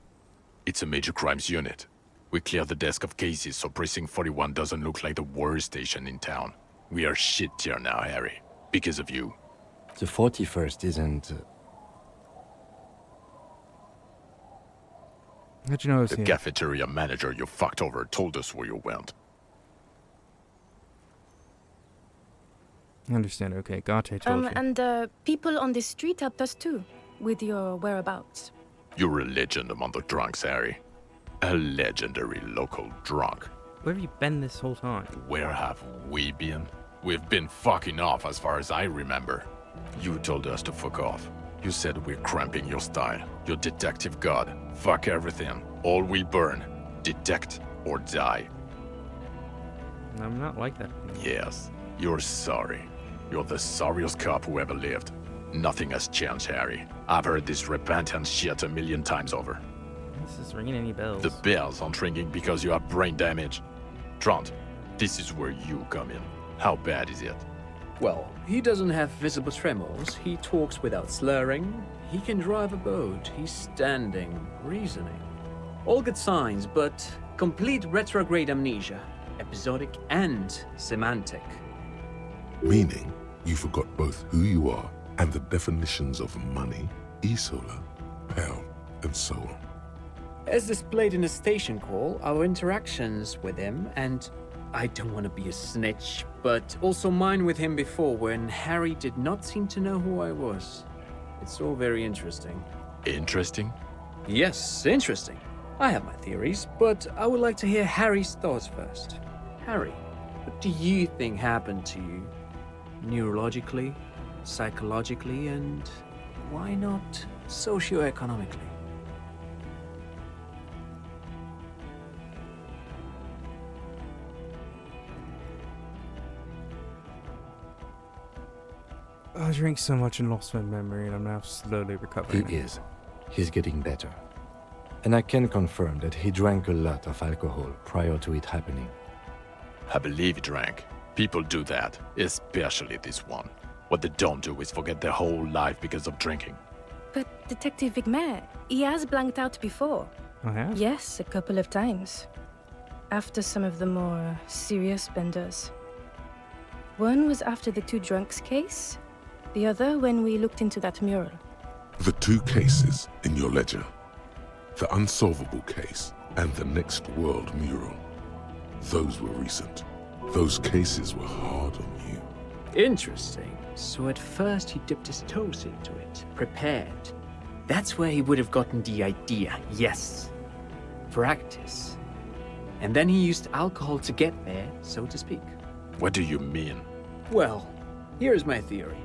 It's a major crimes unit. We clear the desk of cases so Precinct 41 doesn't look like the worst station in town. We are shit tier now, Harry. Because of you. The 41st isn't... How'd you know it was The here? cafeteria manager you fucked over told us where you went. I understand, okay. Gate told you. And the people on the street helped us too, with your whereabouts. You're a legend among the drunks, Harry. A legendary local drunk. Where have you been this whole time? Where have we been? We've been fucking off as far as I remember. You told us to fuck off. You said we're cramping your style. Your detective god. Fuck everything. All we burn. Detect or die. I'm not like that. Yes, you're sorry. You're the sorriest cop who ever lived. Nothing has changed, Harry. I've heard this repentant shit 1,000,000 times over. This is ringing any bells. The bells aren't ringing because you have brain damage. Trond, this is where you come in. How bad is it? Well, he doesn't have visible tremors, he talks without slurring, he can drive a boat, he's standing, reasoning. All good signs, but complete retrograde amnesia, episodic and semantic. Meaning, you forgot both who you are and the definitions of money, Isola, Pell, and so on. As displayed in a station call, our interactions with him, and I don't want to be a snitch, but also mine with him before when Harry did not seem to know who I was. It's all very interesting. Interesting? Yes, interesting. I have my theories, but I would like to hear Harry's thoughts first. Harry, what do you think happened to you? Neurologically, psychologically, and why not socioeconomically? I drank so much and lost my memory, and I'm now slowly recovering. He is. He's getting better. And I can confirm that he drank a lot of alcohol prior to it happening. I believe he drank. People do that, especially this one. What they don't do is forget their whole life because of drinking. But Detective Vigmer, he has blanked out before. I have? Yes, a couple of times. After some of the more serious benders. One was after the 2 drunks case, the other when we looked into that mural. The 2 cases in your ledger. The unsolvable case and the Next World mural. Those were recent. Those cases were hard on you. Interesting. So at first he dipped his toes into it, prepared. That's where he would have gotten the idea, yes. Practice. And then he used alcohol to get there, so to speak. What do you mean? Well, here's my theory.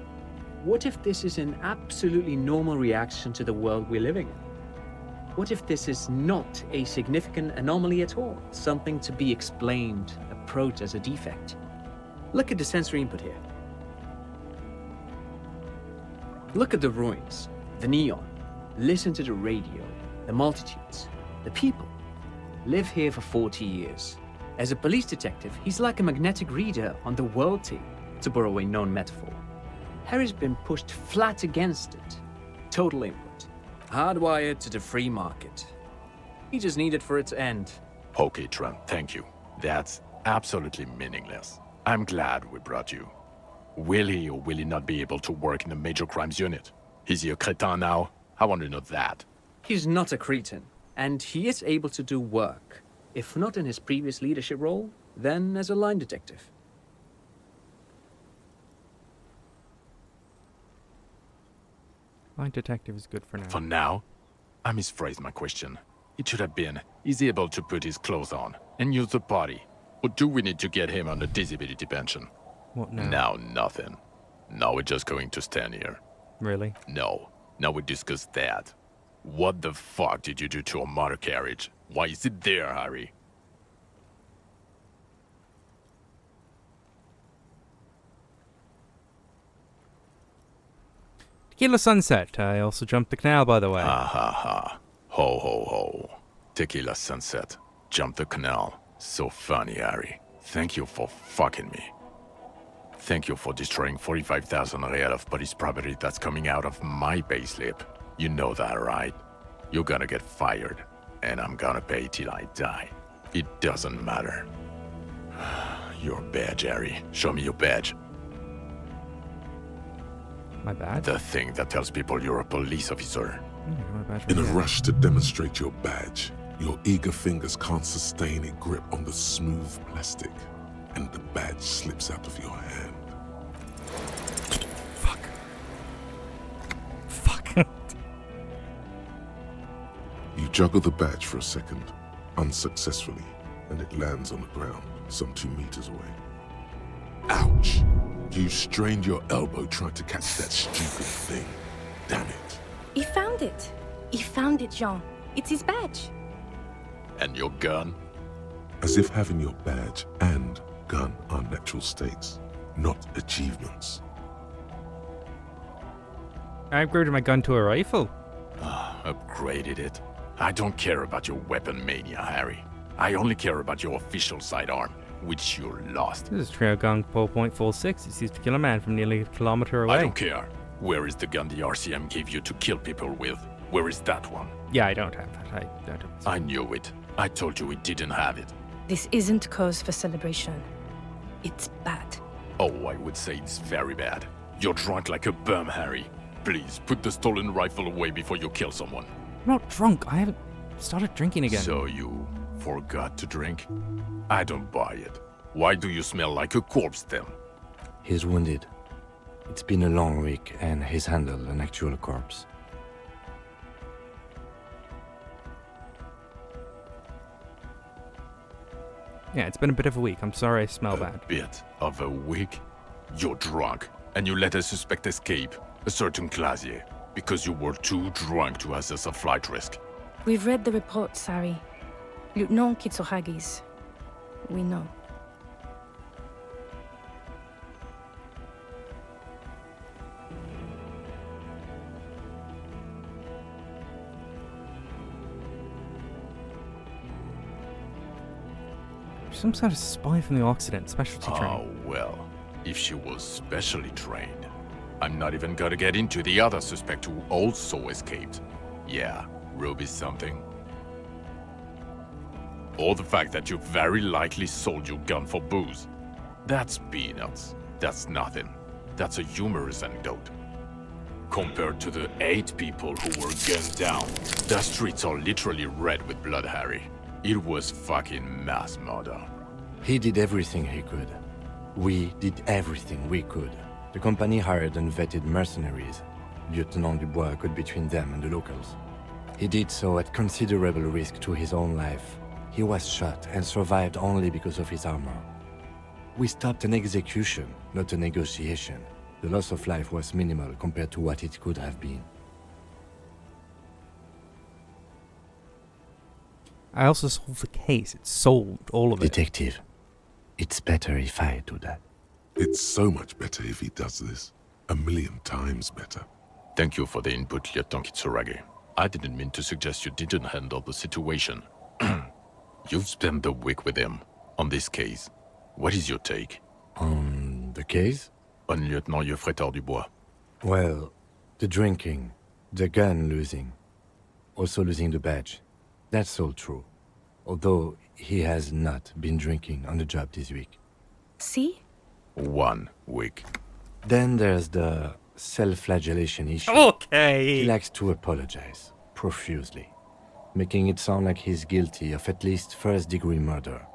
What if this is an absolutely normal reaction to the world we're living in? What if this is not a significant anomaly at all? Something to be explained, approached as a defect? Look at the sensory input here. Look at the ruins, the neon. Listen to the radio, the multitudes, the people. Live here for 40 years. As a police detective, he's like a magnetic reader on the world team, to borrow a known metaphor. Harry's been pushed flat against it. Total input. Hardwired to the free market. He just needed for it to end. Okay, Trent, thank you. That's absolutely meaningless. I'm glad we brought you. Will he or will he not be able to work in the major crimes unit? Is he a cretin now? I want to know that. He's not a cretin, and he is able to do work. If not in his previous leadership role, then as a line detective. Line detective is good for now. For now? I misphrased my question. It should have been, is he able to put his clothes on and use the body? Or do we need to get him on a disability pension? What now? Now, nothing. Now we're just going to stand here. Really? No. Now we discuss that. What the fuck did you do to a motor carriage? Why is it there, Harry? Tequila Sunset. I also jumped the canal, by the way. Ha ha ha. Ho ho ho. Tequila Sunset. Jump the canal. So funny, Harry. Thank you for fucking me. Thank you for destroying 45,000 real of police property that's coming out of my payslip. You know that, right? You're gonna get fired, and I'm gonna pay till I die. It doesn't matter. Your badge, Harry. Show me your badge. My badge? The thing that tells people you're a police officer. In a rush to demonstrate your badge, your eager fingers can't sustain a grip on the smooth plastic, and the badge slips out of your hand. Fuck. You juggle the badge for a second, unsuccessfully, and it lands on the ground, some 2 meters away. Ouch! You strained your elbow trying to catch that stupid thing. Damn it. He found it. He found it, Jean. It's his badge. And your gun? As if having your badge and gun are natural states, not achievements. I upgraded my gun to a rifle. Upgraded it. I don't care about your weapon mania, Harry. I only care about your official sidearm, which you lost. This is Trail Gun 4.46. It's used to kill a man from nearly a kilometer away. I don't care. Where is the gun the RCM gave you to kill people with? Where is that one? Yeah, I don't have that. I don't. I knew it. I told you we didn't have it. This isn't cause for celebration. It's bad. Oh, I would say it's very bad. You're drunk like a bum, Harry. Please, put the stolen rifle away before you kill someone. I'm not drunk. I haven't started drinking again. So you forgot to drink? I don't buy it. Why do you smell like a corpse then? He's wounded. It's been a long week, and he's handled an actual corpse. Yeah, it's been a bit of a week. I'm sorry I smell bad. A bit of a week? You're drunk, and you let a suspect escape, a certain Clasier, because you were too drunk to assess a flight risk. We've read the report, Sari. Lieutenant Kitsuragis. We know. Some sort of spy from the Occident, specialty Oh, training. well, if she was specially trained. I'm not even gonna get into the other suspect who also escaped. Yeah, Ruby's something. Or the fact that you very likely sold your gun for booze. That's peanuts. That's nothing. That's a humorous anecdote. Compared to the 8 people who were gunned down, the streets are literally red with blood, Harry. It was fucking mass murder. He did everything he could. We did everything we could. The company hired and vetted mercenaries. Lieutenant Dubois got between them and the locals. He did so at considerable risk to his own life. He was shot and survived only because of his armor. We stopped an execution, not a negotiation. The loss of life was minimal compared to what it could have been. I also solved the case. It's solved, all of it. Detective, it's better if I do that. It's so much better if he does this. 1,000,000 times better. Thank you for the input, Lieutenant Kitsuragi. I didn't mean to suggest you didn't handle the situation. You've spent the week with him on this case. What is your take? On the case? On Lieutenant Geoffrey Dubois. Well, the drinking, the gun losing, also losing the badge. That's all true. Although he has not been drinking on the job this week. See? 1 week. Then there's the self-flagellation issue. Okay. He likes to apologize profusely, making it sound like he's guilty of at least first-degree murder.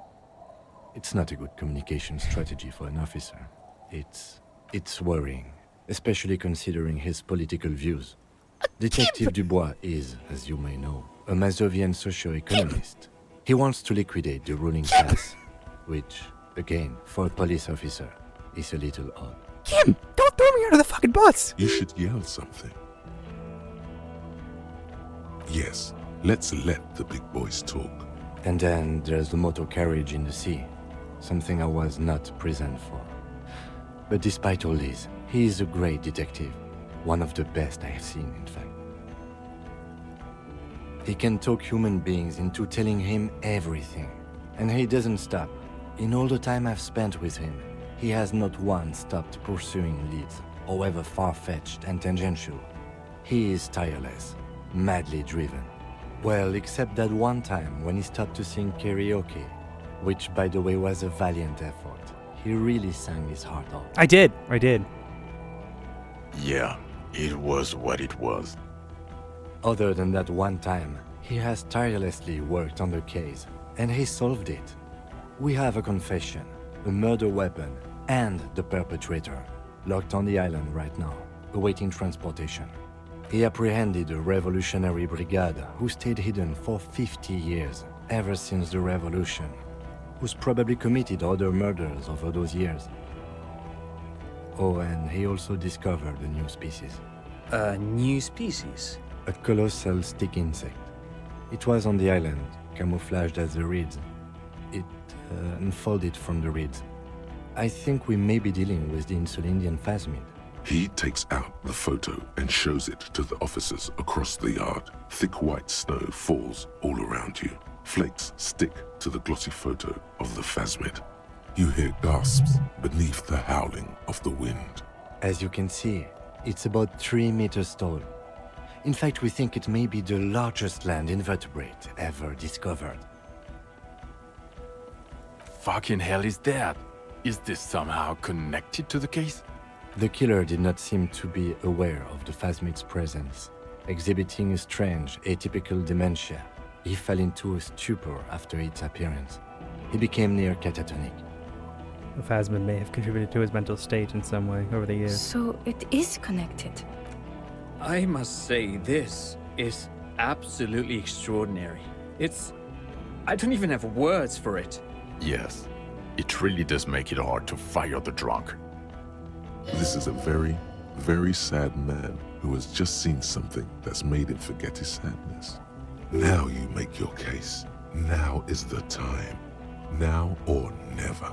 It's not a good communication strategy for an officer. It's worrying, especially considering his political views. Detective Dubois is, as you may know, a Mazovian socio-economist. He wants to liquidate the ruling class, which, again, for a police officer, is a little odd. Kim, don't throw me under the fucking bus! You should yell something. Yes, let's let the big boys talk. And then there's the motor carriage in the sea, something I was not present for. But despite all this, he is a great detective, one of the best I have seen, in fact. He can talk human beings into telling him everything, and he doesn't stop. In all the time I've spent with him, he has not once stopped pursuing leads, however far-fetched and tangential. He is tireless, madly driven. Well, except that one time when he stopped to sing karaoke, which, by the way, was a valiant effort. He really sang his heart out. I did. Yeah, it was what it was. Other than that one time, he has tirelessly worked on the case, and he solved it. We have a confession, a murder weapon, and the perpetrator, locked on the island right now, awaiting transportation. He apprehended a revolutionary brigade who stayed hidden for 50 years, ever since the revolution, who's probably committed other murders over those years. Oh, and he also discovered a new species. A new species? A colossal stick insect. It was on the island, camouflaged as the reeds. It unfolded from the reeds. I think we may be dealing with the Insulindian phasmid. He takes out the photo and shows it to the officers across the yard. Thick white snow falls all around you. Flakes stick to the glossy photo of the phasmid. You hear gasps beneath the howling of the wind. As you can see, it's about 3 meters tall. In fact, we think it may be the largest land invertebrate ever discovered. Fucking hell is that? Is this somehow connected to the case? The killer did not seem to be aware of the phasmid's presence. Exhibiting a strange, atypical dementia, he fell into a stupor after its appearance. He became near catatonic. The phasmid may have contributed to his mental state in some way over the years. So it is connected. I must say, this is absolutely extraordinary. I don't even have words for it. Yes, it really does make it hard to fire the drunk. This is a very, very sad man who has just seen something that's made him forget his sadness. Now you make your case. Now is the time. Now or never.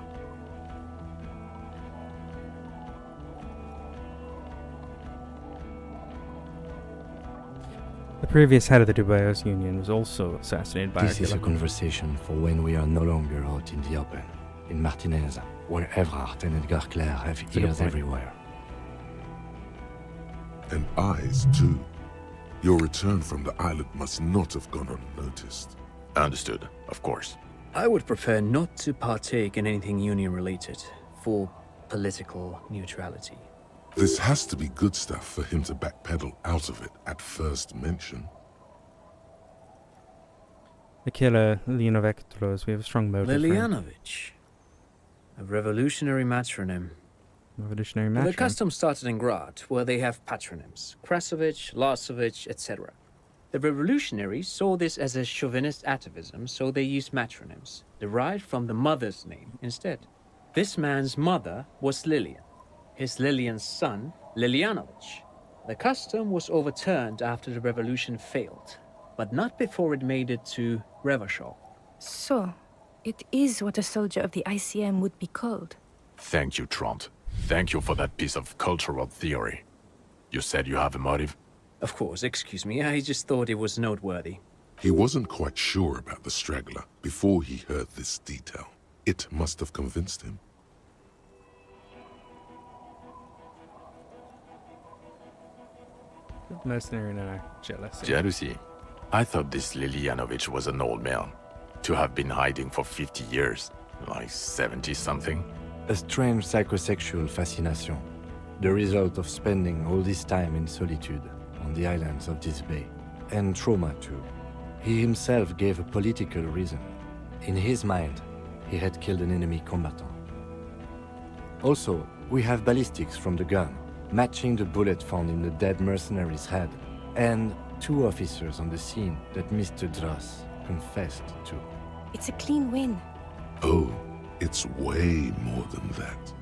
The previous head of the Dubois Union was also assassinated by This is a conversation for when we are no longer out in the open, in Martinez, where Evrard and Edgar Clare have ears everywhere. And eyes, too. Your return from the island must not have gone unnoticed. Understood, of course. I would prefer not to partake in anything union-related, for political neutrality. This has to be good stuff for him to backpedal out of it at first mention. The killer, Lilianovich, we have a strong motive. Lilianovich. A revolutionary matronym. Revolutionary The matronym. custom started in Grad, where they have patronyms. Krasovich, Lasovich, etc. The revolutionaries saw this as a chauvinist atavism, so they used matronyms, derived from the mother's name instead. This man's mother was Lilian. His Lilian's son, Lilianovich. The custom was overturned after the revolution failed, but not before it made it to Revachol. So, it is what a soldier of the ICM would be called. Thank you, Trant. Thank you for that piece of cultural theory. You said you have a motive? Of course, excuse me, I just thought it was noteworthy. He wasn't quite sure about the straggler before he heard this detail. It must have convinced him. Mercenary and jealousy. Jealousy? I thought this Lilianovich was an old man. To have been hiding for 50 years. Like 70-something. A strange psychosexual fascination. The result of spending all this time in solitude on the islands of this bay. And trauma too. He himself gave a political reason. In his mind, he had killed an enemy combatant. Also, we have ballistics from the gun, matching the bullet found in the dead mercenary's head, and 2 officers on the scene that Mr. Dross confessed to. It's a clean win. Oh, it's way more than that.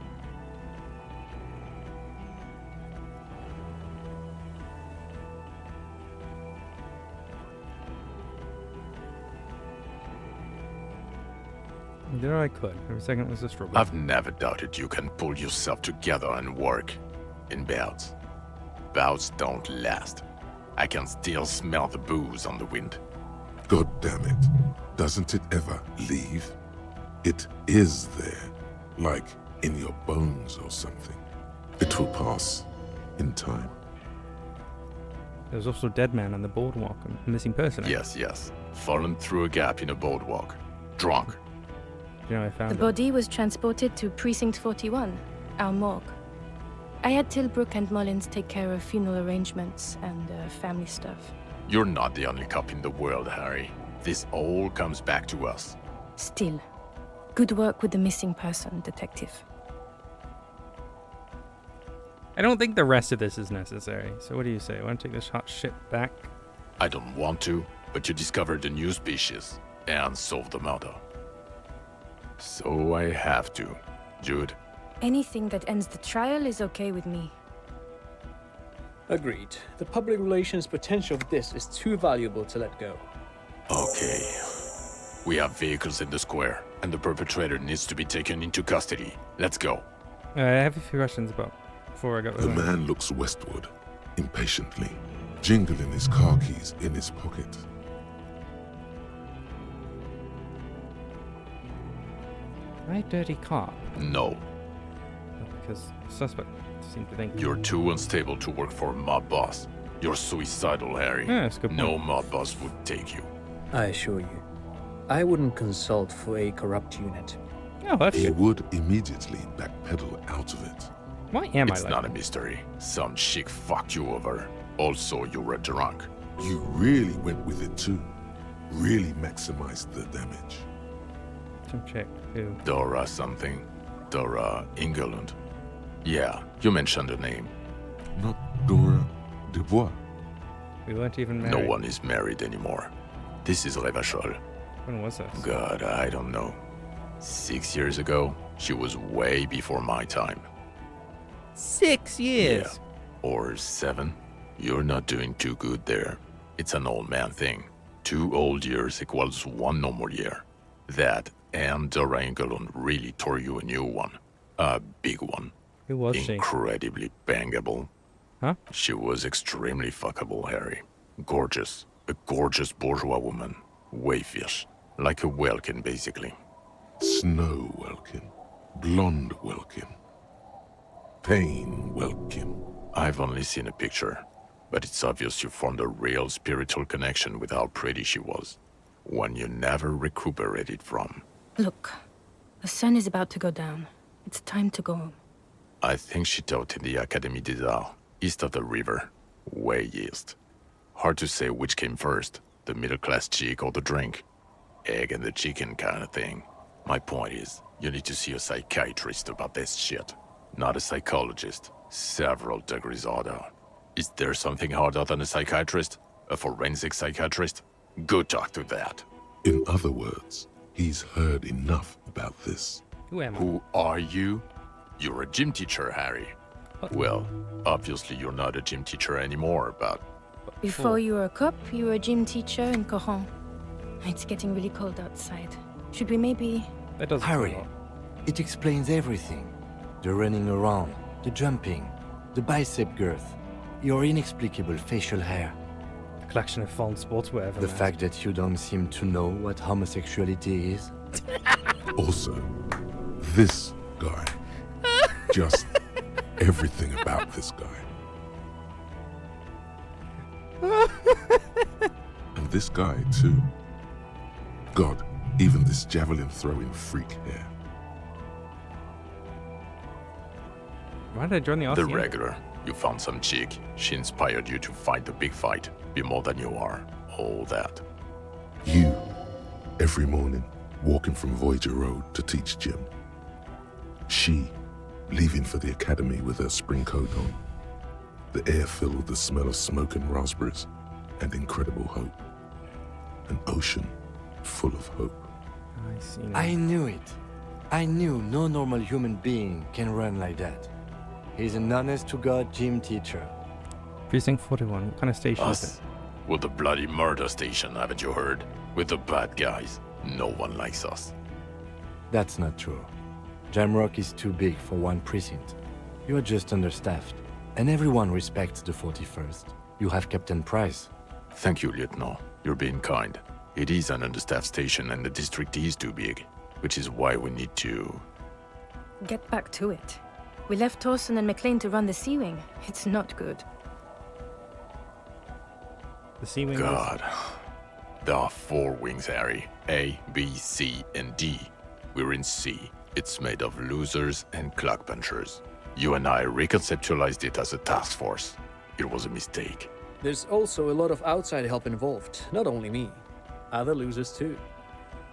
There I could. Every second was a struggle. I've never doubted you can pull yourself together and work. In bouts. Bouts don't last. I can still smell the booze on the wind. God damn it. Doesn't it ever leave? It is there. Like in your bones or something. It will pass. In time. There's also a dead man on the boardwalk. A missing person. Yes. Fallen through a gap in a boardwalk. Drunk. You know, I found The body was transported to Precinct 41, our morgue. I had Tilbrook and Mullins take care of funeral arrangements and family stuff. You're not the only cop in the world, Harry. This all comes back to us. Still, good work with the missing person, detective. I don't think the rest of this is necessary. So what do you say? Want to take this hot shit back? I don't want to, but you discovered a new species and solved the murder. So I have to. Jude? Anything that ends the trial is okay with me. Agreed. The public relations potential of this is too valuable to let go. Okay. We have vehicles in the square, and the perpetrator needs to be taken into custody. Let's go. I have a few questions before I go. The man looks westward, impatiently, jingling his car keys in his pocket. Am I a dirty cop? No. Because suspect seemed to think You're too unstable to work for a mob boss. You're suicidal, Harry. Yeah, that's a good point. No mob boss would take you. I assure you, I wouldn't consult for a corrupt unit. Oh, that's He good. would immediately backpedal out of it. Why am It's I like not that? a mystery. Some chick fucked you over. Also, you were drunk. You really went with it too. Really maximized the damage. Some chick who... Dora something. Dora Ingerlund. Yeah, you mentioned her name. Not Dora Dubois. We weren't even married. No one is married anymore. This is Revachol. When was this? God, I don't know. 6 years ago, she was way before my time. 6 years? Yeah. Or 7. You're not doing too good there. It's an old man thing. 2 old years equals 1 normal year. That and Dora Ingerlund really tore you a new one. A big one. Who was she? Incredibly bangable. Huh? She was extremely fuckable, Harry. Gorgeous. A gorgeous bourgeois woman. Wayfish. Like a Welkin, basically. Snow Welkin. Blonde Welkin. Pain Welkin. I've only seen a picture, but it's obvious you formed a real spiritual connection with how pretty she was. One you never recuperated from. Look, the sun is about to go down. It's time to go home. I think she taught in the Académie des Arts, east of the river. Way east. Hard to say which came first, the middle-class chick or the drink. Egg and the chicken kind of thing. My point is, you need to see a psychiatrist about this shit. Not a psychologist. Several degrees harder. Is there something harder than a psychiatrist? A forensic psychiatrist? Go talk to that. In other words, he's heard enough about this. Who am I? Who are you? You're a gym teacher, Harry. Well, obviously you're not a gym teacher anymore, but... Before you were a cop, you were a gym teacher in Coron. It's getting really cold outside. Should we maybe... That doesn't Harry, it explains everything. The running around, the jumping, the bicep girth, your inexplicable facial hair. A collection of fallen sportswear. The fact that you don't seem to know what homosexuality is. Also, this guy. Just everything about this guy. And this guy, too. God, even this javelin-throwing freak here. Why did I join the RCM? The regular. You found some chick. She inspired you to fight the big fight. Be more than you are. All that. You, every morning, walking from Voyager Road to teach gym. She, leaving for the academy with her spring coat on. The air filled with the smell of smoke and raspberries and incredible hope. An ocean full of hope. I see. I knew it. I knew no normal human being can run like that. He's an honest-to-God gym teacher. Precinct 41. What kind of station is Us. it? We're the bloody murder station, haven't you heard? We're the bad guys. No one likes us. That's not true. Jamrock is too big for one precinct. You are just understaffed. And everyone respects the 41st. You have Captain Price. Thank you, Lieutenant. You're being kind. It is an understaffed station and the district is too big, which is why we need to... Get back to it. We left Torson and McLean to run the Sea Wing. It's not good. The Sea Wing. God. There are 4 wings, Harry. A, B, C, and D. We're in C. It's made of losers and clock punchers. You and I reconceptualized it as a task force. It was a mistake. There's also a lot of outside help involved, not only me. Other losers too.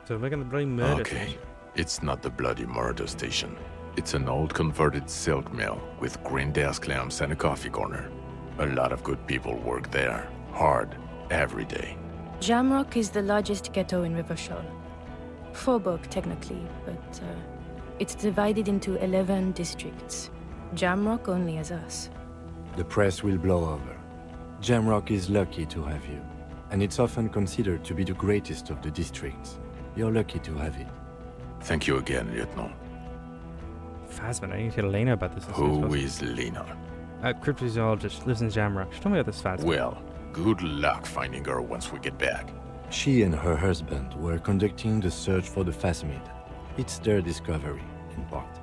So look at the bloody murder Okay, station. it's not the bloody murder station. It's an old converted silk mill with green desk lamps and a coffee corner. A lot of good people work there, hard, every day. Jamrock is the largest ghetto in Rivershaw. Faubourg, technically, but it's divided into 11 districts. Jamrock only has us. The press will blow over. Jamrock is lucky to have you, and it's often considered to be the greatest of the districts. You're lucky to have it. Thank you again, Lieutenant. Phasma, I need to tell Lena about this. Who is Lena? Cryptozoologist, lives in Jamrock. Tell me about this Phasma. Well, good luck finding her once we get back. She and her husband were conducting the search for the Phasmid. It's their discovery, in part.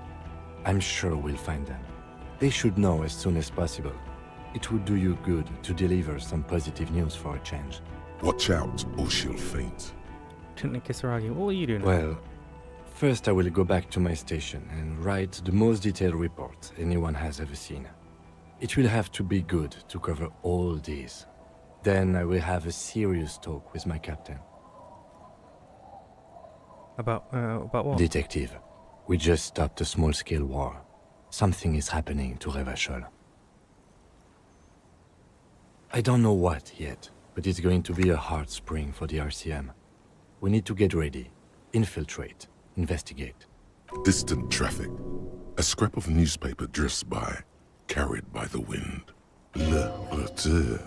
I'm sure we'll find them. They should know as soon as possible. It would do you good to deliver some positive news for a change. Watch out, or she'll faint. Lieutenant Kisaragi, what will you do now? Well, first I will go back to my station and write the most detailed report anyone has ever seen. It will have to be good to cover all these. Then I will have a serious talk with my captain. About what? Detective, we just stopped a small-scale war. Something is happening to Revachol. I don't know what yet, but it's going to be a hard spring for the RCM. We need to get ready, infiltrate, investigate. Distant traffic. A scrap of newspaper drifts by, carried by the wind. Le retour.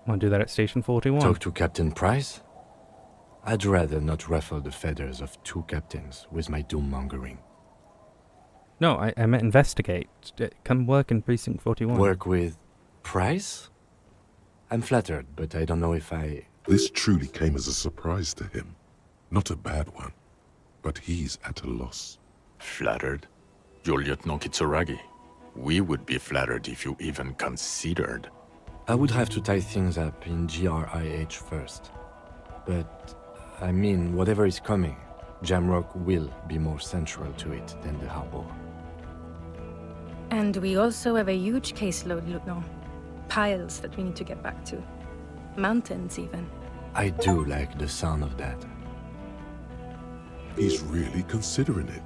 Want to do that at Station 41? Talk to Captain Price? I'd rather not ruffle the feathers of 2 captains with my doom-mongering. No, I meant investigate. Come work in Precinct 41. Work with Price? I'm flattered, but I don't know if I... This truly came as a surprise to him. Not a bad one, but he's at a loss. Flattered? You're Lieutenant Kitsuragi. We would be flattered if you even considered. I would have to tie things up in GRIH first. But, I mean, whatever is coming, Jamrock will be more central to it than the harbor. And we also have a huge caseload, Lieutenant. Piles that we need to get back to. Mountains, even. I do like the sound of that. He's really considering it.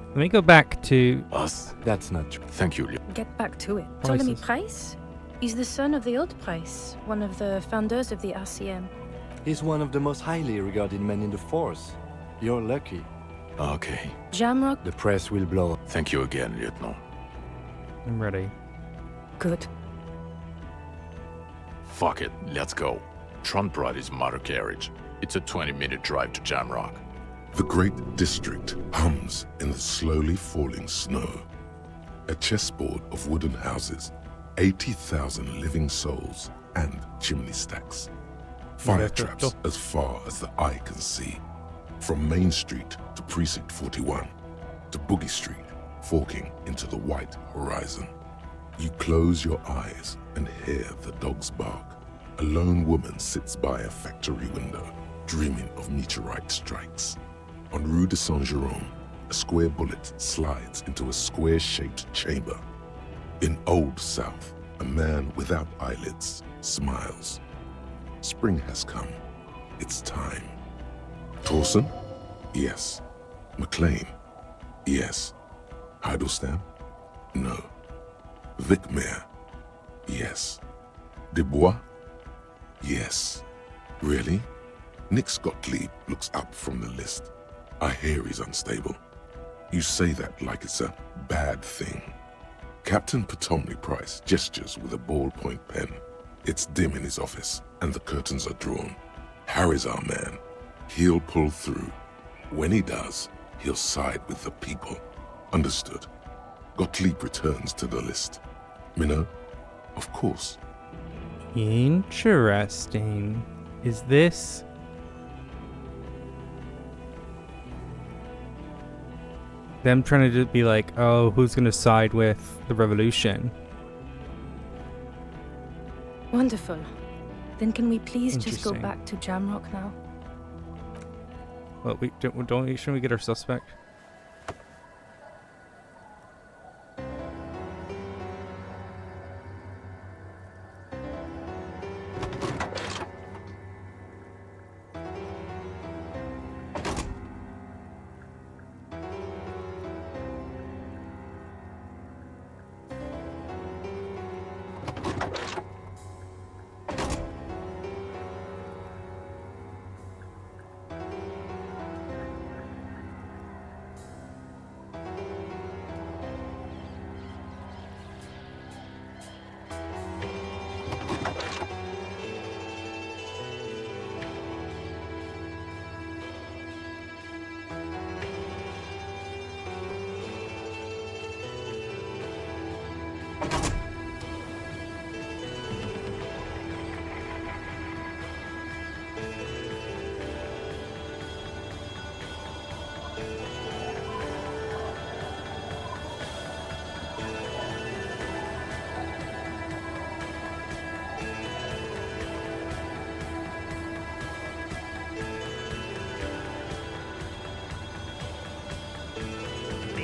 Let me go back to... Us? That's not true. Thank you, Get back to it. Prices. Ptolemy Price? He's the son of the old Price, one of the founders of the RCM. He's one of the most highly regarded men in the force. You're lucky. Okay. Jamrock? The press will blow. Thank you again, Lieutenant. I'm ready. Good. Fuck it, let's go. Tron brought his motor carriage. It's a 20-minute drive to Jamrock. The great district hums in the slowly falling snow. A chessboard of wooden houses, 80,000 living souls, and chimney stacks. Fire traps as far as the eye can see. From Main Street to Precinct 41, to Boogie Street, forking into the white horizon. You close your eyes and hear the dogs bark. A lone woman sits by a factory window, dreaming of meteorite strikes. On Rue de Saint-Jérôme, A square bullet slides into a square-shaped chamber. In Old South, a man without eyelids smiles. Spring has come. It's time. Torsen? Yes. McLean? Yes. Heidelstein? No. Vicmair? Yes. Dubois? Yes. Really? Nix Gottlieb looks up from the list. I hear he's unstable. You say that like it's a bad thing. Captain Potomny Price gestures with a ballpoint pen. It's dim in his office, and the curtains are drawn. Harry's our man. He'll pull through. When he does, he'll side with the people. Understood. Gottlieb returns to the list. Minnow? Of course. Interesting. Is this... them trying to be like, oh, who's going to side with the revolution? Wonderful. Then can we please just go back to Jamrock now? Well, shouldn't we get our suspect?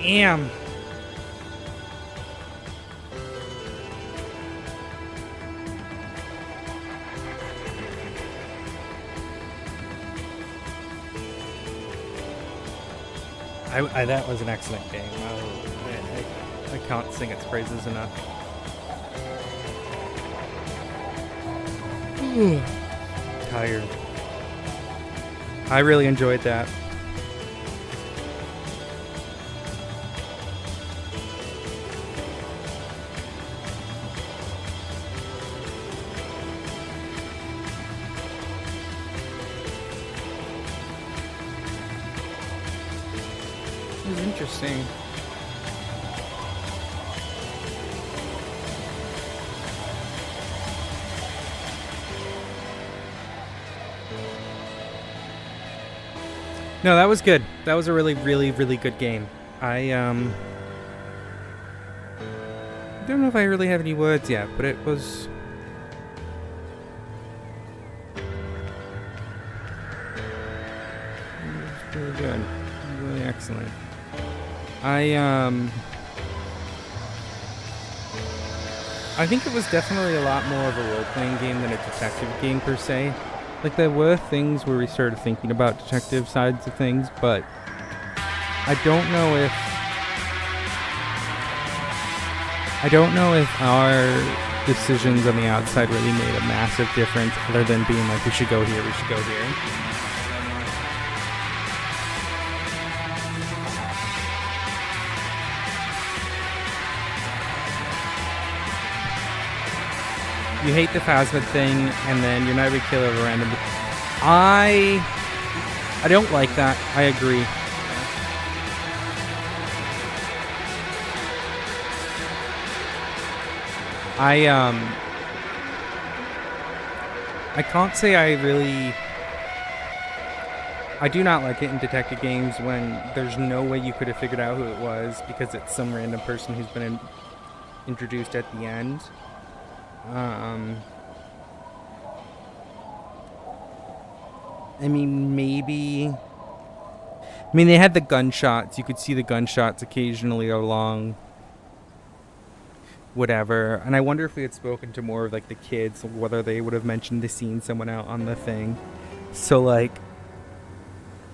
Damn. That was an excellent game. I can't sing its praises enough. Tired. I really enjoyed that. Interesting. No, that was good. That was a really, really, really good game. I don't know if I really have any words yet, but it was... really good. Really excellent. I think it was definitely a lot more of a role-playing game than a detective game per se. Like, there were things where we started thinking about detective sides of things, but I don't know if our decisions on the outside really made a massive difference other than being like, we should go here, we should go here. You hate the Phasmid thing, and then you're not every kill of a random... I don't like that. I agree. I can't say I really... I do not like it in detective games when there's no way you could have figured out who it was because it's some random person who's been introduced at the end. I mean, maybe I mean, they had the gunshots. You could see the gunshots occasionally along whatever. And I wonder if we had spoken to more of, like, the kids, whether they would have mentioned to seeing someone out on the thing. So, like,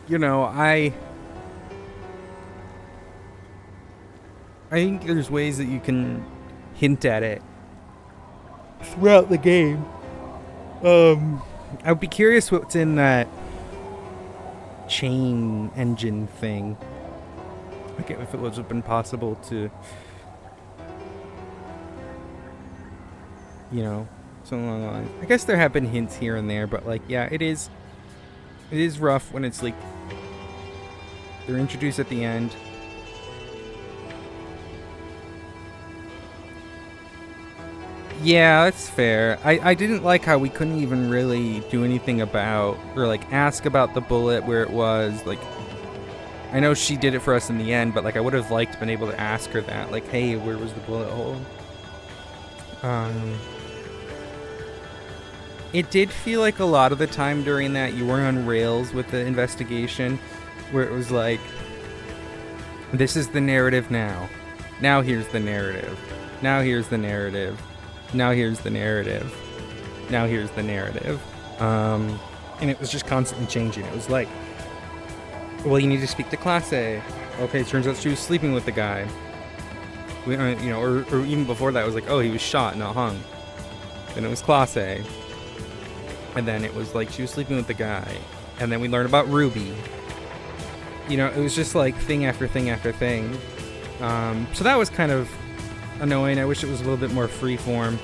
you know, I think there's ways that you can hint at it throughout the game. I would be curious what's in that chain engine thing. Like, if it would have been possible to, you know, something along the lines. I guess there have been hints here and there, but, like, yeah, it is rough when it's like they're introduced at the end. Yeah, that's fair. I didn't like how we couldn't even really do anything about, or like ask about the bullet, where it was. Like, I know she did it for us in the end, but like I would have liked been able to ask her that. Like, hey, where was the bullet hole? It did feel like a lot of the time during that you were on rails with the investigation, where it was like, this is the narrative now. Now here's the narrative. Now here's the narrative. Now here's the narrative. Now here's the narrative. And it was just constantly changing. It was like, well, you need to speak to Class A. Okay, turns out she was sleeping with the guy. You know, or even before that, it was like, oh, he was shot, not hung. Then it was Class A. And then it was like she was sleeping with the guy. And then we learned about Ruby. You know, it was just like thing after thing after thing. So that was kind of annoying. I wish it was a little bit more freeform.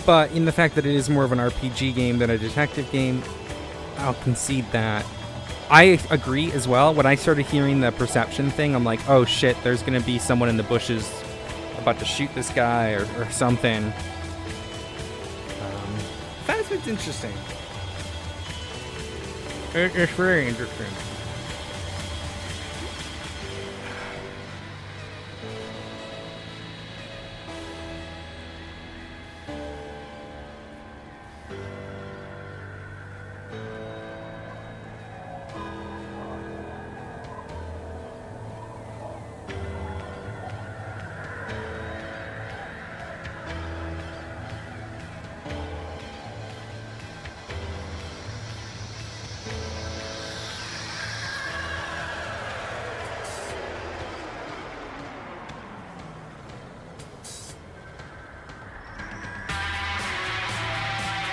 But in the fact that it is more of an RPG game than a detective game, I'll concede that. I agree as well. When I started hearing the perception thing, I'm like, oh shit, there's going to be someone in the bushes about to shoot this guy or something. That's what's interesting. It's very interesting.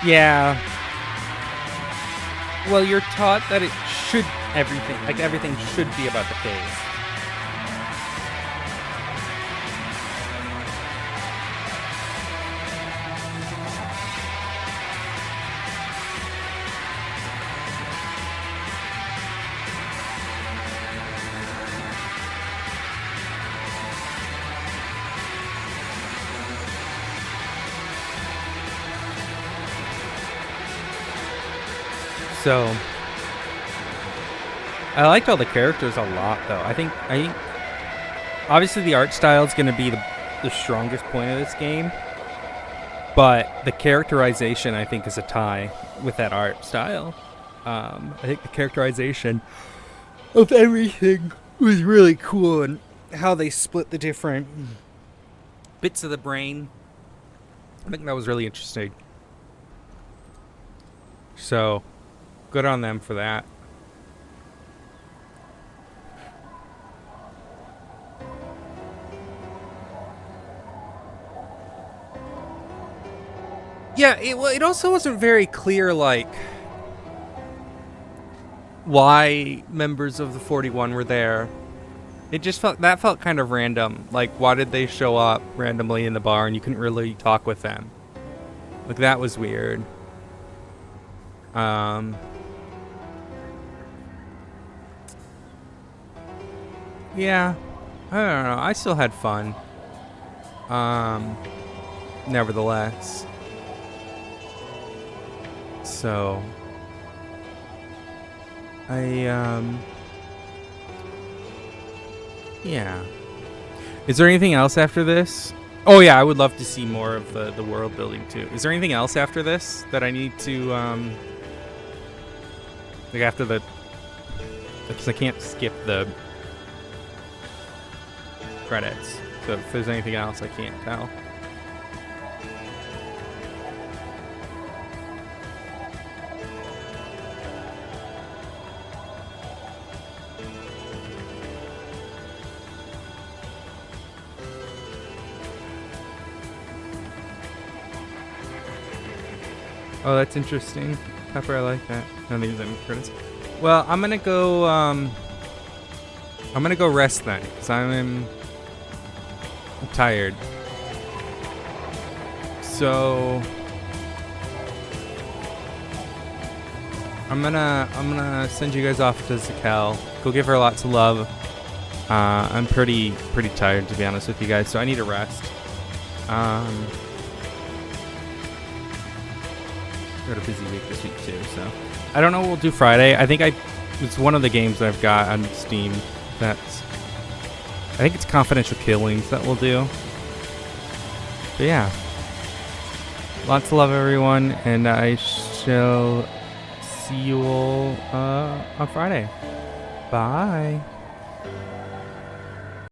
Yeah. Well, you're taught that it should, everything should be about the case. So, I liked all the characters a lot, though. I think obviously the art style is going to be the strongest point of this game, but the characterization, I think, is a tie with that art style. I think the characterization of everything was really cool, and how they split the different bits of the brain. I think that was really interesting. So, good on them for that. Yeah, it also wasn't very clear, like, why members of the 41 were there. It just felt kind of random. Like, why did they show up randomly in the bar and you couldn't really talk with them? Like, that was weird. Yeah, I don't know. I still had fun. Nevertheless. So, yeah. Is there anything else after this? Oh yeah, I would love to see more of the world building too. Is there anything else after this that I need to, like after the because I can't skip the credits. So if there's anything else, I can't tell. Oh, that's interesting. Pepper, I like that. None of these any credits. Well, I'm gonna go rest then, because I'm tired. So I'm gonna send you guys off to Zakel. Go give her lots of love. I'm pretty tired, to be honest with you guys, so I need a rest. Got a busy week this week too, so I don't know what we'll do Friday. I think it's one of the games that I've got on Steam. I think it's Confidential Killings that we'll do. But yeah, lots of love, everyone, and I shall see you all on Friday. Bye.